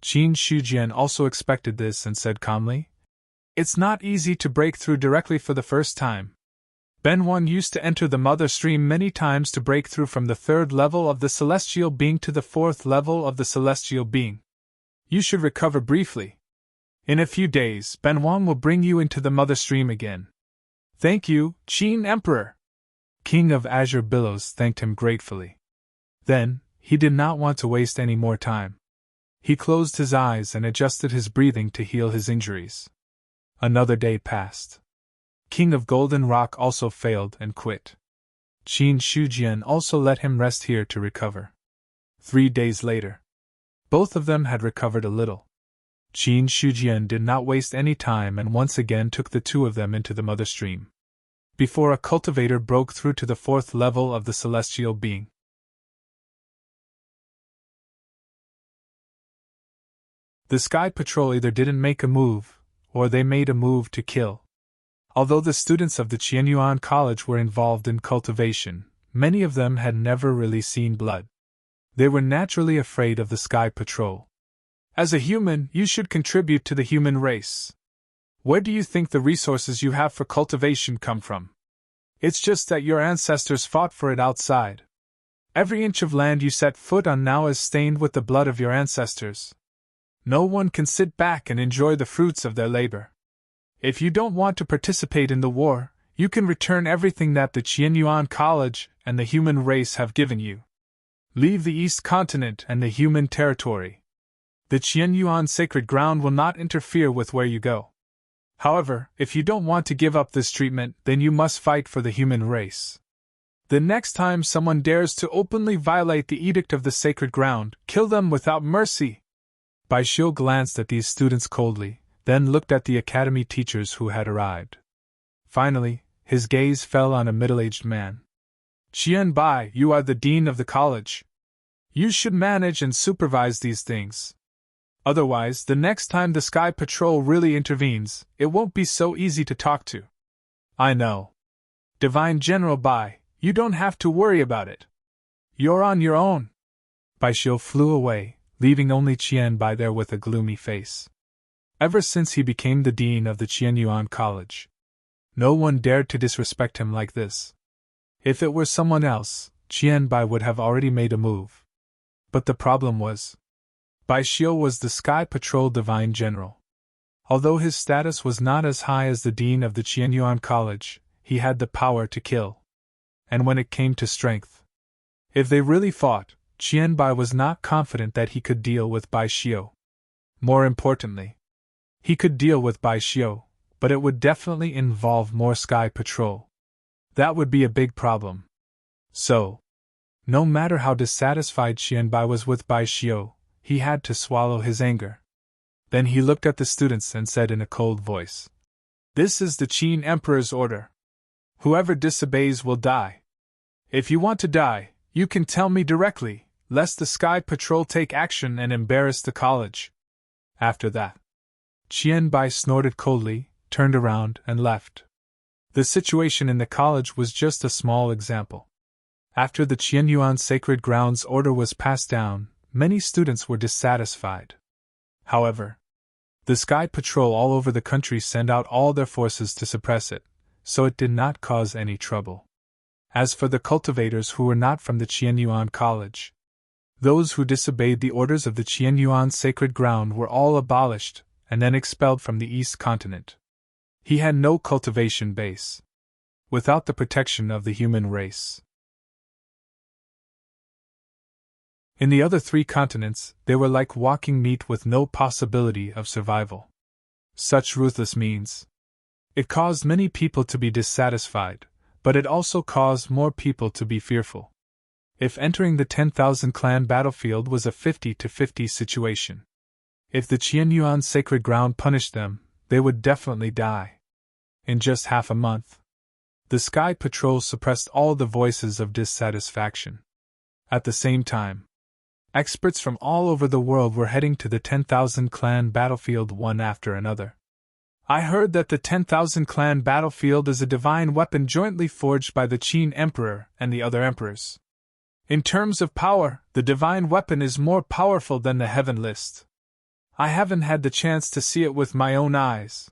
Qin Shujian also expected this and said calmly, It's not easy to break through directly for the first time. Ben 1 used to enter the mother stream many times to break through from the 3rd level of the celestial being to the 4th level of the celestial being. You should recover briefly. In a few days, Ben 1 will bring you into the mother stream again. Thank you, Qin Emperor. King of Azure Billows thanked him gratefully. Then, he did not want to waste any more time. He closed his eyes and adjusted his breathing to heal his injuries. Another day passed. King of Golden Rock also failed and quit. Qin Shujian also let him rest here to recover. 3 days later, both of them had recovered a little. Qin Shujian did not waste any time and once again took the 2 of them into the mother stream. Before a cultivator broke through to the 4th level of the celestial being. The Sky Patrol either didn't make a move, or they made a move to kill. Although the students of the Qianyuan College were involved in cultivation, many of them had never really seen blood. They were naturally afraid of the Sky Patrol. As a human, you should contribute to the human race. Where do you think the resources you have for cultivation come from? It's just that your ancestors fought for it outside. Every inch of land you set foot on now is stained with the blood of your ancestors. No one can sit back and enjoy the fruits of their labor. If you don't want to participate in the war, you can return everything that the Qianyuan College and the human race have given you. Leave the East Continent and the human territory. The Qianyuan sacred ground will not interfere with where you go. However, if you don't want to give up this treatment, then you must fight for the human race. The next time someone dares to openly violate the edict of the sacred ground, kill them without mercy. Bai Xiu glanced at these students coldly, then looked at the academy teachers who had arrived. Finally, his gaze fell on a middle-aged man. Qian Bai, you are the dean of the college. You should manage and supervise these things. Otherwise, the next time the Sky Patrol really intervenes, it won't be so easy to talk to. I know. Divine General Bai, you don't have to worry about it. You're on your own. Bai Xiu flew away, leaving only Qian Bai there with a gloomy face. Ever since he became the dean of the Qianyuan College, no one dared to disrespect him like this. If it were someone else, Qian Bai would have already made a move. But the problem was, Bai Xiu was the Sky Patrol Divine General. Although his status was not as high as the dean of the Qianyuan College, he had the power to kill. And when it came to strength, if they really fought, Qian Bai was not confident that he could deal with Bai Xiu. More importantly, he could deal with Bai Xiu, but it would definitely involve more Sky Patrol. That would be a big problem. So, no matter how dissatisfied Qian Bai was with Bai Xiu, he had to swallow his anger. Then he looked at the students and said in a cold voice, "This is the Qin Emperor's order. Whoever disobeys will die. If you want to die, you can tell me directly, lest the Sky Patrol take action and embarrass the college." After that, Qian Bai snorted coldly, turned around, and left. The situation in the college was just a small example. After the Qianyuan Sacred Grounds order was passed down, many students were dissatisfied. However, the Sky Patrol all over the country sent out all their forces to suppress it, so it did not cause any trouble. As for the cultivators who were not from the Qianyuan College, those who disobeyed the orders of the Qianyuan Sacred Ground were all abolished and then expelled from the East Continent. He had no cultivation base, without the protection of the human race. In the other 3 continents, they were like walking meat with no possibility of survival. Such ruthless means. It caused many people to be dissatisfied, but it also caused more people to be fearful. If entering the 10,000 clan battlefield was a 50-50 situation, if the Qianyuan Sacred Ground punished them, they would definitely die. In just half a month, the Sky Patrol suppressed all the voices of dissatisfaction. At the same time, experts from all over the world were heading to the 10,000 clan battlefield one after another. I heard that the 10,000 clan battlefield is a divine weapon jointly forged by the Qin Emperor and the other emperors. In terms of power, the divine weapon is more powerful than the Heaven List. I haven't had the chance to see it with my own eyes.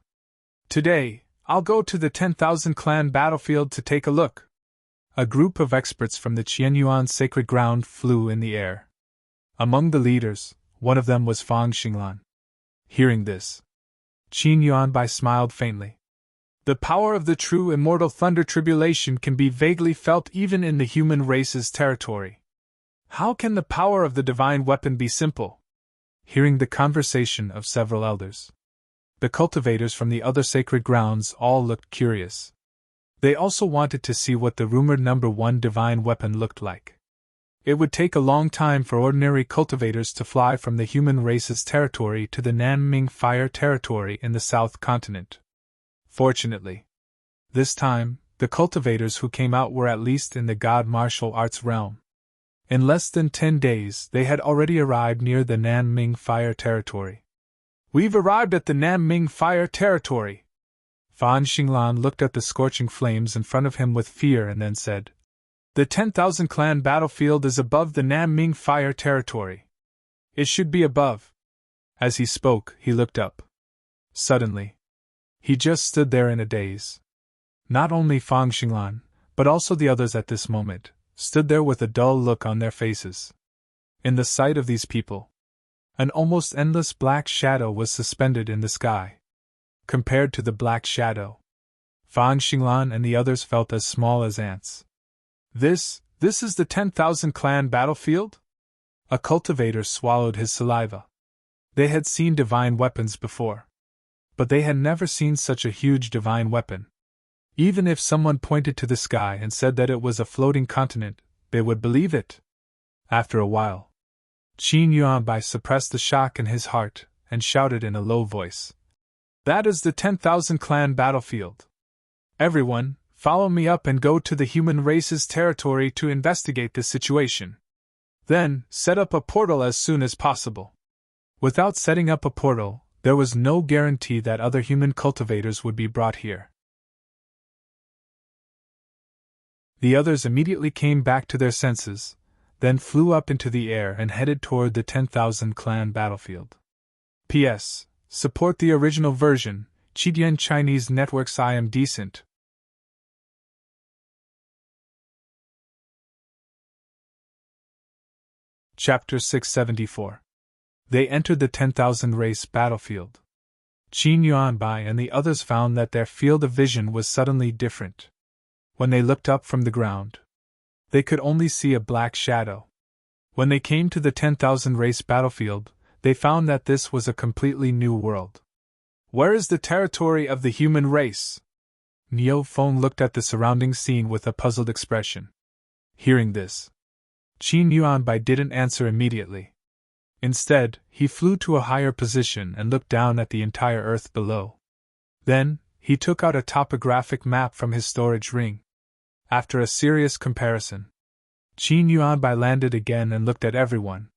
Today, I'll go to the 10,000 clan battlefield to take a look. A group of experts from the Qianyuan Sacred Ground flew in the air. Among the leaders, one of them was Fang Xinglan. Hearing this, Qin Yuanbai smiled faintly. The power of the true immortal thunder tribulation can be vaguely felt even in the human race's territory. How can the power of the divine weapon be simple? Hearing the conversation of several elders, the cultivators from the other sacred grounds all looked curious. They also wanted to see what the rumored number 1 divine weapon looked like. It would take a long time for ordinary cultivators to fly from the human race's territory to the Nanming Fire territory in the South Continent. Fortunately, this time, the cultivators who came out were at least in the God martial arts realm. In less than 10 days, they had already arrived near the Nanming Fire territory. We've arrived at the Nanming Fire territory. Fan Xinglan looked at the scorching flames in front of him with fear and then said, "The 10,000 clan battlefield is above the Nanming Fire territory. It should be above." As he spoke, he looked up. Suddenly, he just stood there in a daze. Not only Fang Xinglan, but also the others at this moment, stood there with a dull look on their faces. In the sight of these people, an almost endless black shadow was suspended in the sky. Compared to the black shadow, Fang Xinglan and the others felt as small as ants. This is the 10,000 clan battlefield? A cultivator swallowed his saliva. They had seen divine weapons before, but they had never seen such a huge divine weapon. Even if someone pointed to the sky and said that it was a floating continent, they would believe it. After a while, Qin Yuanbai suppressed the shock in his heart and shouted in a low voice, "That is the 10,000 clan battlefield. Everyone, follow me up and go to the human race's territory to investigate this situation. Then, set up a portal as soon as possible." Without setting up a portal, there was no guarantee that other human cultivators would be brought here. The others immediately came back to their senses, then flew up into the air and headed toward the 10,000 clan battlefield. P.S. Support the original version, Chidian Chinese networks. I am decent. Chapter 674. They entered the 10,000 race battlefield. Qin Yuanbai and the others found that their field of vision was suddenly different. When they looked up from the ground, they could only see a black shadow. When they came to the 10,000 race battlefield, they found that this was a completely new world. Where is the territory of the human race? Neo Feng looked at the surrounding scene with a puzzled expression. Hearing this, Qin Yuanbai didn't answer immediately. Instead, he flew to a higher position and looked down at the entire earth below. Then, he took out a topographic map from his storage ring. After a serious comparison, Qin Yuanbai landed again and looked at everyone.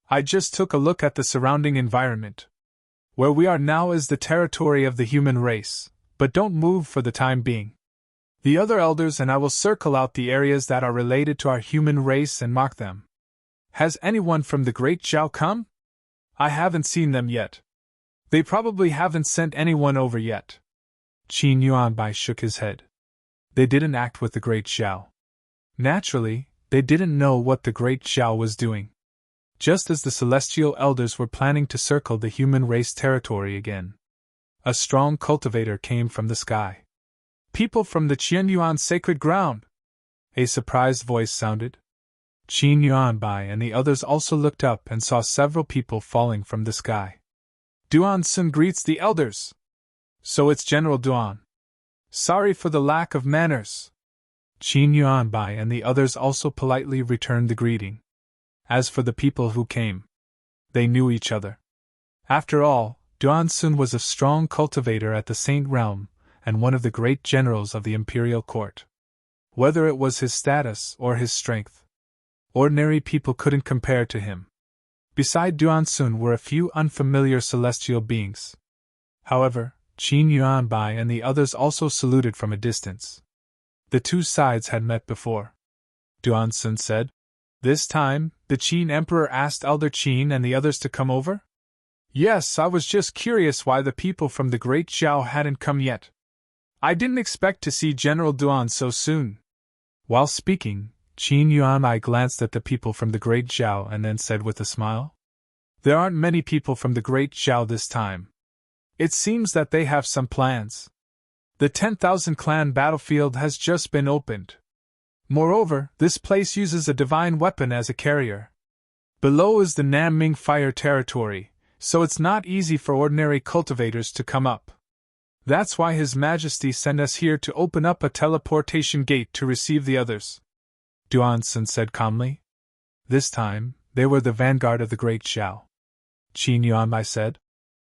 I just took a look at the surrounding environment. Where we are now is the territory of the human race, but don't move for the time being. The other elders and I will circle out the areas that are related to our human race and mark them. Has anyone from the Great Zhao come? I haven't seen them yet. They probably haven't sent anyone over yet. Qin Yuanbai shook his head. They didn't act with the Great Zhao. Naturally, they didn't know what the Great Zhao was doing. Just as the celestial elders were planning to circle the human race territory again, a strong cultivator came from the sky. People from the Qianyuan sacred ground! A surprised voice sounded. Qin Yuanbai and the others also looked up and saw several people falling from the sky. Duan Sun greets the elders. So it's General Duan. Sorry for the lack of manners. Qin Yuanbai and the others also politely returned the greeting. As for the people who came, they knew each other. After all, Duan Sun was a strong cultivator at the Saint Realm and one of the great generals of the imperial court. Whether it was his status or his strength, ordinary people couldn't compare to him. Beside Duan Sun were a few unfamiliar celestial beings. However, Qin Yuanbai and the others also saluted from a distance. The two sides had met before. Duan Sun said, This time, the Qin Emperor asked Elder Qin and the others to come over? Yes, I was just curious why the people from the Great Zhao hadn't come yet. I didn't expect to see General Duan so soon. While speaking, Qin Yuanbai glanced at the people from the Great Zhao and then said with a smile, There aren't many people from the Great Zhao this time. It seems that they have some plans. The 10,000 clan battlefield has just been opened. Moreover, this place uses a divine weapon as a carrier. Below is the Nanming Fire territory, so it's not easy for ordinary cultivators to come up. That's why His Majesty sent us here to open up a teleportation gate to receive the others. Duan Sun said calmly. This time, they were the vanguard of the Great Zhao. Qin Yuanbai said.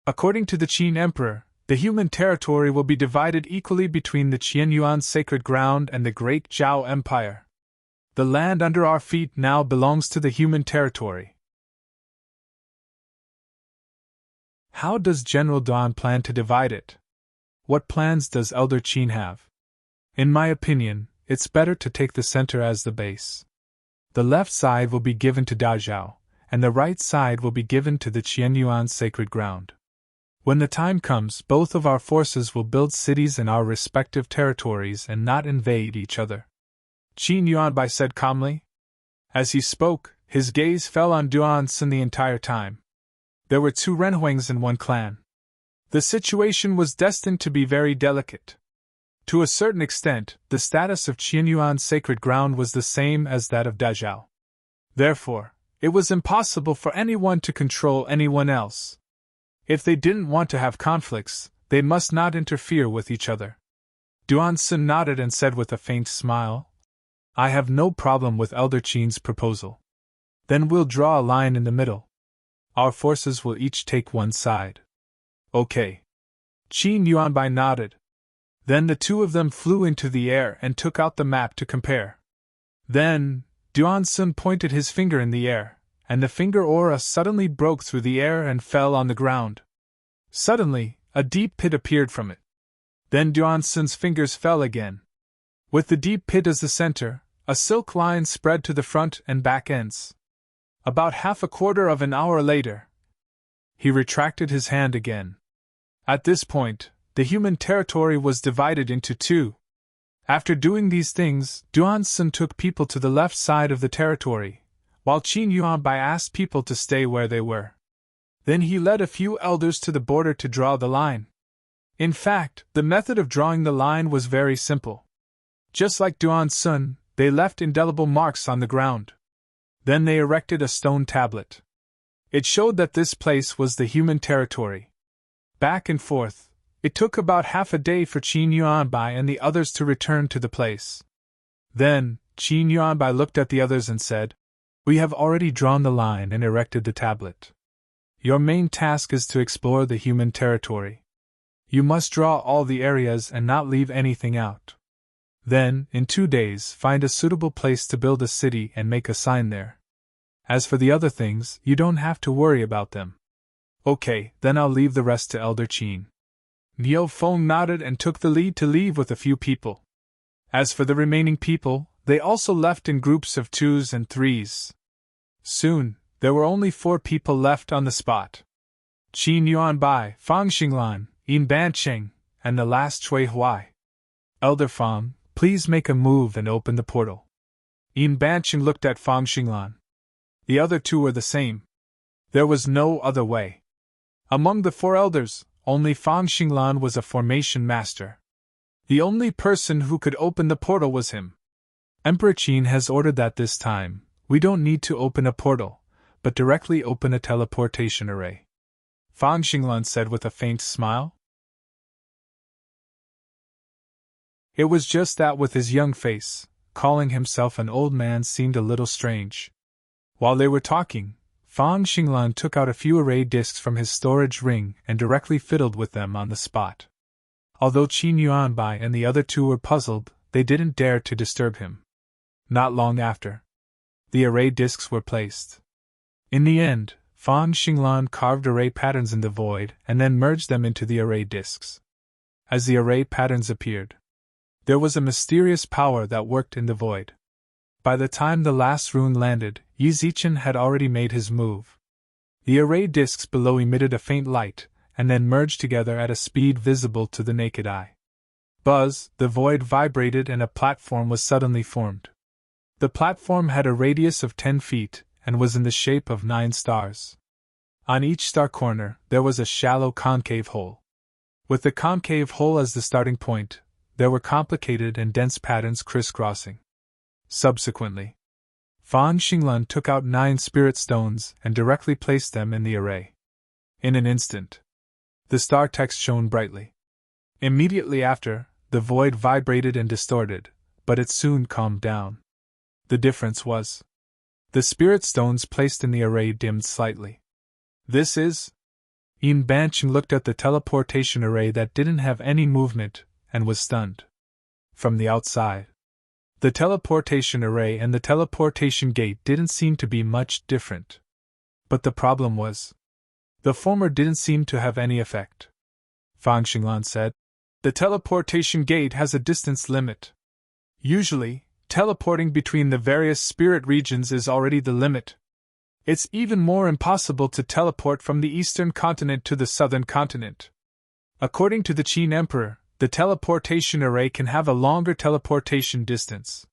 According to the Qin Emperor, the human territory will be divided equally between the Qianyuan sacred ground and the Great Zhao Empire. The land under our feet now belongs to the human territory. How does General Duan plan to divide it? What plans does Elder Qin have? In my opinion, it's better to take the center as the base. The left side will be given to Dazhao, and the right side will be given to the Qianyuan sacred ground. When the time comes, both of our forces will build cities in our respective territories and not invade each other. Qin Yuanbai said calmly. As he spoke, his gaze fell on Duan Sun the entire time. There were two Renhuangs in one clan. The situation was destined to be very delicate. To a certain extent, the status of Qianyuan's sacred ground was the same as that of Dazhao. Therefore, it was impossible for anyone to control anyone else. If they didn't want to have conflicts, they must not interfere with each other. Duan Sun nodded and said with a faint smile, I have no problem with Elder Qin's proposal. Then we'll draw a line in the middle. Our forces will each take one side. Okay. Qin Yuanbai nodded. Then the two of them flew into the air and took out the map to compare. Then, Duan Sun pointed his finger in the air, and the finger aura suddenly broke through the air and fell on the ground. Suddenly, a deep pit appeared from it. Then Duanson's fingers fell again. With the deep pit as the center, a silk line spread to the front and back ends. About half a quarter of an hour later, he retracted his hand again. At this point, the human territory was divided into two. After doing these things, Duanson took people to the left side of the territory, while Qin Yuanbai asked people to stay where they were. Then he led a few elders to the border to draw the line. In fact, the method of drawing the line was very simple. Just like Duanson, they left indelible marks on the ground. Then they erected a stone tablet. It showed that this place was the human territory. Back and forth, it took about half a day for Qin Yuanbai and the others to return to the place. Then, Qin Yuanbai looked at the others and said, "We have already drawn the line and erected the tablet. Your main task is to explore the human territory. You must draw all the areas and not leave anything out. Then, in 2 days, find a suitable place to build a city and make a sign there. As for the other things, you don't have to worry about them." "Okay, then I'll leave the rest to Elder Qin." Niu Feng nodded and took the lead to leave with a few people. As for the remaining people, they also left in groups of 2s and 3s. Soon, there were only 4 people left on the spot: Qin Yuanbai, Fang Xinglan, Yin Banqing, and the last Cui Huai. "Elder Fang, please make a move and open the portal." Yin Banqing looked at Fang Xinglan. The other 2 were the same. There was no other way. Among the 4 elders, only Fang Xinglan was a formation master. The only person who could open the portal was him. "Emperor Qin has ordered that this time, we don't need to open a portal, but directly open a teleportation array," Fang Xinglan said with a faint smile. It was just that with his young face, calling himself an old man seemed a little strange. While they were talking, Fang Xinglan took out a few array discs from his storage ring and directly fiddled with them on the spot. Although Qin Yuanbai and the other 2 were puzzled, they didn't dare to disturb him. Not long after, the array discs were placed. In the end, Fang Xinglan carved array patterns in the void and then merged them into the array discs. As the array patterns appeared, there was a mysterious power that worked in the void. By the time the last rune landed, Yi Zichen had already made his move. The array discs below emitted a faint light, and then merged together at a speed visible to the naked eye. Buzz, the void vibrated and a platform was suddenly formed. The platform had a radius of 10 feet, and was in the shape of 9 stars. On each star corner, there was a shallow concave hole. With the concave hole as the starting point, there were complicated and dense patterns crisscrossing. Subsequently, Fang Xinglan took out 9 spirit stones and directly placed them in the array. In an instant, the star text shone brightly. Immediately after, the void vibrated and distorted, but it soon calmed down. The difference was, the spirit stones placed in the array dimmed slightly. "This is?" Yin Banqing looked at the teleportation array that didn't have any movement, and was stunned. From the outside, the teleportation array and the teleportation gate didn't seem to be much different. But the problem was, the former didn't seem to have any effect. Fang Xinglan said, "The teleportation gate has a distance limit. Usually, teleporting between the various spirit regions is already the limit. It's even more impossible to teleport from the eastern continent to the southern continent. According to the Qin Emperor, the teleportation array can have a longer teleportation distance.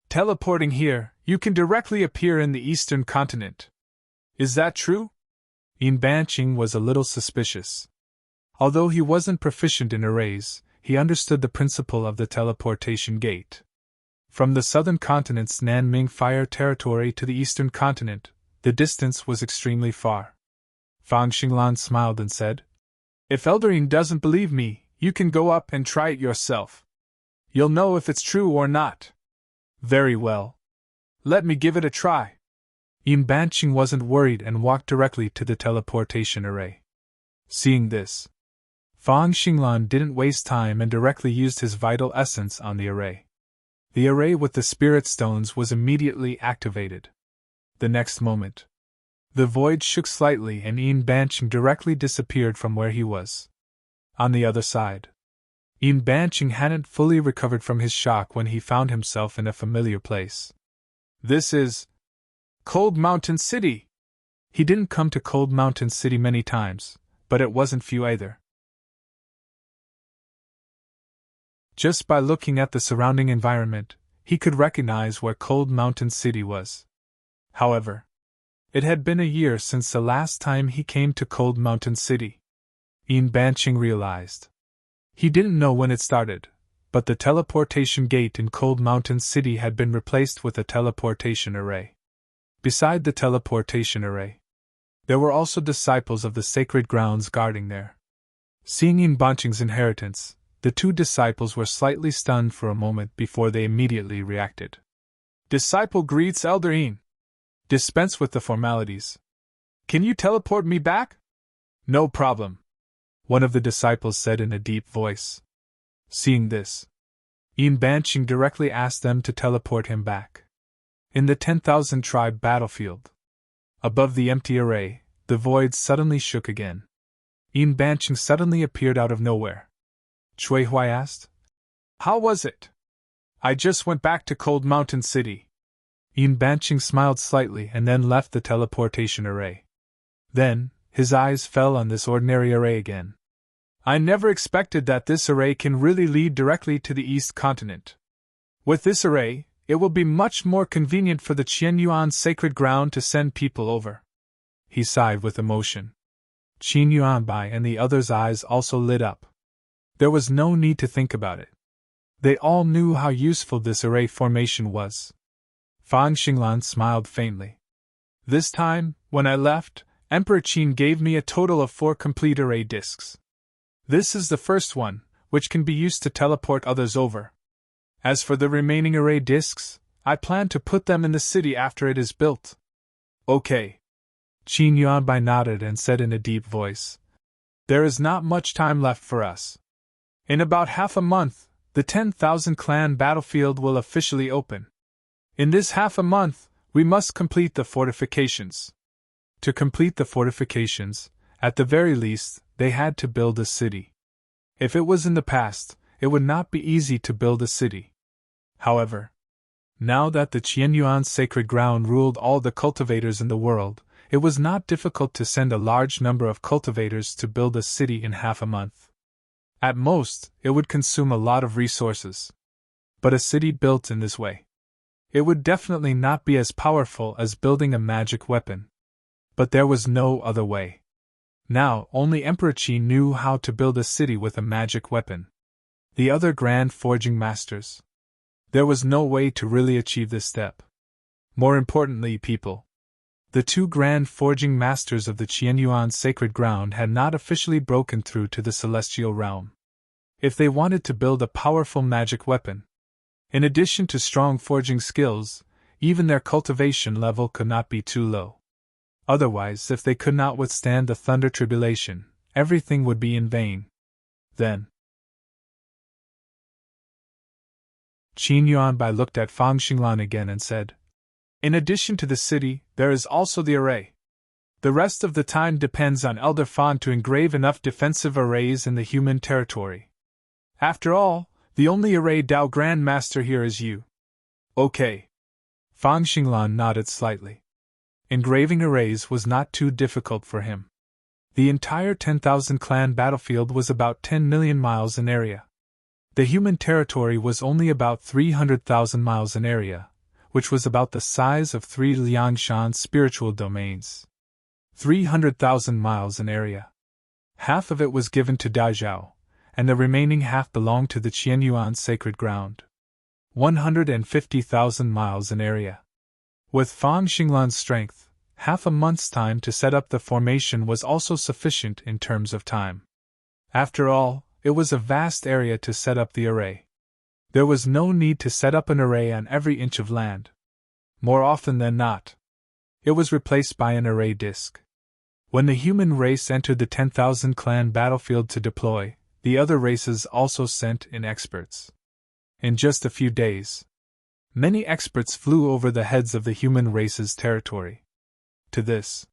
Teleporting here, you can directly appear in the eastern continent. Is that true?" Yin Banqing was a little suspicious. Although he wasn't proficient in arrays, he understood the principle of the teleportation gate. From the southern continent's Nanming Fire territory to the eastern continent, the distance was extremely far. Fang Xinglan smiled and said, "If Elder Yin doesn't believe me, you can go up and try it yourself. You'll know if it's true or not." "Very well. Let me give it a try." Yin Banqing wasn't worried and walked directly to the teleportation array. Seeing this, Fang Xinglan didn't waste time and directly used his vital essence on the array. The array with the spirit stones was immediately activated. The next moment, The void shook slightly and Ian Banching directly disappeared from where he was. On the other side. Ian Banching hadn't fully recovered from his shock when he found himself in a familiar place. This is Cold Mountain City! He didn't come to Cold Mountain City many times, but it wasn't few either. Just by looking at the surrounding environment, he could recognize where Cold Mountain City was. However, it had been a year since the last time he came to Cold Mountain City. Ian Banching realized. He didn't know when it started, but the teleportation gate in Cold Mountain City had been replaced with a teleportation array. Beside the teleportation array, there were also disciples of the sacred grounds guarding there. Seeing Ian Banching's inheritance, the two disciples were slightly stunned for a moment before they immediately reacted. Disciple greets Elder Ian. Dispense with the formalities. Can you teleport me back? No problem, one of the disciples said in a deep voice. Seeing this, Ian Banching directly asked them to teleport him back. In the 10,000 tribe battlefield, above the empty array, the void suddenly shook again. Ian Banching suddenly appeared out of nowhere. Chui Hui asked. How was it? I just went back to Cold Mountain City. Ian Banching smiled slightly and then left the teleportation array. Then, his eyes fell on this ordinary array again. I never expected that this array can really lead directly to the East Continent. With this array, it will be much more convenient for the Qianyuan sacred ground to send people over. He sighed with emotion. Qin Yuanbai and the others' eyes also lit up. There was no need to think about it. They all knew how useful this array formation was. Fan Xinglan smiled faintly. This time, when I left, Emperor Qin gave me a total of 4 complete array discs. This is the first one, which can be used to teleport others over. As for the remaining array discs, I plan to put them in the city after it is built. Okay. Qin Yuanbai nodded and said in a deep voice. There is not much time left for us. In about half a month, the 10,000 clan battlefield will officially open. In this half a month, we must complete the fortifications. To complete the fortifications, at the very least, they had to build a city. If it was in the past, it would not be easy to build a city. However, now that the Qianyuan sacred ground ruled all the cultivators in the world, it was not difficult to send a large number of cultivators to build a city in half a month. At most, it would consume a lot of resources. But a city built in this way, it would definitely not be as powerful as building a magic weapon. But there was no other way. Now, only Emperor Qi knew how to build a city with a magic weapon. The other grand forging masters. There was no way to really achieve this step. More importantly, people. The 2 grand forging masters of the Qianyuan sacred ground had not officially broken through to the celestial realm. If they wanted to build a powerful magic weapon, in addition to strong forging skills, even their cultivation level could not be too low. Otherwise, if they could not withstand the thunder tribulation, everything would be in vain. Then, Qin Yuanbai looked at Fang Xinglan again and said, in addition to the city, there is also the array. The rest of the time depends on Elder Fan to engrave enough defensive arrays in the human territory. After all, the only array Dao Grand Master here is you. Okay. Fang Xinglan nodded slightly. Engraving arrays was not too difficult for him. The entire 10,000 clan battlefield was about 10 million miles in area. The human territory was only about 300,000 miles in area, which was about the size of 3 Liangshan spiritual domains. 300,000 miles in area. Half of it was given to Daizhao, and the remaining half belonged to the Qianyuan sacred ground. 150,000 miles in area. With Fang Xinglan's strength, half a month's time to set up the formation was also sufficient in terms of time. After all, it was a vast area to set up the array. There was no need to set up an array on every inch of land. More often than not, it was replaced by an array disk. When the human race entered the 10,000 clan battlefield to deploy, the other races also sent in experts. In just a few days, many experts flew over the heads of the human race's territory. To this,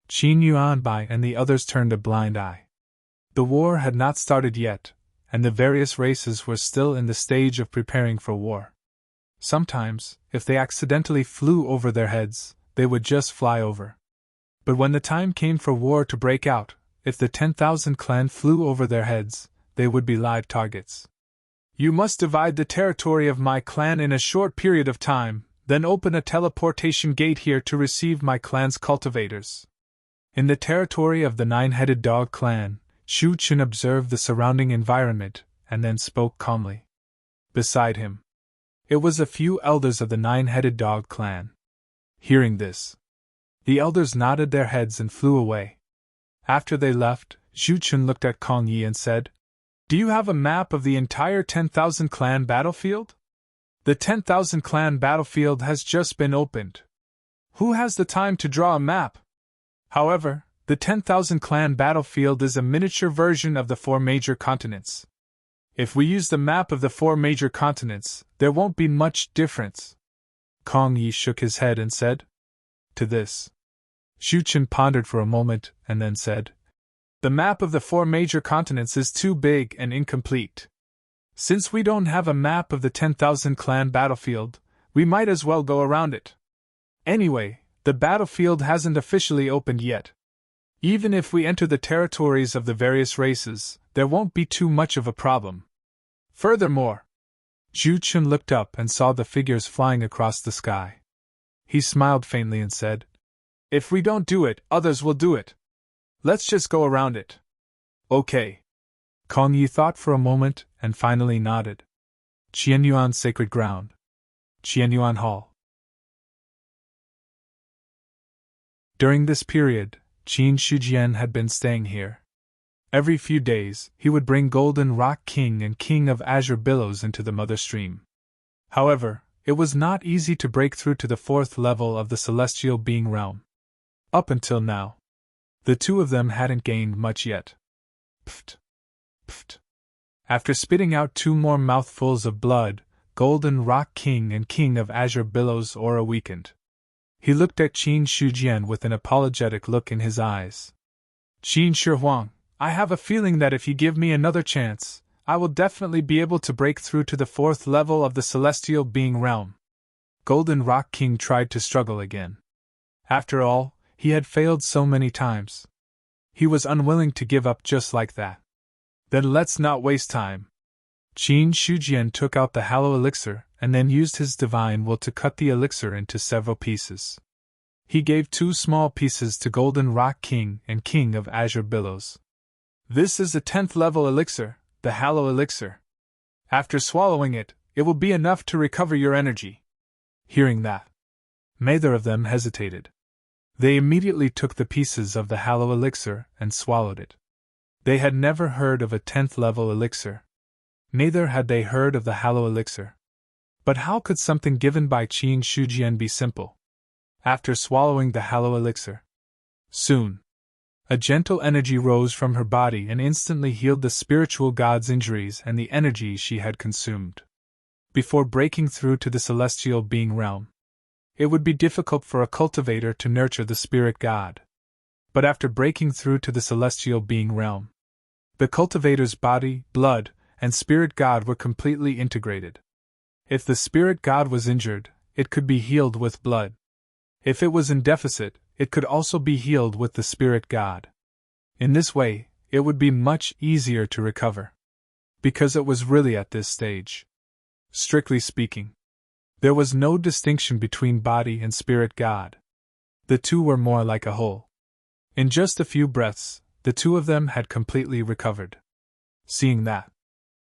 Qin Yuanbai and the others turned a blind eye. The war had not started yet, and the various races were still in the stage of preparing for war. Sometimes, if they accidentally flew over their heads, they would just fly over. But when the time came for war to break out, if the 10,000 clan flew over their heads, they would be live targets. You must divide the territory of my clan in a short period of time, then open a teleportation gate here to receive my clan's cultivators. In the territory of the nine-headed dog clan, Shu Qun observed the surrounding environment, and then spoke calmly. Beside him, it was a few elders of the nine-headed dog clan. Hearing this, the elders nodded their heads and flew away. After they left, Shu Qun looked at Kong Yi and said, "Do you have a map of the entire 10,000 clan battlefield? The 10,000 clan battlefield has just been opened. Who has the time to draw a map? However, the 10,000 clan battlefield is a miniature version of the 4 major continents. If we use the map of the 4 major continents, there won't be much difference." Kong Yi shook his head and said. To this, Shu Qun pondered for a moment and then said, "The map of the 4 major continents is too big and incomplete. Since we don't have a map of the 10,000 clan battlefield, we might as well go around it. Anyway, the battlefield hasn't officially opened yet. Even if we enter the territories of the various races, there won't be too much of a problem. Furthermore," Shu Qun looked up and saw the figures flying across the sky. He smiled faintly and said, "If we don't do it, others will do it. Let's just go around it." "Okay." Kong Yi thought for a moment and finally nodded. Qianyuan Sacred Ground. Qianyuan Hall. During this period, Qin Shujian had been staying here. Every few days, he would bring Golden Rock King and King of Azure Billows into the Mother Stream. However, it was not easy to break through to the 4th level of the Celestial Being Realm. Up until now, the two of them hadn't gained much yet. Pft. Pft. After spitting out 2 more mouthfuls of blood, Golden Rock King and King of Azure Billows' aura weakened. He looked at Qin Shujian with an apologetic look in his eyes. "Qin Shihuang, I have a feeling that if you give me another chance, I will definitely be able to break through to the 4th level of the Celestial Being Realm." Golden Rock King tried to struggle again. After all, he had failed so many times. He was unwilling to give up just like that. "Then let's not waste time." Qin Shujian took out the Hallow Elixir and then used his divine will to cut the elixir into several pieces. He gave 2 small pieces to Golden Rock King and King of Azure Billows. "This is the 10th level elixir, the Hallow Elixir. After swallowing it, it will be enough to recover your energy." Hearing that, neither of them hesitated. They immediately took the pieces of the Hallow Elixir and swallowed it. They had never heard of a 10th level elixir. Neither had they heard of the Hallow Elixir. But how could something given by Qin Shujian be simple? After swallowing the Hallow Elixir, soon, a gentle energy rose from her body and instantly healed the spiritual god's injuries and the energy she had consumed. Before breaking through to the Celestial Being Realm, it would be difficult for a cultivator to nurture the spirit god. But after breaking through to the Celestial Being Realm, the cultivator's body, blood, and spirit god were completely integrated. If the spirit god was injured, it could be healed with blood. If it was in deficit, it could also be healed with the spirit god. In this way, it would be much easier to recover. Because it was really at this stage. Strictly speaking, there was no distinction between body and spirit god. The two were more like a whole. In just a few breaths, the two of them had completely recovered. Seeing that,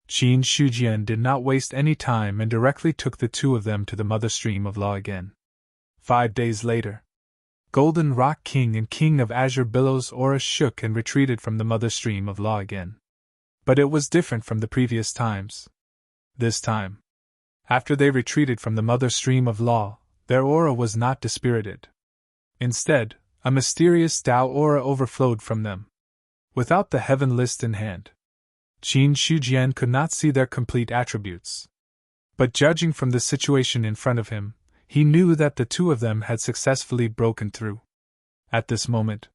Qin Shujian did not waste any time and directly took the two of them to the Mother Stream of Law again. 5 days later, Golden Rock King and King of Azure Billows' aura shook and retreated from the Mother Stream of Law again. But it was different from the previous times. This time, after they retreated from the Mother Stream of Law, their aura was not dispirited. Instead, a mysterious Tao aura overflowed from them. Without the heaven list in hand, Qin Shujian could not see their complete attributes. But judging from the situation in front of him, he knew that the two of them had successfully broken through. At this moment,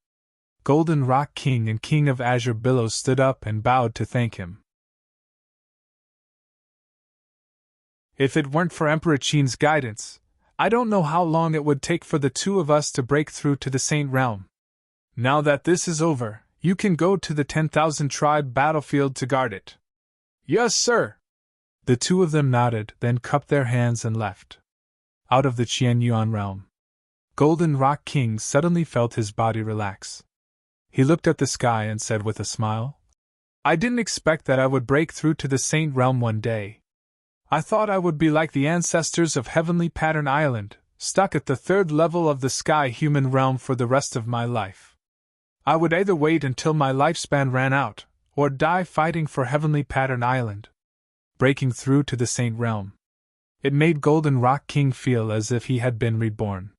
Golden Rock King and King of Azure Billows stood up and bowed to thank him. If it weren't for Emperor Qin's guidance, I don't know how long it would take for the two of us to break through to the Saint Realm. Now that this is over, you can go to the 10,000 tribe battlefield to guard it. Yes, sir. The two of them nodded, then cupped their hands and left. Out of the Qianyuan realm, Golden Rock King suddenly felt his body relax. He looked at the sky and said with a smile, I didn't expect that I would break through to the Saint Realm one day. I thought I would be like the ancestors of Heavenly Pattern Island, stuck at the third level of the sky human realm for the rest of my life. I would either wait until my lifespan ran out, or die fighting for Heavenly Pattern Island. Breaking through to the Saint Realm. It made Golden Rock King feel as if he had been reborn.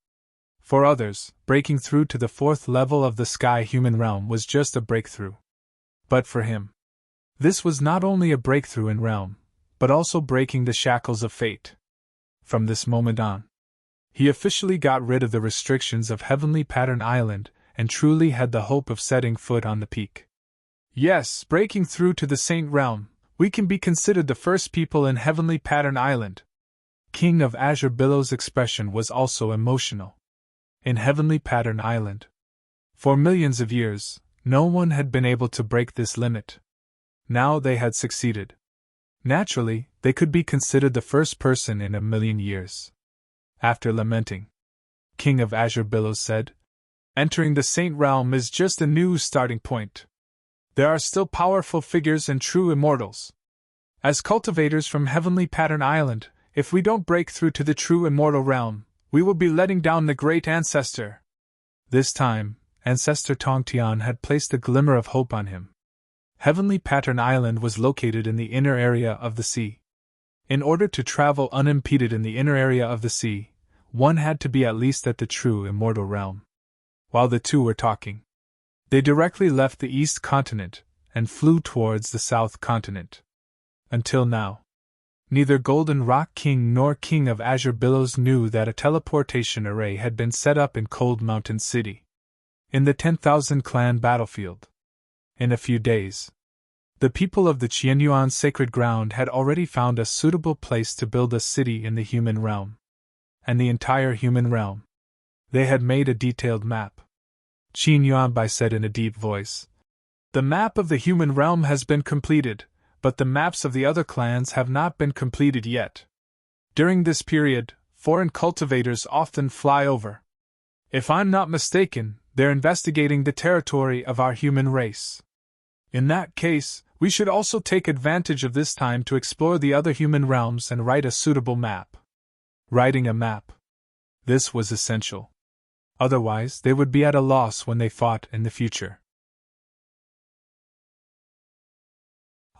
For others, breaking through to the fourth level of the sky human realm was just a breakthrough. But for him, this was not only a breakthrough in realm, but also breaking the shackles of fate. From this moment on, he officially got rid of the restrictions of Heavenly Pattern Island and truly had the hope of setting foot on the peak. Yes, breaking through to the Saint Realm, we can be considered the first people in Heavenly Pattern Island. King of Azure Billow's expression was also emotional. In Heavenly Pattern Island, for millions of years, no one had been able to break this limit. Now they had succeeded. Naturally, they could be considered the first person in a million years. After lamenting, King of Azure Billows said, Entering the Saint Realm is just a new starting point. There are still powerful figures and true immortals. As cultivators from Heavenly Pattern Island, if we don't break through to the true immortal realm, we will be letting down the great ancestor. This time, Ancestor Tongtian had placed a glimmer of hope on him. Heavenly Pattern Island was located in the inner area of the sea. In order to travel unimpeded in the inner area of the sea, one had to be at least at the true immortal realm. While the two were talking, they directly left the East Continent and flew towards the South Continent. Until now, neither Golden Rock King nor King of Azure Billows knew that a teleportation array had been set up in Cold Mountain City, in the 10,000 clan battlefield. In a few days, the people of the Qianyuan sacred ground had already found a suitable place to build a city in the human realm. And the entire human realm. They had made a detailed map. Qin Yuanbai said in a deep voice, The map of the human realm has been completed, but the maps of the other clans have not been completed yet. During this period, foreign cultivators often fly over. If I'm not mistaken, they're investigating the territory of our human race. In that case, we should also take advantage of this time to explore the other human realms and write a suitable map. Writing a map. This was essential. Otherwise, they would be at a loss when they fought in the future.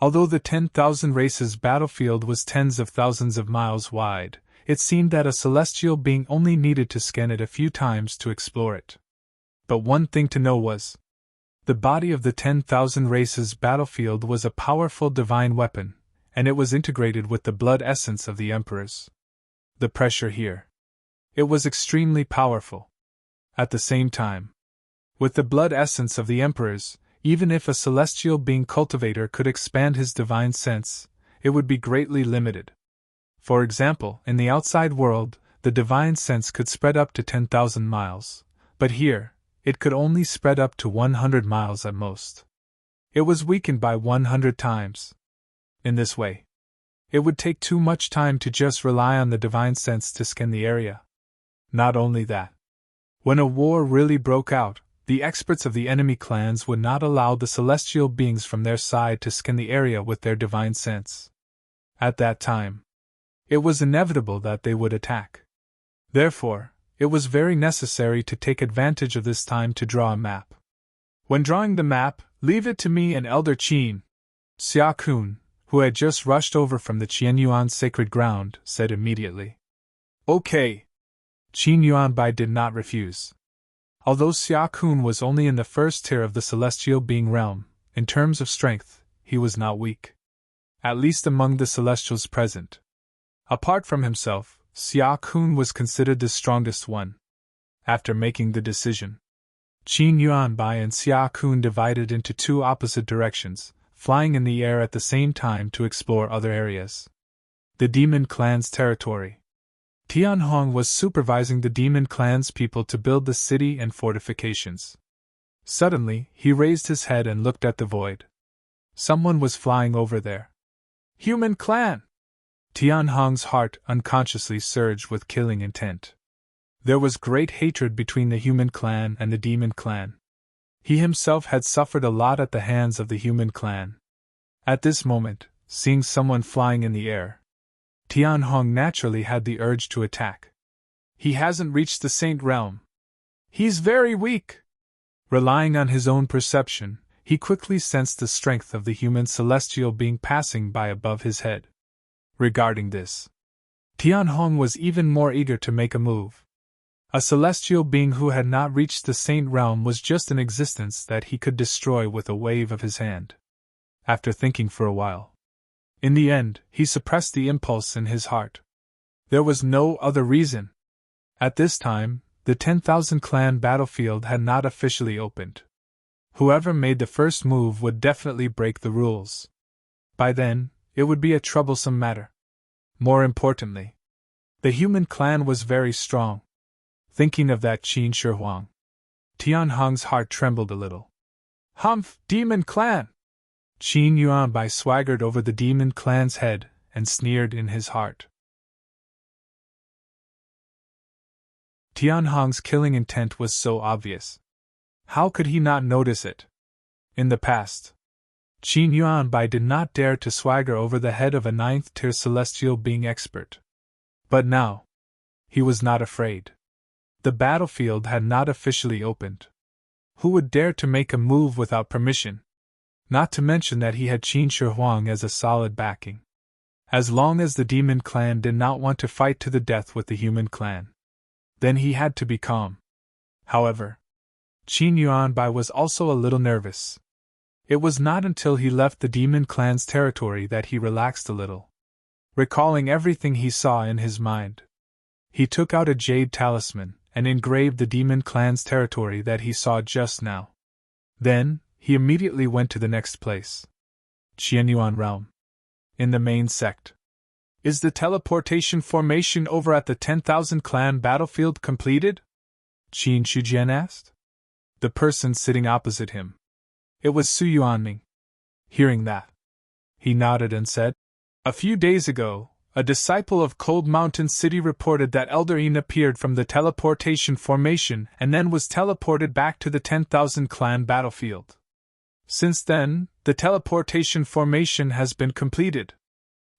Although the 10,000 races battlefield was tens of thousands of miles wide, it seemed that a celestial being only needed to scan it a few times to explore it. But one thing to know was, the body of the 10,000 races battlefield was a powerful divine weapon, and it was integrated with the blood essence of the emperors. The pressure here. It was extremely powerful. At the same time, with the blood essence of the emperors, even if a celestial being cultivator could expand his divine sense, it would be greatly limited. For example, in the outside world, the divine sense could spread up to 10,000 miles, but here, it could only spread up to 100 miles at most. It was weakened by 100 times. In this way, it would take too much time to just rely on the divine sense to scan the area. Not only that, when a war really broke out, the experts of the enemy clans would not allow the celestial beings from their side to scan the area with their divine sense. At that time, it was inevitable that they would attack. Therefore, it was very necessary to take advantage of this time to draw a map. When drawing the map, leave it to me and Elder Qin. Xia Kun, who had just rushed over from the Qianyuan sacred ground, said immediately. Okay. Qin Yuanbai did not refuse. Although Xia Kun was only in the first tier of the celestial being realm, in terms of strength, he was not weak. At least among the celestials present. Apart from himself, Xia Kun was considered the strongest one. After making the decision, Qin Yuanbai and Xia Kun divided into two opposite directions, flying in the air at the same time to explore other areas. The Demon Clan's territory. Tianhong was supervising the Demon Clan's people to build the city and fortifications. Suddenly, he raised his head and looked at the void. Someone was flying over there. Human Clan! Tianhong's heart unconsciously surged with killing intent. There was great hatred between the Human Clan and the Demon Clan. He himself had suffered a lot at the hands of the Human Clan. At this moment, seeing someone flying in the air, Tianhong naturally had the urge to attack. He hasn't reached the Saint Realm. He's very weak. Relying on his own perception, he quickly sensed the strength of the human celestial being passing by above his head. Regarding this, Tianhong was even more eager to make a move. A celestial being who had not reached the Saint Realm was just an existence that he could destroy with a wave of his hand. After thinking for a while, in the end, he suppressed the impulse in his heart. There was no other reason. At this time, the 10,000 clan battlefield had not officially opened. Whoever made the first move would definitely break the rules. By then, it would be a troublesome matter. More importantly, the Human Clan was very strong. Thinking of that Qin Shihuang, Tianhong's heart trembled a little. Humph, Demon Clan! Qin Yuanbai swaggered over the Demon Clan's head and sneered in his heart. Tianhong's killing intent was so obvious. How could he not notice it? In the past, Qin Yuanbai did not dare to swagger over the head of a 9th-tier celestial being expert. But now, he was not afraid. The battlefield had not officially opened. Who would dare to make a move without permission? Not to mention that he had Qin Shihuang as a solid backing. As long as the Demon Clan did not want to fight to the death with the Human Clan, then he had to be calm. However, Qin Yuanbai was also a little nervous. It was not until he left the Demon Clan's territory that he relaxed a little. Recalling everything he saw in his mind, he took out a jade talisman and engraved the Demon Clan's territory that he saw just now. Then, he immediately went to the next place. Qianyuan Realm. In the main sect. Is the teleportation formation over at the 10,000 clan battlefield completed? Qin Shujian asked. The person sitting opposite him. It was Su Yuanming. Hearing that, he nodded and said, A few days ago, a disciple of Cold Mountain City reported that Elder Yin appeared from the teleportation formation and then was teleported back to the 10,000 clan battlefield. Since then, the teleportation formation has been completed.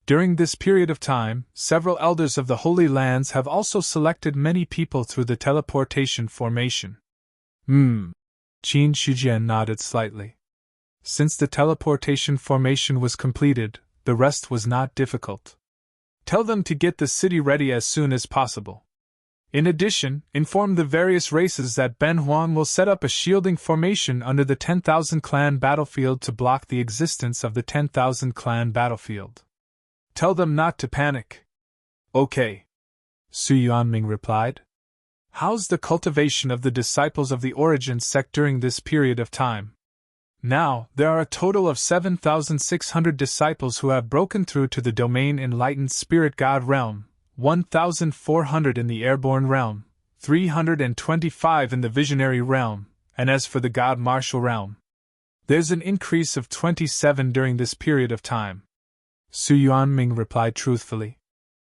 During this period of time, several elders of the Holy Lands have also selected many people through the teleportation formation. Qin Shujian nodded slightly. Since the teleportation formation was completed, the rest was not difficult. Tell them to get the city ready as soon as possible. In addition, inform the various races that Ben Huang will set up a shielding formation under the 10,000 clan battlefield to block the existence of the 10,000 clan battlefield. Tell them not to panic. Okay. Su Yuanming replied. How's the cultivation of the disciples of the Origin sect during this period of time? Now, there are a total of 7,600 disciples who have broken through to the domain enlightened spirit god realm, 1,400 in the airborne realm, 325 in the visionary realm, and as for the god martial realm, there's an increase of 27 during this period of time. Su Yuanming replied truthfully.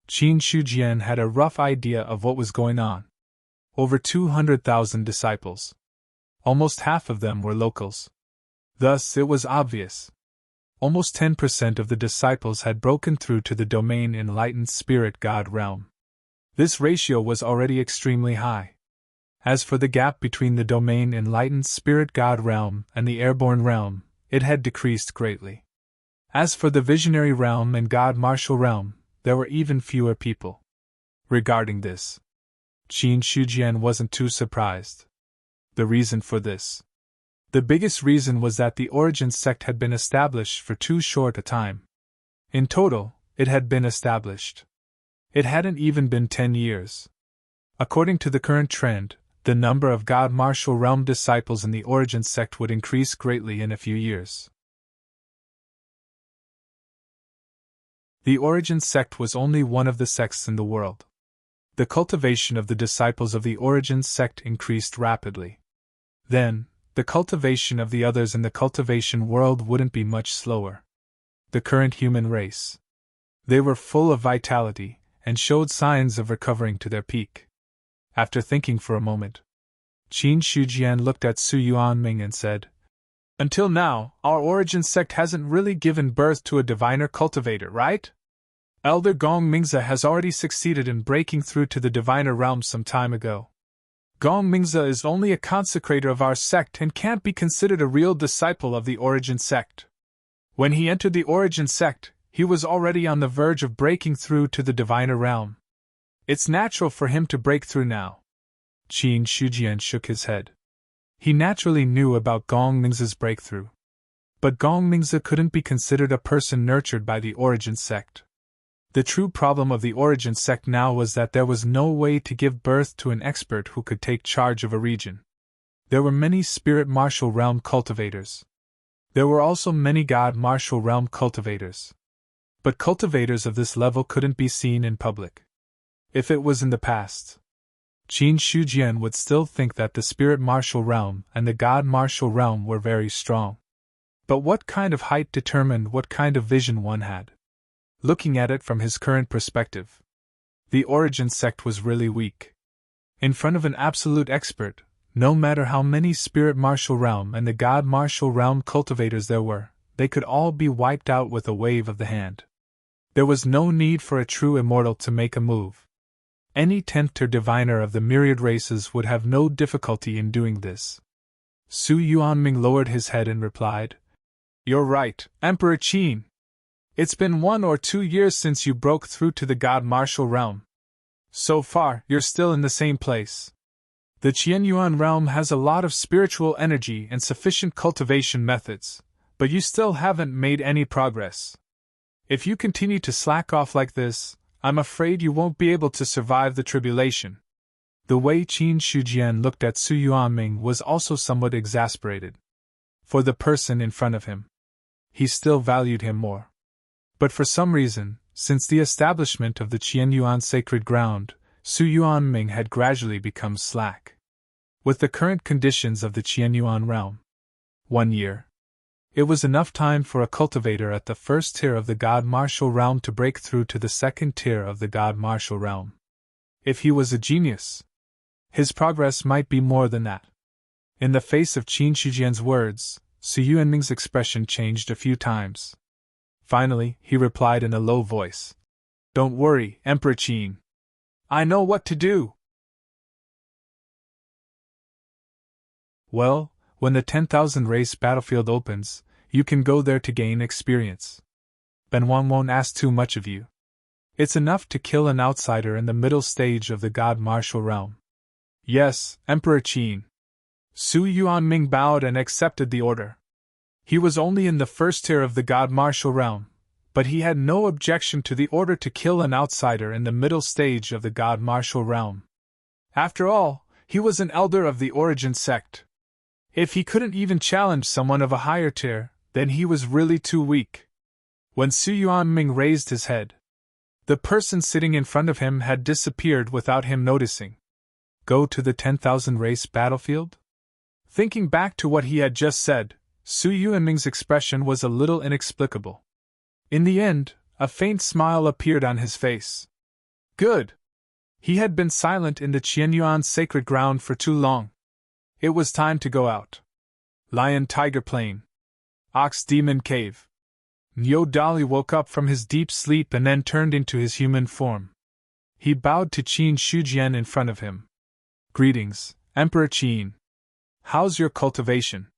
Qin Shujian had a rough idea of what was going on. Over 200,000 disciples. Almost half of them were locals. Thus, it was obvious. Almost 10% of the disciples had broken through to the domain enlightened spirit god realm. This ratio was already extremely high. As for the gap between the domain enlightened spirit god realm and the airborne realm, it had decreased greatly. As for the visionary realm and god martial realm, there were even fewer people. Regarding this, Qin Shujian wasn't too surprised. The reason for this. The biggest reason was that the Origin sect had been established for too short a time. In total, it had been established. It hadn't even been 10 years. According to the current trend, The number of God Martial Realm disciples in the Origin sect would increase greatly in a few years. The Origin sect was only one of the sects in the world. The cultivation of the disciples of the Origin sect increased rapidly. Then, the cultivation of the others in the cultivation world wouldn't be much slower. The current human race. They were full of vitality, and showed signs of recovering to their peak. After thinking for a moment, Qin Shujian looked at Su Yuanming and said, "Until now, our Origin sect hasn't really given birth to a diviner cultivator, right? Elder Gong Mingze has already succeeded in breaking through to the diviner realm some time ago. Gong Mingze is only a consecrator of our sect and can't be considered a real disciple of the Origin sect. When he entered the Origin sect, he was already on the verge of breaking through to the diviner realm. It's natural for him to break through now." Qin Shujian shook his head. He naturally knew about Gong Mingze's breakthrough. But Gong Mingze couldn't be considered a person nurtured by the Origin sect. The true problem of the Origin sect now was that there was no way to give birth to an expert who could take charge of a region. There were many Spirit Martial Realm cultivators. There were also many God Martial Realm cultivators. But cultivators of this level couldn't be seen in public. If it was in the past, Qin Shujian would still think that the Spirit Martial Realm and the God Martial Realm were very strong. But what kind of height determined what kind of vision one had? Looking at it from his current perspective, the Origin sect was really weak. In front of an absolute expert, no matter how many Spirit Martial Realm and the God Martial Realm cultivators there were, they could all be wiped out with a wave of the hand. There was no need for a true immortal to make a move. Any 10th tier diviner of the myriad races would have no difficulty in doing this. Su Yuanming lowered his head and replied, "You're right, Emperor Qin. It's been 1 or 2 years since you broke through to the God Martial Realm. So far, you're still in the same place. The Qianyuan realm has a lot of spiritual energy and sufficient cultivation methods, but you still haven't made any progress. If you continue to slack off like this, I'm afraid you won't be able to survive the tribulation." The way Qin Shujian looked at Su Yuanming was also somewhat exasperated. For the person in front of him, he still valued him more. But for some reason, since the establishment of the Qianyuan sacred ground, Su Yuanming had gradually become slack. With the current conditions of the Qianyuan realm, 1 year. It was enough time for a cultivator at the first tier of the God Martial Realm to break through to the second tier of the God Martial Realm. If he was a genius, his progress might be more than that. In the face of Qin Shujian's words, Su Yuanming's expression changed a few times. Finally, he replied in a low voice, "Don't worry, Emperor Qin. I know what to do." Well, when the 10,000 race battlefield opens, you can go there to gain experience. Benwan won't ask too much of you. It's enough to kill an outsider in the middle stage of the God Martial Realm. "Yes, Emperor Qin." Su Yuanming bowed and accepted the order. He was only in the first tier of the God Martial Realm, but he had no objection to the order to kill an outsider in the middle stage of the God Martial Realm. After all, he was an elder of the Origin sect. If he couldn't even challenge someone of a higher tier, then he was really too weak. When Su Yuanming raised his head, the person sitting in front of him had disappeared without him noticing. Go to the 10,000 race battlefield? Thinking back to what he had just said, Su Yuanming's expression was a little inexplicable. In the end, a faint smile appeared on his face. Good. He had been silent in the Qianyuan sacred ground for too long. It was time to go out. Lion Tiger Plain. Ox Demon Cave. Nyo Dali woke up from his deep sleep and then turned into his human form. He bowed to Qin Shujian in front of him. "Greetings, Emperor Qin. How's your cultivation?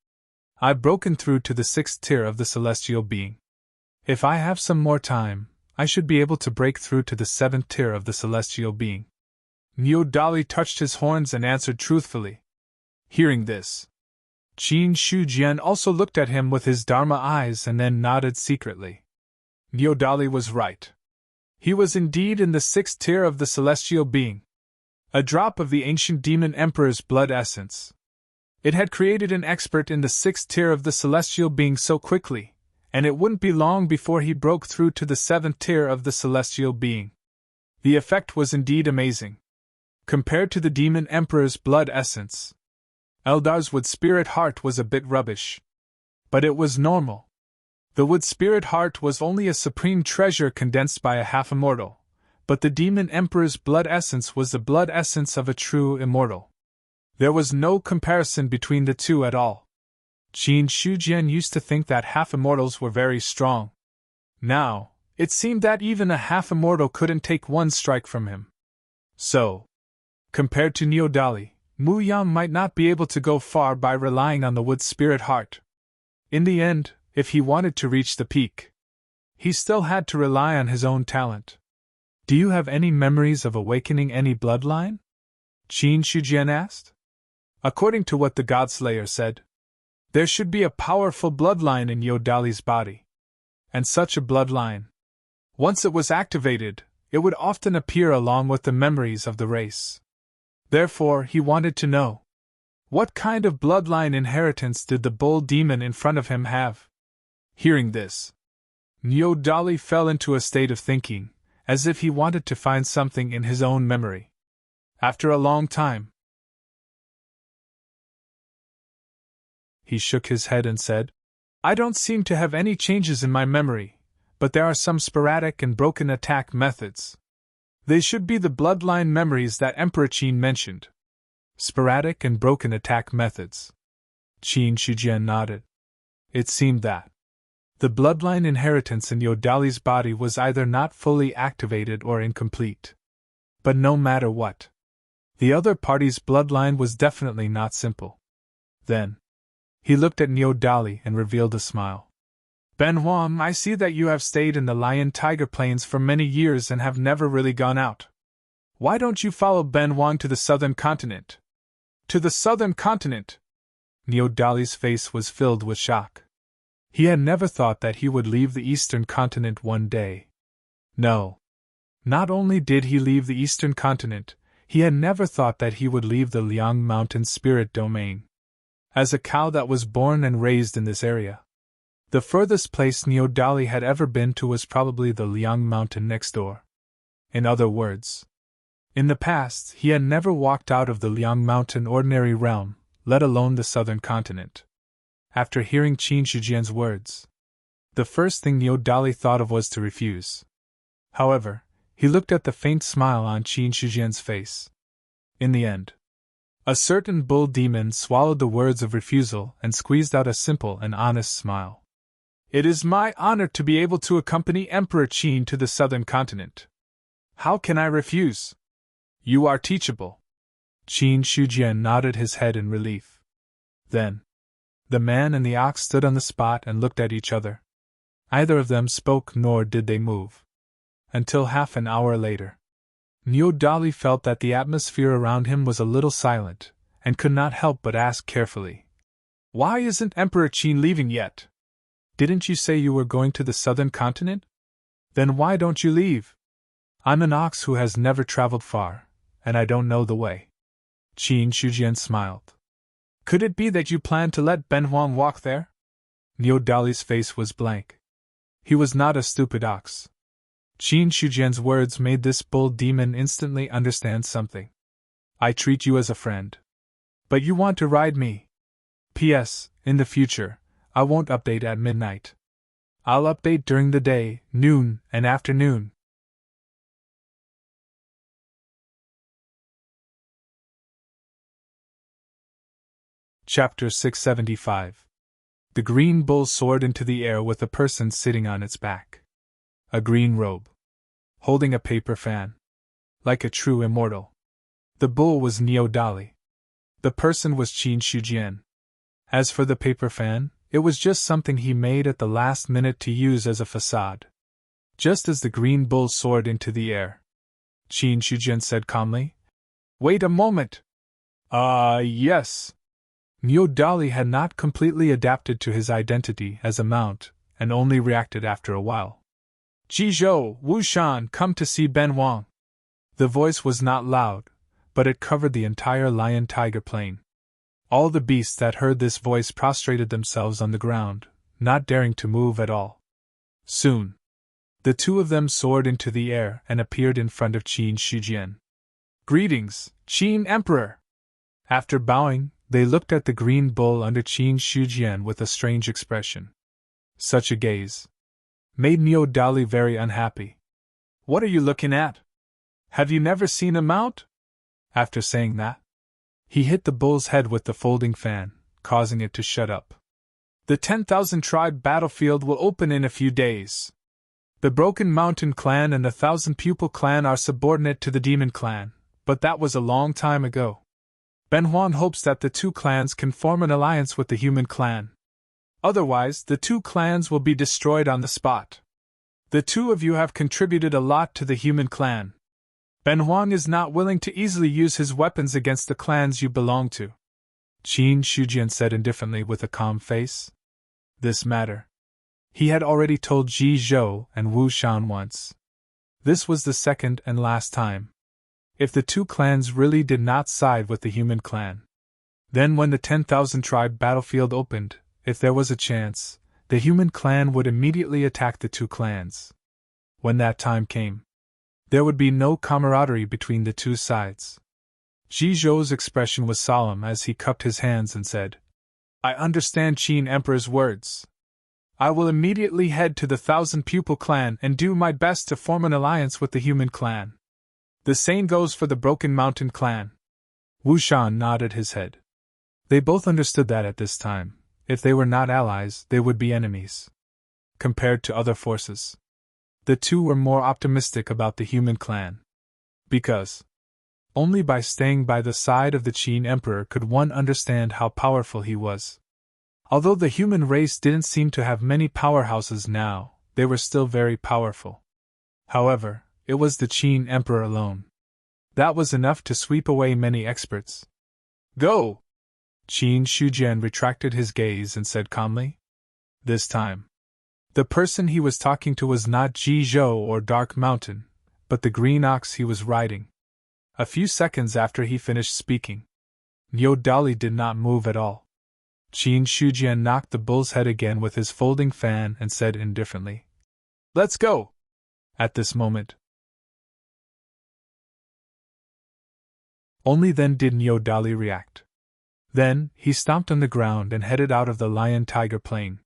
I've broken through to the 6th tier of the celestial being. If I have some more time, I should be able to break through to the 7th tier of the celestial being." Nyo Dali touched his horns and answered truthfully. Hearing this, Qin Shujian also looked at him with his Dharma eyes and then nodded secretly. Nyo Dali was right. He was indeed in the 6th tier of the celestial being. A drop of the ancient demon emperor's blood essence. It had created an expert in the 6th tier of the celestial being so quickly, and it wouldn't be long before he broke through to the 7th tier of the celestial being. The effect was indeed amazing. Compared to the demon emperor's blood essence, Eldar's wood spirit heart was a bit rubbish. But it was normal. The wood spirit heart was only a supreme treasure condensed by a half immortal, but the demon emperor's blood essence was the blood essence of a true immortal. There was no comparison between the two at all. Qin Shujian used to think that half-immortals were very strong. Now, it seemed that even a half-immortal couldn't take one strike from him. So, compared to Neodali, Mu Yang might not be able to go far by relying on the wood spirit heart. In the end, if he wanted to reach the peak, he still had to rely on his own talent. Do you have any memories of awakening any bloodline? Qin Shujian asked. According to what the Godslayer said, there should be a powerful bloodline in Yodali's body. And such a bloodline, once it was activated, it would often appear along with the memories of the race. Therefore, he wanted to know, what kind of bloodline inheritance did the bull demon in front of him have? Hearing this, Nyodali fell into a state of thinking, as if he wanted to find something in his own memory. After a long time, he shook his head and said, I don't seem to have any changes in my memory, but there are some sporadic and broken attack methods. They should be the bloodline memories that Emperor Qin mentioned. Sporadic and broken attack methods. Qin Shujian nodded. It seemed that the bloodline inheritance in Yodali's body was either not fully activated or incomplete. But no matter what, the other party's bloodline was definitely not simple. Then, he looked at Nyodali and revealed a smile. Ben Huang, I see that you have stayed in the Lion-Tiger Plains for many years and have never really gone out. Why don't you follow Ben Huang to the southern continent? To the southern continent? Nyodali's face was filled with shock. He had never thought that he would leave the eastern continent one day. No. Not only did he leave the eastern continent, he had never thought that he would leave the Liang Mountain spirit domain. As a cow that was born and raised in this area, the furthest place Nyodali had ever been to was probably the Liang Mountain next door. In other words, in the past he had never walked out of the Liang Mountain ordinary realm, let alone the southern continent. After hearing Qin Shujian's words, the first thing Nyodali thought of was to refuse. However, he looked at the faint smile on Qin Shujian's face. In the end, a certain bull demon swallowed the words of refusal and squeezed out a simple and honest smile. It is my honor to be able to accompany Emperor Qin to the southern continent. How can I refuse? You are teachable. Qin Shujian nodded his head in relief. Then, the man and the ox stood on the spot and looked at each other. Either of them spoke nor did they move. Until half an hour later, Nyodali felt that the atmosphere around him was a little silent, and could not help but ask carefully, Why isn't Emperor Qin leaving yet? Didn't you say you were going to the southern continent? Then why don't you leave? I'm an ox who has never traveled far, and I don't know the way. Qin Shujian smiled. Could it be that you plan to let Ben Huang walk there? Nyodali's face was blank. He was not a stupid ox. Qin Shujian's words made this bull demon instantly understand something. I treat you as a friend. But you want to ride me. P.S. In the future, I won't update at midnight. I'll update during the day, noon, and afternoon. Chapter 675. The green bull soared into the air with a person sitting on its back. A green robe. Holding a paper fan. Like a true immortal. The bull was Nyodali. The person was Qin Shujian. As for the paper fan, it was just something he made at the last minute to use as a facade. Just as the green bull soared into the air, Qin Shujian said calmly, Wait a moment! Yes. Nyodali had not completely adapted to his identity as a mount, and only reacted after a while. Jizhou, Wushan, come to see Ben Huang. The voice was not loud, but it covered the entire lion-tiger plain. All the beasts that heard this voice prostrated themselves on the ground, not daring to move at all. Soon, the two of them soared into the air and appeared in front of Qin Shijian. "Greetings, Qin Emperor!" After bowing, they looked at the green bull under Qin Shijian with a strange expression. Such a gaze made Niu Dali very unhappy. "What are you looking at? Have you never seen a mount?" After saying that, he hit the bull's head with the folding fan, causing it to shut up. "The 10,000 tribe battlefield will open in a few days. The Broken Mountain clan and the 1,000 Pupil clan are subordinate to the Demon clan, but that was a long time ago. Ben Huang hopes that the two clans can form an alliance with the Human clan. Otherwise, the two clans will be destroyed on the spot. The two of you have contributed a lot to the Human clan. Ben Huang is not willing to easily use his weapons against the clans you belong to," Qin Shijian said indifferently with a calm face. This matter he had already told Ji Zhou and Wu Shan once. This was the second and last time. If the two clans really did not side with the Human clan, then when the 10,000 tribe battlefield opened, if there was a chance, the Human clan would immediately attack the two clans. When that time came, there would be no camaraderie between the two sides. Ji Zhou's expression was solemn as he cupped his hands and said, "I understand Qin Emperor's words. I will immediately head to the 1,000 Pupil clan and do my best to form an alliance with the Human clan. The same goes for the Broken Mountain clan." Wu Shan nodded his head. They both understood that at this time, if they were not allies, they would be enemies. Compared to other forces, the two were more optimistic about the Human clan. Because only by staying by the side of the Qin Emperor could one understand how powerful he was. Although the human race didn't seem to have many powerhouses now, they were still very powerful. However, it was the Qin Emperor alone. That was enough to sweep away many experts. "Go!" Qin Shijian retracted his gaze and said calmly. This time, the person he was talking to was not Ji Zhou or Dark Mountain, but the green ox he was riding. A few seconds after he finished speaking, Niu Dali did not move at all. Qin Shijian knocked the bull's head again with his folding fan and said indifferently, "Let's go!" At this moment, only then did Niu Dali react. Then, he stomped on the ground and headed out of the lion-tiger plain.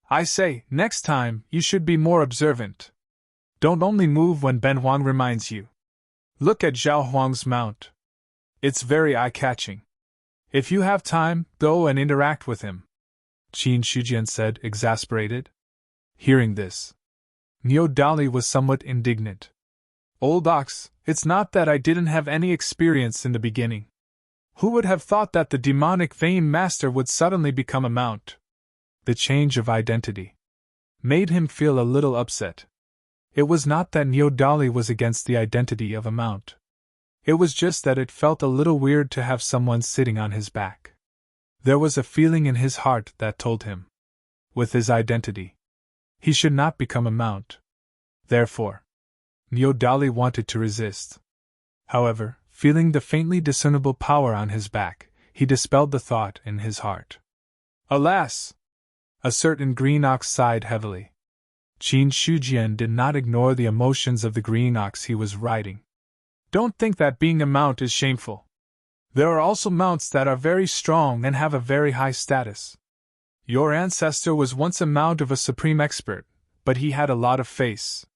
"I say, next time, you should be more observant. Don't only move when Ben Huang reminds you. Look at Zhao Huang's mount. It's very eye-catching. If you have time, go and interact with him," Qin Shijian said, exasperated. Hearing this, Niu Dali was somewhat indignant. "Old ox, it's not that I didn't have any experience in the beginning. Who would have thought that the demonic Vane Master would suddenly become a mount?" The change of identity made him feel a little upset. It was not that Niu Dali was against the identity of a mount. It was just that it felt a little weird to have someone sitting on his back. There was a feeling in his heart that told him, with his identity, he should not become a mount. Therefore, Niu Dali wanted to resist. However, feeling the faintly discernible power on his back, he dispelled the thought in his heart. "Alas!" A certain green ox sighed heavily. Qin Shijian did not ignore the emotions of the green ox he was riding. "Don't think that being a mount is shameful. There are also mounts that are very strong and have a very high status. Your ancestor was once a mount of a supreme expert, but he had a lot of face.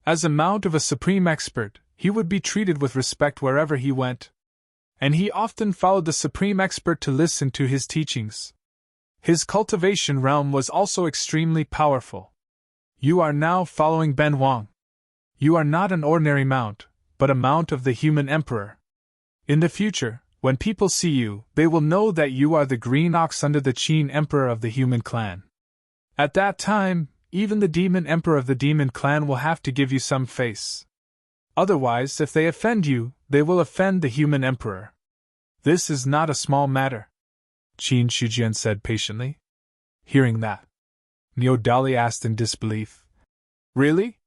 As a mount of a supreme expert, he would be treated with respect wherever he went. And he often followed the supreme expert to listen to his teachings. His cultivation realm was also extremely powerful. You are now following Ben Huang. You are not an ordinary mount, but a mount of the Human Emperor. In the future, when people see you, they will know that you are the green ox under the Qin Emperor of the Human clan. At that time, even the Demon Emperor of the Demon clan will have to give you some face. Otherwise, if they offend you, they will offend the Human Emperor. This is not a small matter," Qin Shijian said patiently. Hearing that, Niu Dali asked in disbelief, "Really?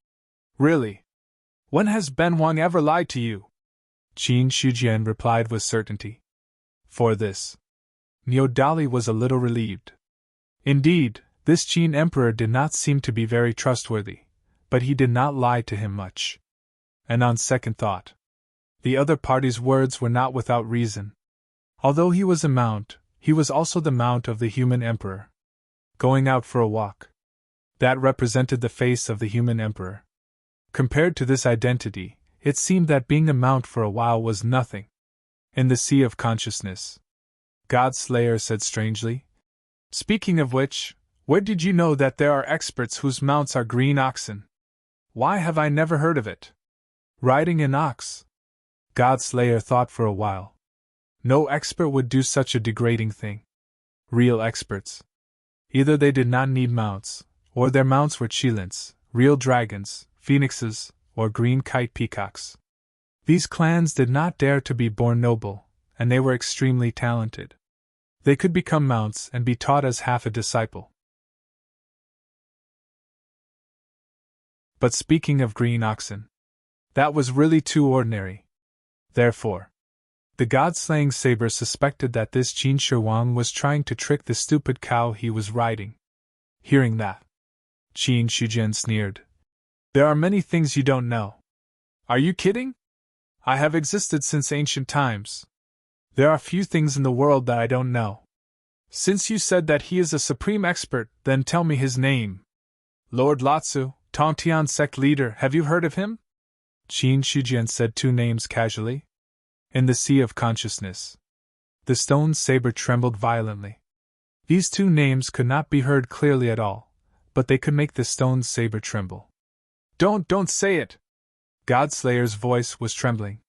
Really? When has Ben Huang ever lied to you?" Qin Shijian replied with certainty. For this, Niodali was a little relieved. Indeed, this Qin emperor did not seem to be very trustworthy, but he did not lie to him much. And on second thought, the other party's words were not without reason. Although he was a mount, he was also the mount of the human emperor. Going out for a walk. That represented the face of the human emperor. Compared to this identity, it seemed that being a mount for a while was nothing. In the sea of consciousness, Godslayer said strangely. Speaking of which, where did you know that there are experts whose mounts are green oxen? Why have I never heard of it? Riding an ox? Godslayer thought for a while. No expert would do such a degrading thing. Real experts. Either they did not need mounts, or their mounts were chilins, real dragons, phoenixes, or green kite peacocks. These clans did not dare to be born noble, and they were extremely talented. They could become mounts and be taught as half a disciple. But speaking of green oxen, that was really too ordinary. Therefore, the god-slaying saber suspected that this Qin Shihuang was trying to trick the stupid cow he was riding. Hearing that, Qin Shijian sneered. There are many things you don't know. Are you kidding? I have existed since ancient times. There are few things in the world that I don't know. Since you said that he is a supreme expert, then tell me his name. Lord Latsu, Tongtian sect leader, have you heard of him? Qin Shijian said two names casually. In the sea of consciousness, the stone saber trembled violently. These two names could not be heard clearly at all, but they could make the stone saber tremble. Don't say it! Godslayer's voice was trembling.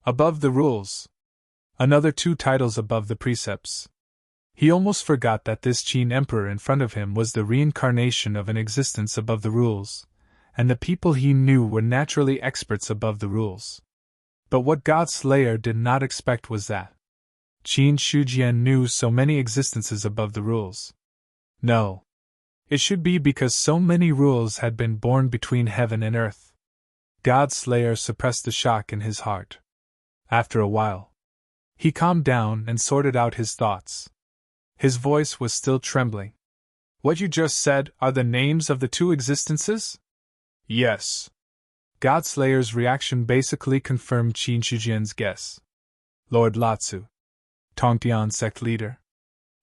Above the rules. Another two titles above the precepts. He almost forgot that this Qin emperor in front of him was the reincarnation of an existence above the rules, and the people he knew were naturally experts above the rules. But what Godslayer did not expect was that Qin Shijian knew so many existences above the rules. No. It should be because so many rules had been born between heaven and earth. Godslayer suppressed the shock in his heart. After a while, he calmed down and sorted out his thoughts. His voice was still trembling. What you just said are the names of the two existences? Yes. Godslayer's reaction basically confirmed Qin Shijian's guess. Lord Latsu, Tongtian sect leader.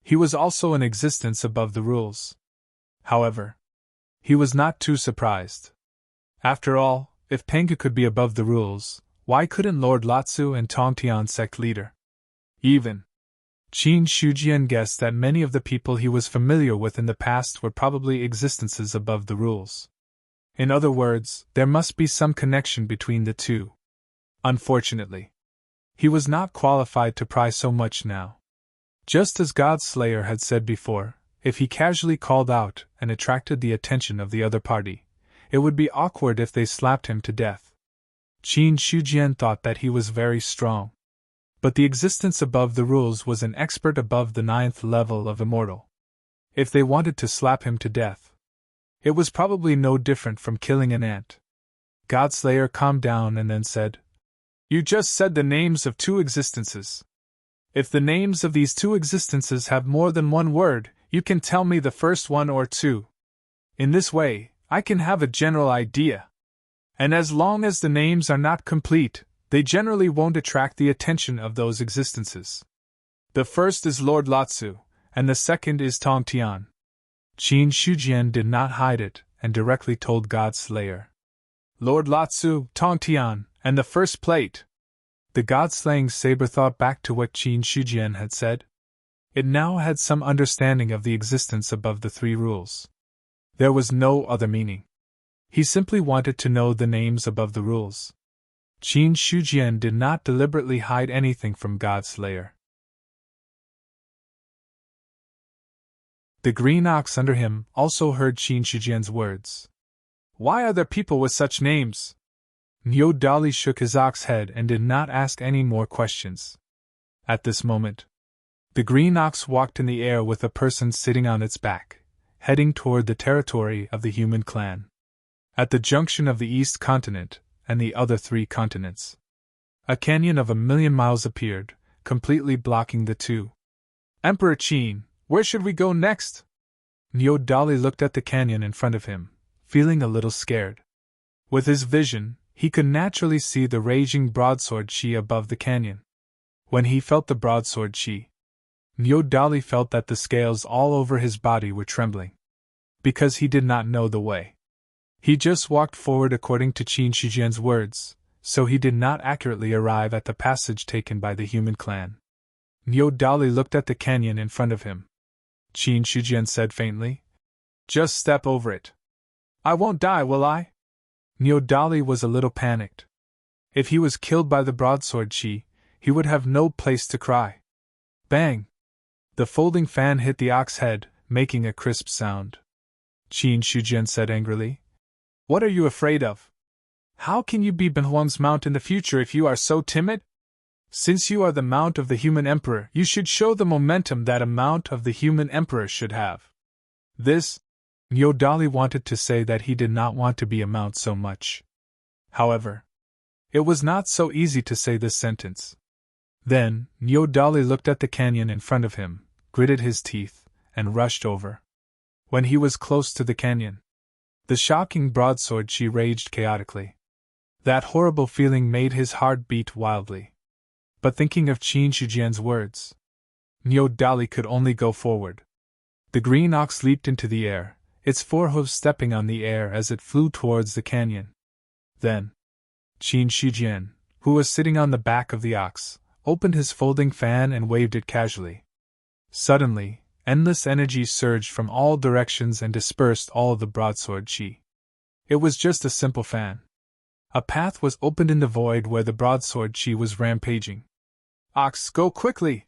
He was also an existence above the rules. However, he was not too surprised. After all, if Pengu could be above the rules, why couldn't Lord Latsu and Tongtian sect leader? Even Qin Shijian guessed that many of the people he was familiar with in the past were probably existences above the rules. In other words, there must be some connection between the two. Unfortunately, he was not qualified to pry so much now. Just as Godslayer had said before, if he casually called out and attracted the attention of the other party, it would be awkward if they slapped him to death. Qin Shijian thought that he was very strong. But the existence above the rules was an expert above the 9th level of immortal. If they wanted to slap him to death, it was probably no different from killing an ant. Godslayer calmed down and then said, You just said the names of two existences. If the names of these two existences have more than one word, you can tell me the first one or two. In this way, I can have a general idea. And as long as the names are not complete, they generally won't attract the attention of those existences. The first is Lord Latsu, and the second is Tongtian. Qin Shijian did not hide it, and directly told Godslayer. Lord Latsu, Tongtian, and the first plate. The god-slaying saber thought back to what Qin Shijian had said. It now had some understanding of the existence above the three rules. There was no other meaning. He simply wanted to know the names above the rules. Qin Shijian did not deliberately hide anything from Godslayer. The green ox under him also heard Qin Shijian's words. Why are there people with such names? Niodali shook his ox head and did not ask any more questions. At this moment, the green ox walked in the air with a person sitting on its back, heading toward the territory of the human clan. At the junction of the East continent and the other three continents, A canyon of 1,000,000 miles appeared, completely blocking the two. Emperor Qin, where should we go next? Niodali looked at the canyon in front of him, feeling a little scared. With his vision, he could naturally see the raging broadsword chi above the canyon. When he felt the broadsword chi, Niodali felt that the scales all over his body were trembling. Because he did not know the way. He just walked forward according to Qin Shijian's words, so he did not accurately arrive at the passage taken by the human clan. Niodali looked at the canyon in front of him. Qin Shijian said faintly, "Just step over it. I won't die, will I?" Niodali was a little panicked. If he was killed by the broadsword chi, he would have no place to cry. Bang! The folding fan hit the ox head, making a crisp sound. Qin Shijian said angrily, "What are you afraid of? How can you be Benhuang's mount in the future if you are so timid? Since you are the mount of the human emperor, you should show the momentum that a mount of the human emperor should have." This, Niodali wanted to say that he did not want to be a mount so much. However, it was not so easy to say this sentence. Then, Niodali looked at the canyon in front of him, gritted his teeth, and rushed over. When he was close to the canyon, the shocking broadsword chi raged chaotically. That horrible feeling made his heart beat wildly. But thinking of Qin Shijian's words, Niodali could only go forward. The green ox leaped into the air, its forehooves stepping on the air as it flew towards the canyon. Then, Qin Shijian, who was sitting on the back of the ox, opened his folding fan and waved it casually. Suddenly, endless energy surged from all directions and dispersed all the broadsword chi. It was just a simple fan. A path was opened in the void where the broadsword chi was rampaging. "Ox, go quickly!"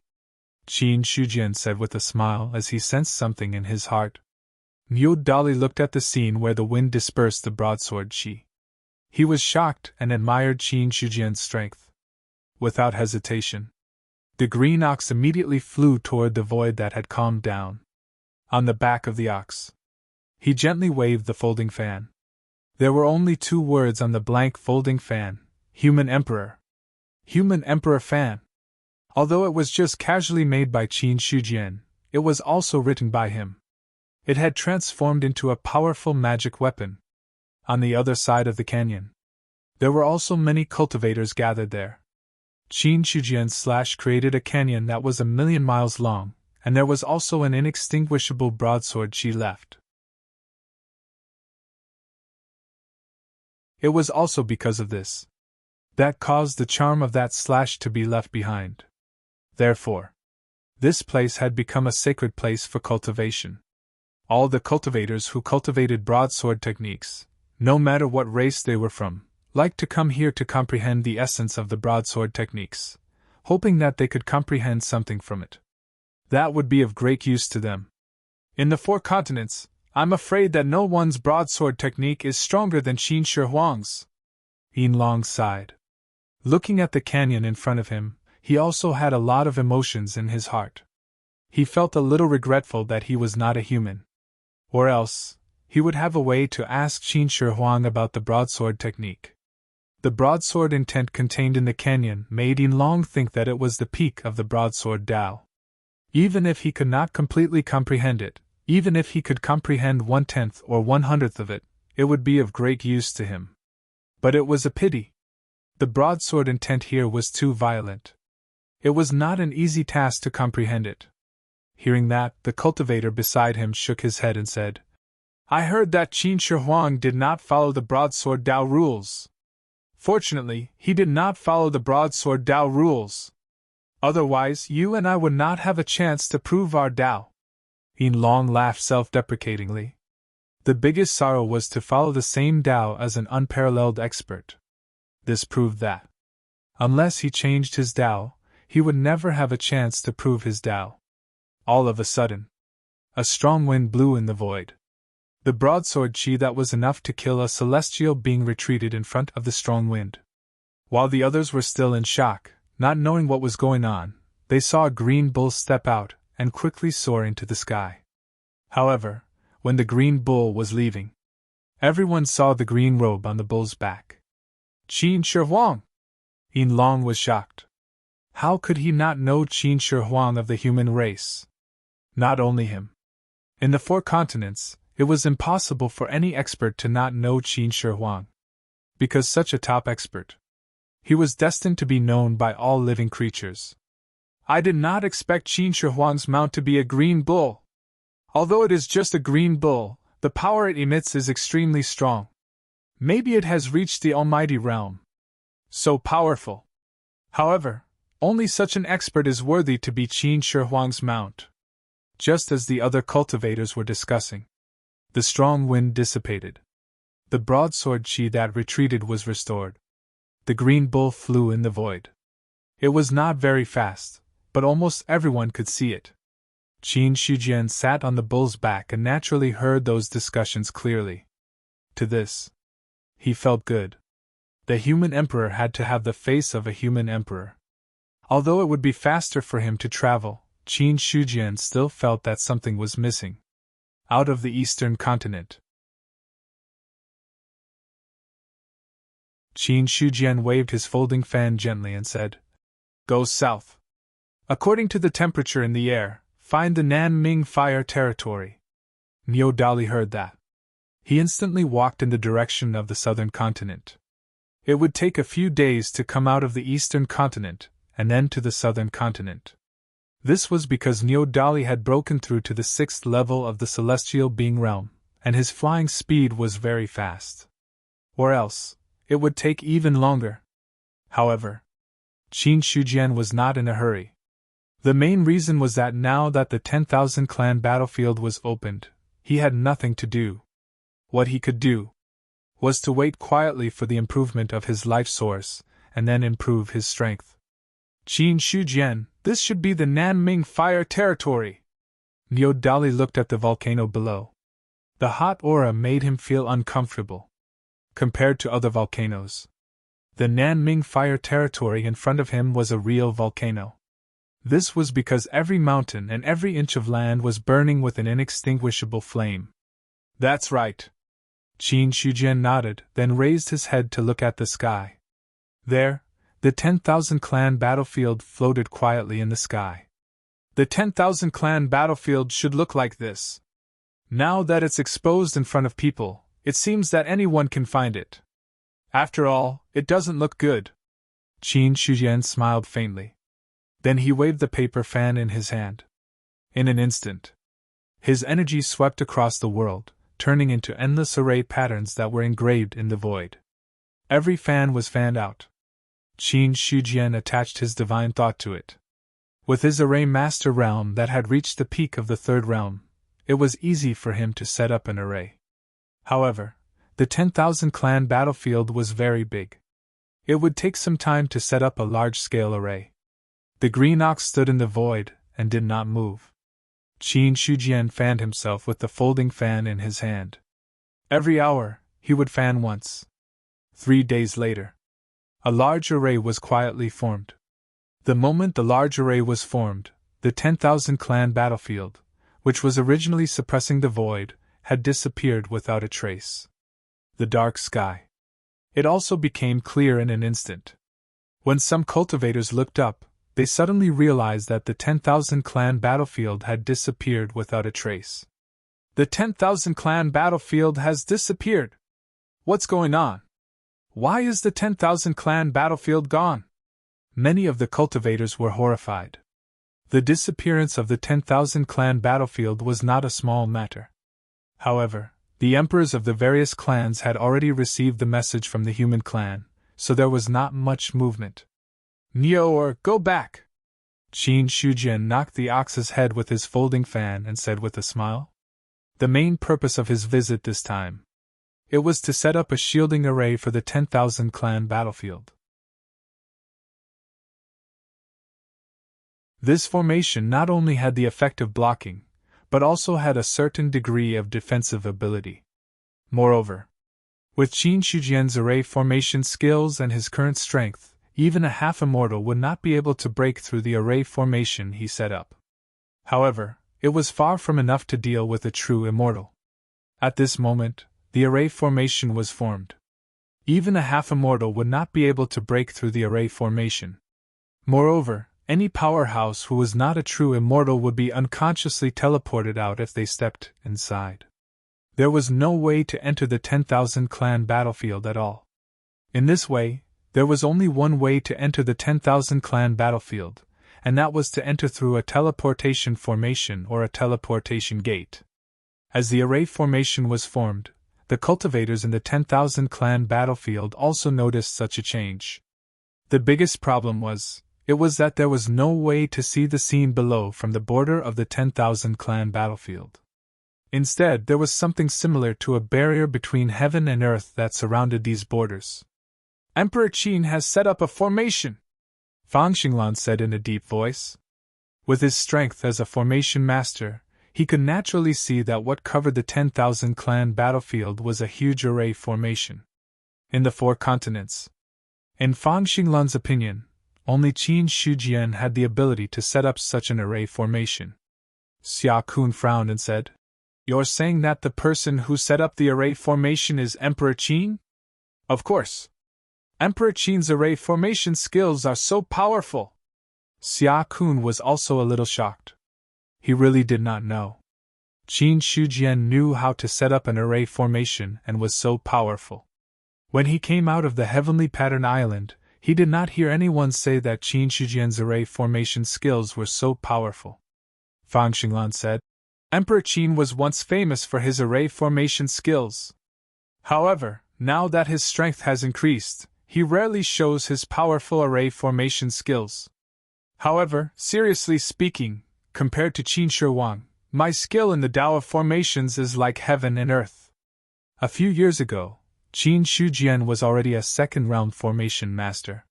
Qin Shijian said with a smile as he sensed something in his heart. Niodali looked at the scene where the wind dispersed the broadsword chi. He was shocked and admired Qin Shijian's strength. Without hesitation, the green ox immediately flew toward the void that had calmed down. On the back of the ox, he gently waved the folding fan. There were only 2 words on the blank folding fan: Human Emperor. Human Emperor fan. Although it was just casually made by Qin Shijian, it was also written by him. It had transformed into a powerful magic weapon. On the other side of the canyon, there were also many cultivators gathered there. Qin Shijian created a canyon that was 1,000,000 miles long, and there was also an inextinguishable broadsword chi left. It was also because of this that caused the charm of that slash to be left behind. Therefore, this place had become a sacred place for cultivation. All the cultivators who cultivated broadsword techniques, no matter what race they were from, liked to come here to comprehend the essence of the broadsword techniques, hoping that they could comprehend something from it that would be of great use to them. In the 4 continents, I'm afraid that no one's broadsword technique is stronger than Qin Shi Huang's. Yin Long sighed. Looking at the canyon in front of him, he also had a lot of emotions in his heart. He felt a little regretful that he was not a human. Or else, he would have a way to ask Qin Shi Huang about the broadsword technique. The broadsword intent contained in the canyon made Yin Long think that it was the peak of the broadsword Tao. Even if he could not completely comprehend it, even if he could comprehend 1/10 or 1/100th of it, it would be of great use to him. But it was a pity. The broadsword intent here was too violent. It was not an easy task to comprehend it. Hearing that, the cultivator beside him shook his head and said, "I heard that Qin Shi Huang did not follow the broadsword Tao rules. Fortunately, he did not follow the broadsword Tao rules. Otherwise, you and I would not have a chance to prove our Tao." Yin Long laughed self-deprecatingly. The biggest sorrow was to follow the same Tao as an unparalleled expert. This proved that, unless he changed his Tao, he would never have a chance to prove his Tao. All of a sudden, a strong wind blew in the void. The broadsword chi that was enough to kill a celestial being retreated in front of the strong wind. While the others were still in shock, not knowing what was going on, they saw a green bull step out and quickly soar into the sky. However, when the green bull was leaving, everyone saw the green robe on the bull's back. "Qin Shi Huang!" Yin Long was shocked. How could he not know Qin Shi Huang of the human race? Not only him. In the 4 continents, it was impossible for any expert to not know Qin Shi Huang. Because such a top expert, he was destined to be known by all living creatures. I did not expect Qin Shi Huang's mount to be a green bull. Although it is just a green bull, the power it emits is extremely strong. Maybe it has reached the almighty realm. So powerful. However, only such an expert is worthy to be Qin Shi Huang's mount. Just as the other cultivators were discussing, the strong wind dissipated. The broadsword chi that retreated was restored. The green bull flew in the void. It was not very fast, but almost everyone could see it. Qin Shijian sat on the bull's back and naturally heard those discussions clearly. To this, he felt good. The human emperor had to have the face of a human emperor. Although it would be faster for him to travel, Qin Shijian still felt that something was missing. Out of the eastern continent. Qin Shijian waved his folding fan gently and said, "Go south. According to the temperature in the air, find the Nanming Fire Territory." Niu Dali heard that. He instantly walked in the direction of the southern continent. It would take a few days to come out of the eastern continent, and then to the southern continent. This was because Niu Dali had broken through to the 6th level of the celestial being realm, and his flying speed was very fast. Or else, it would take even longer. However, Qin Shijian was not in a hurry. The main reason was that now that the 10,000 clan battlefield was opened, he had nothing to do. What he could do was to wait quietly for the improvement of his life source, and then improve his strength. Qin Shijian, this should be the Nanming Fire Territory. Niu Dali looked at the volcano below. The hot aura made him feel uncomfortable. Compared to other volcanoes, the Nanming Fire Territory in front of him was a real volcano. This was because every mountain and every inch of land was burning with an inextinguishable flame. That's right. Qin Shijian nodded, then raised his head to look at the sky. There, the 10,000 clan battlefield floated quietly in the sky. The 10,000 clan battlefield should look like this. Now that it's exposed in front of people, it seems that anyone can find it. After all, it doesn't look good. Qin Shijian smiled faintly. Then he waved the paper fan in his hand. In an instant, his energy swept across the world, turning into endless array patterns that were engraved in the void. Every fan was fanned out. Qin Shijian attached his divine thought to it. With his array master realm that had reached the peak of the 3rd realm, it was easy for him to set up an array. However, the 10,000 clan battlefield was very big. It would take some time to set up a large-scale array. The green ox stood in the void and did not move. Qin Shijian fanned himself with the folding fan in his hand. Every hour, he would fan once. 3 days later, a large array was quietly formed. The moment the large array was formed, the 10,000 clan battlefield, which was originally suppressing the void, had disappeared without a trace. The dark sky. It also became clear in an instant. When some cultivators looked up, they suddenly realized that the 10,000 clan battlefield had disappeared without a trace. The 10,000 clan battlefield has disappeared. What's going on? Why is the 10,000 clan battlefield gone? Many of the cultivators were horrified. The disappearance of the 10,000 clan battlefield was not a small matter. However, the emperors of the various clans had already received the message from the human clan, so there was not much movement. Niu, go back! Qin Shijian knocked the ox's head with his folding fan and said with a smile. The main purpose of his visit this time. It was to set up a shielding array for the 10,000 clan battlefield. This formation not only had the effect of blocking, but also had a certain degree of defensive ability. Moreover, with Qin Shijian's array formation skills and his current strength, even a half-immortal would not be able to break through the array formation he set up. However, it was far from enough to deal with a true immortal. At this moment, the array formation was formed. Even a half-immortal would not be able to break through the array formation. Moreover, any powerhouse who was not a true immortal would be unconsciously teleported out if they stepped inside. There was no way to enter the 10,000 clan battlefield at all. In this way, there was only one way to enter the 10,000 clan battlefield, and that was to enter through a teleportation formation or a teleportation gate. As the array formation was formed, the cultivators in the 10,000 clan battlefield also noticed such a change. The biggest problem was that there was no way to see the scene below from the border of the 10,000 clan battlefield. Instead, there was something similar to a barrier between heaven and earth that surrounded these borders. Emperor Qin has set up a formation, Fang Xinglan said in a deep voice. With his strength as a formation master, he could naturally see that what covered the 10,000 clan battlefield was a huge array formation. In the 4 continents. In Fang Xinglan's opinion, only Qin Shujian had the ability to set up such an array formation. Xia Kun frowned and said, "You're saying that the person who set up the array formation is Emperor Qin?" "Of course. Emperor Qin's array formation skills are so powerful." Xia Kun was also a little shocked. He really did not know. Qin Shujian knew how to set up an array formation and was so powerful. When he came out of the Heavenly Pattern Island, he did not hear anyone say that Qin Shujian's array formation skills were so powerful. Fang Xinglan said, "Emperor Qin was once famous for his array formation skills. However, now that his strength has increased, he rarely shows his powerful array formation skills. However, seriously speaking, compared to Qin Shi Huang, my skill in the Tao of formations is like heaven and earth." A few years ago, Qin Shujian was already a second-round formation master.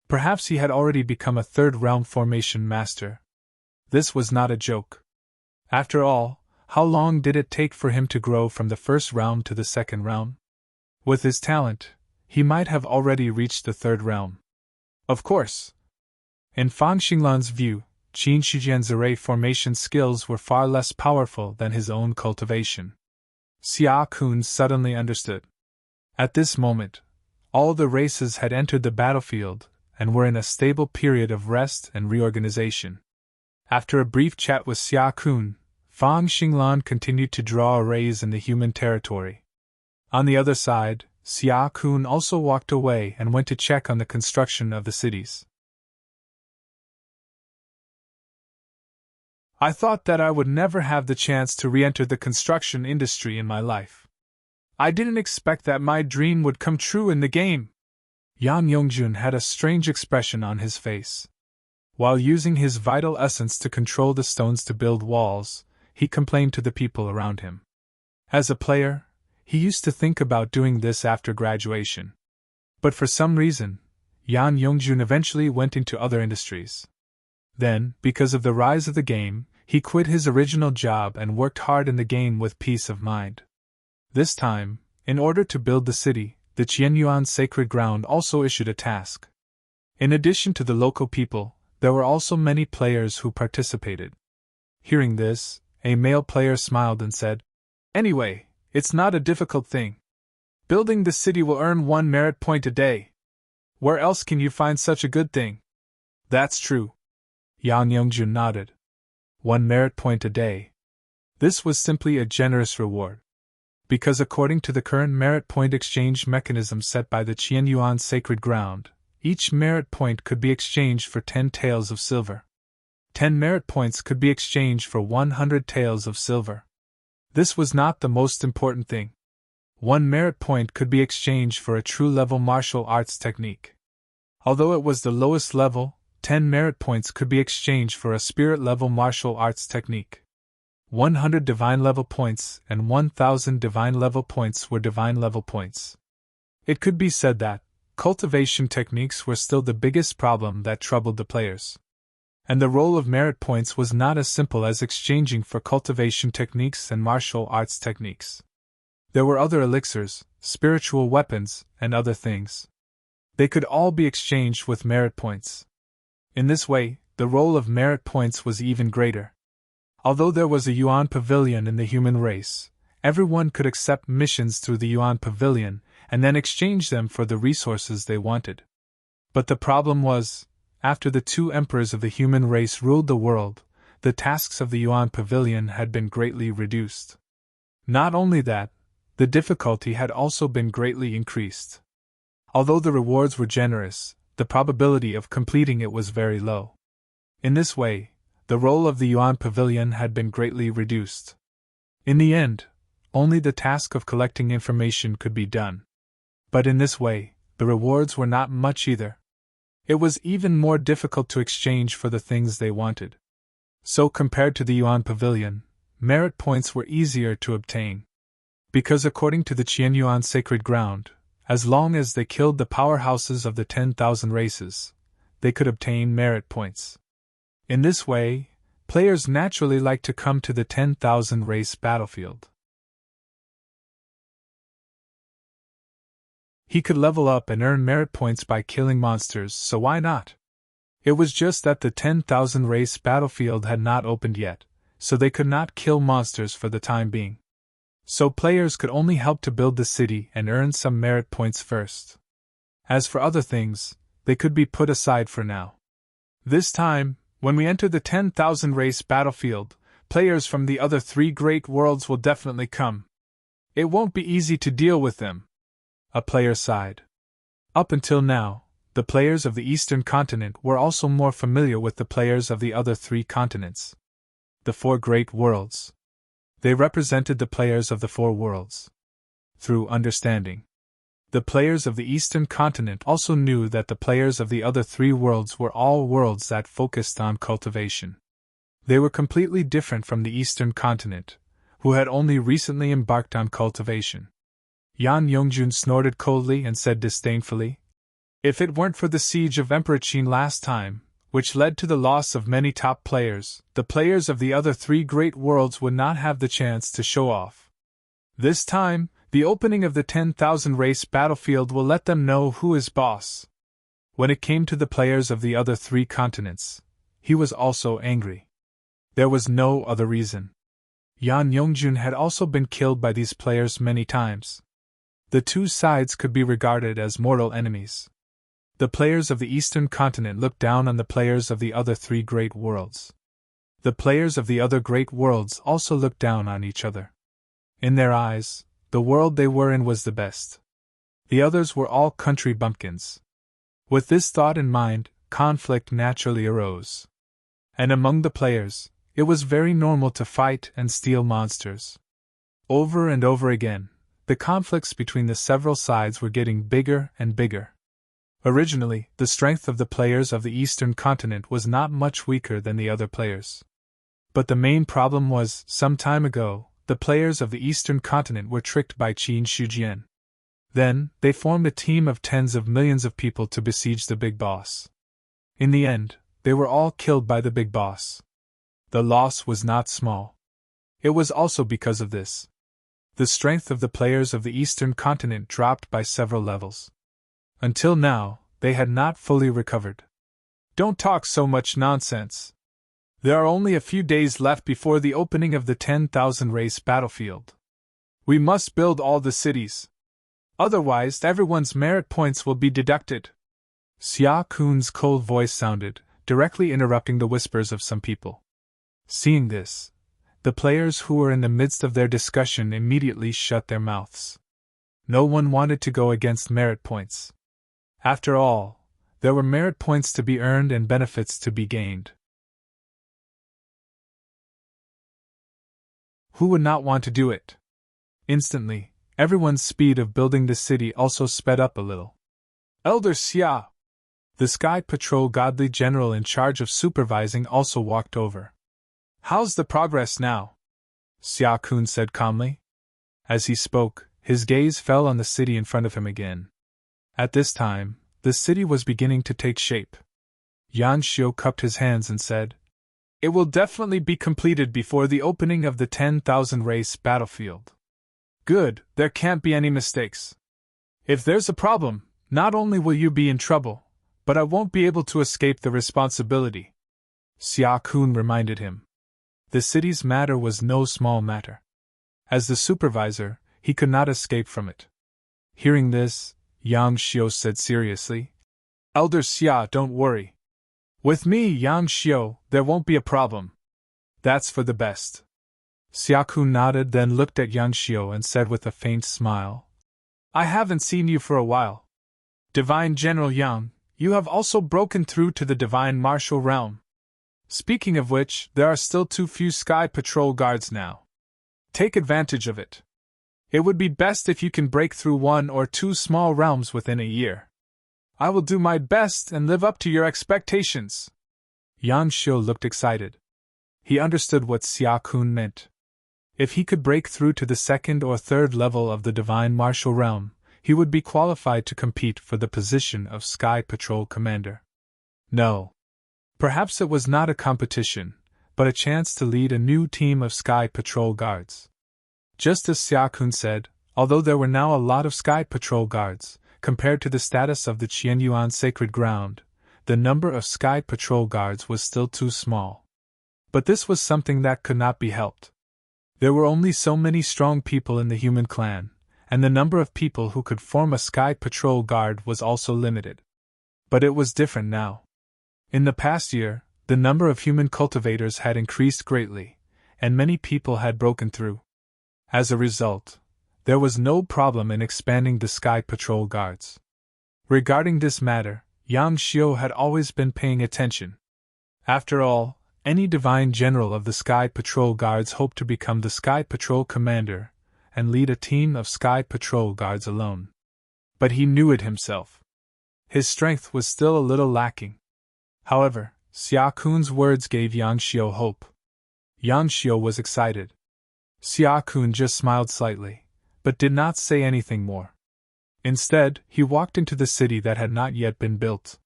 Perhaps he had already become a third-round formation master. This was not a joke. After all, how long did it take for him to grow from the first round to the second round? With his talent, he might have already reached the third realm. Of course. In Fang Xinglan's view, Qin Shujian's array formation skills were far less powerful than his own cultivation. Xia Kun suddenly understood. At this moment, all the races had entered the battlefield and were in a stable period of rest and reorganization. After a brief chat with Xia Kun, Fang Xinglan continued to draw arrays in the human territory. On the other side, Xia Kun also walked away and went to check on the construction of the cities. "I thought that I would never have the chance to re-enter the construction industry in my life. I didn't expect that my dream would come true in the game." Yang Yongjun had a strange expression on his face. While using his vital essence to control the stones to build walls, he complained to the people around him. As a player, he used to think about doing this after graduation. But for some reason, Yang Yongjun eventually went into other industries. Then, because of the rise of the game, he quit his original job and worked hard in the game with peace of mind. This time, in order to build the city, the Qianyuan Sacred Ground also issued a task. In addition to the local people, there were also many players who participated. Hearing this, a male player smiled and said, "Anyway, it's not a difficult thing. Building the city will earn 1 merit point a day. Where else can you find such a good thing?" "That's true." Yang Yongjun nodded. 1 merit point a day. This was simply a generous reward. Because according to the current merit point exchange mechanism set by the Qianyuan Sacred Ground, each merit point could be exchanged for 10 taels of silver. 10 merit points could be exchanged for 100 taels of silver. This was not the most important thing. 1 merit point could be exchanged for a true level martial arts technique. Although it was the lowest level, 10 merit points could be exchanged for a spirit level martial arts technique. 100 divine level points and 1,000 divine level points were divine level points. It could be said that cultivation techniques were still the biggest problem that troubled the players. And the role of merit points was not as simple as exchanging for cultivation techniques and martial arts techniques. There were other elixirs, spiritual weapons, and other things. They could all be exchanged with merit points. In this way, the role of merit points was even greater. Although there was a Yuan Pavilion in the human race, everyone could accept missions through the Yuan Pavilion, and then exchange them for the resources they wanted. But the problem was, after the two emperors of the human race ruled the world, the tasks of the Yuan Pavilion had been greatly reduced. Not only that, the difficulty had also been greatly increased. Although the rewards were generous, the probability of completing it was very low. In this way, the role of the Yuan Pavilion had been greatly reduced. In the end, only the task of collecting information could be done. But in this way, the rewards were not much either. It was even more difficult to exchange for the things they wanted. So compared to the Yuan Pavilion, merit points were easier to obtain. Because according to the Qianyuan sacred ground, as long as they killed the powerhouses of the 10,000 races, they could obtain merit points. In this way, players naturally like to come to the 10,000 race battlefield. He could level up and earn merit points by killing monsters, so why not? It was just that the 10,000 race battlefield had not opened yet, so they could not kill monsters for the time being. So players could only help to build the city and earn some merit points first. As for other things, they could be put aside for now. This time, when we enter the 10,000 race battlefield, players from the other three great worlds will definitely come. It won't be easy to deal with them. A player sighed. Up until now, the players of the Eastern continent were also more familiar with the players of the other three continents. The four great worlds. They represented the players of the four worlds. Through understanding, the players of the Eastern continent also knew that the players of the other three worlds were all worlds that focused on cultivation. They were completely different from the Eastern continent, who had only recently embarked on cultivation. Yan Yongjun snorted coldly and said disdainfully, "If it weren't for the siege of Emperor Qin last time, which led to the loss of many top players, the players of the other three great worlds would not have the chance to show off. This time, the opening of the 10,000 race battlefield will let them know who is boss." When it came to the players of the other three continents, he was also angry. There was no other reason. Yan Yongjun had also been killed by these players many times. The two sides could be regarded as mortal enemies. The players of the Eastern continent looked down on the players of the other three great worlds. The players of the other great worlds also looked down on each other. In their eyes, the world they were in was the best. The others were all country bumpkins. With this thought in mind, conflict naturally arose. And among the players, it was very normal to fight and steal monsters. Over and over again, the conflicts between the several sides were getting bigger and bigger. Originally, the strength of the players of the Eastern continent was not much weaker than the other players. But the main problem was, some time ago, the players of the Eastern continent were tricked by Qin Shujian. Then, they formed a team of tens of millions of people to besiege the big boss. In the end, they were all killed by the big boss. The loss was not small. It was also because of this. The strength of the players of the Eastern continent dropped by several levels. Until now, they had not fully recovered. Don't talk so much nonsense. There are only a few days left before the opening of the 10,000 race battlefield. We must build all the cities. Otherwise, everyone's merit points will be deducted. Xia Kun's cold voice sounded, directly interrupting the whispers of some people. Seeing this, the players who were in the midst of their discussion immediately shut their mouths. No one wanted to go against merit points. After all, there were merit points to be earned and benefits to be gained. Who would not want to do it? Instantly, everyone's speed of building the city also sped up a little. Elder Xia, the Sky Patrol godly general in charge of supervising, also walked over. How's the progress now? Xia Kun said calmly. As he spoke, his gaze fell on the city in front of him again. At this time, the city was beginning to take shape. Yan Xiu cupped his hands and said, "It will definitely be completed before the opening of the 10,000 race battlefield." Good, there can't be any mistakes. If there's a problem, not only will you be in trouble, but I won't be able to escape the responsibility. Xia Kun reminded him. The city's matter was no small matter. As the supervisor, he could not escape from it. Hearing this, Yang Xiu said seriously, Elder Xia, don't worry. With me, Yang Xiu, there won't be a problem. That's for the best. Xia Kun nodded, then looked at Yang Xiu and said with a faint smile, I haven't seen you for a while. Divine General Yang, you have also broken through to the Divine Martial Realm. Speaking of which, there are still too few Sky Patrol guards now. Take advantage of it. It would be best if you can break through 1 or 2 small realms within a year. I will do my best and live up to your expectations. Yang Xiu looked excited. He understood what Xia Kun meant. If he could break through to the 2nd or 3rd level of the Divine Martial Realm, he would be qualified to compete for the position of Sky Patrol Commander. No. Perhaps it was not a competition, but a chance to lead a new team of Sky Patrol Guards. Just as Xia Kun said, although there were now a lot of Sky Patrol Guards, compared to the status of the Qianyuan Sacred Ground, the number of Sky Patrol Guards was still too small. But this was something that could not be helped. There were only so many strong people in the human clan, and the number of people who could form a Sky Patrol Guard was also limited. But it was different now. In the past year, the number of human cultivators had increased greatly, and many people had broken through. As a result, there was no problem in expanding the Sky Patrol Guards. Regarding this matter, Yang Xiu had always been paying attention. After all, any Divine General of the Sky Patrol Guards hoped to become the Sky Patrol Commander and lead a team of Sky Patrol Guards alone. But he knew it himself. His strength was still a little lacking. However, Xia Kun's words gave Yang Xiu hope. Yang Xiu was excited. Xia Kun just smiled slightly, but did not say anything more. Instead, he walked into the city that had not yet been built.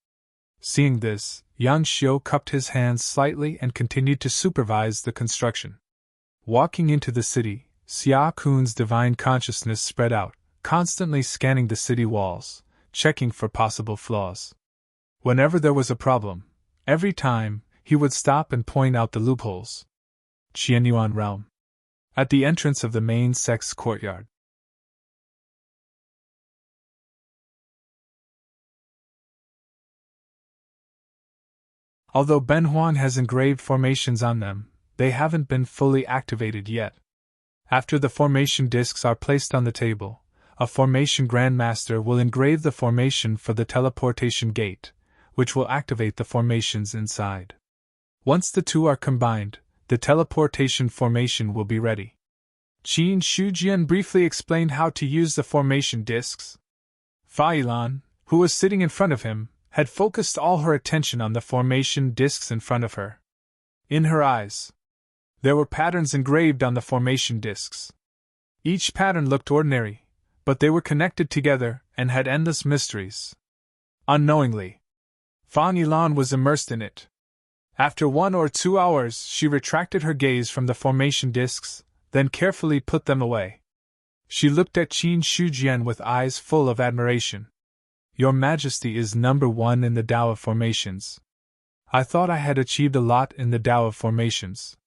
Seeing this, Yang Xiu cupped his hands slightly and continued to supervise the construction. Walking into the city, Xia Kun's divine consciousness spread out, constantly scanning the city walls, checking for possible flaws. Whenever there was a problem, every time, he would stop and point out the loopholes. Qianyuan Realm. At the entrance of the main sect's courtyard. Although Ben Huan has engraved formations on them, they haven't been fully activated yet. After the formation discs are placed on the table, a formation grandmaster will engrave the formation for the teleportation gate, which will activate the formations inside. Once the two are combined, the teleportation formation will be ready. Qin Shujian briefly explained how to use the formation discs. Fa Yilan, who was sitting in front of him, had focused all her attention on the formation discs in front of her. In her eyes, there were patterns engraved on the formation discs. Each pattern looked ordinary, but they were connected together and had endless mysteries. Unknowingly, Fa Yilan was immersed in it. After 1 or 2 hours, she retracted her gaze from the formation discs, then carefully put them away. She looked at Qin Shujian with eyes full of admiration. Your Majesty is number 1 in the Tao of Formations. I thought I had achieved a lot in the Tao of Formations.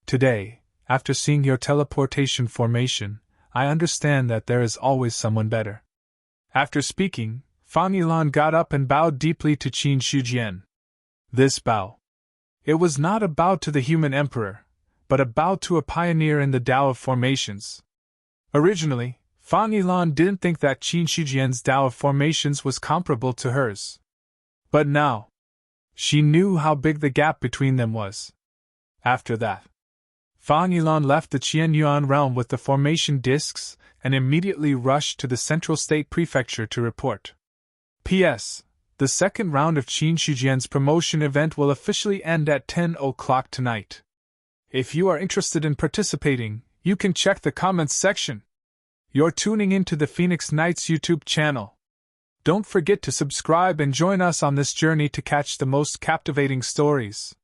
Today, after seeing your teleportation formation, I understand that there is always someone better. After speaking, Fa Yilan got up and bowed deeply to Qin Shujian. This bow. It was not a bow to the human emperor, but a bow to a pioneer in the Tao of Formations. Originally, Fa Yilan didn't think that Qin Shujian's Tao of Formations was comparable to hers. But now, she knew how big the gap between them was. After that, Fa Yilan left the Qianyuan realm with the formation discs and immediately rushed to the Central State Prefecture to report. P.S. The second round of Qin Shujian's promotion event will officially end at 10 o'clock tonight. If you are interested in participating, you can check the comments section. You're tuning into the Phoenix Knights YouTube channel. Don't forget to subscribe and join us on this journey to catch the most captivating stories.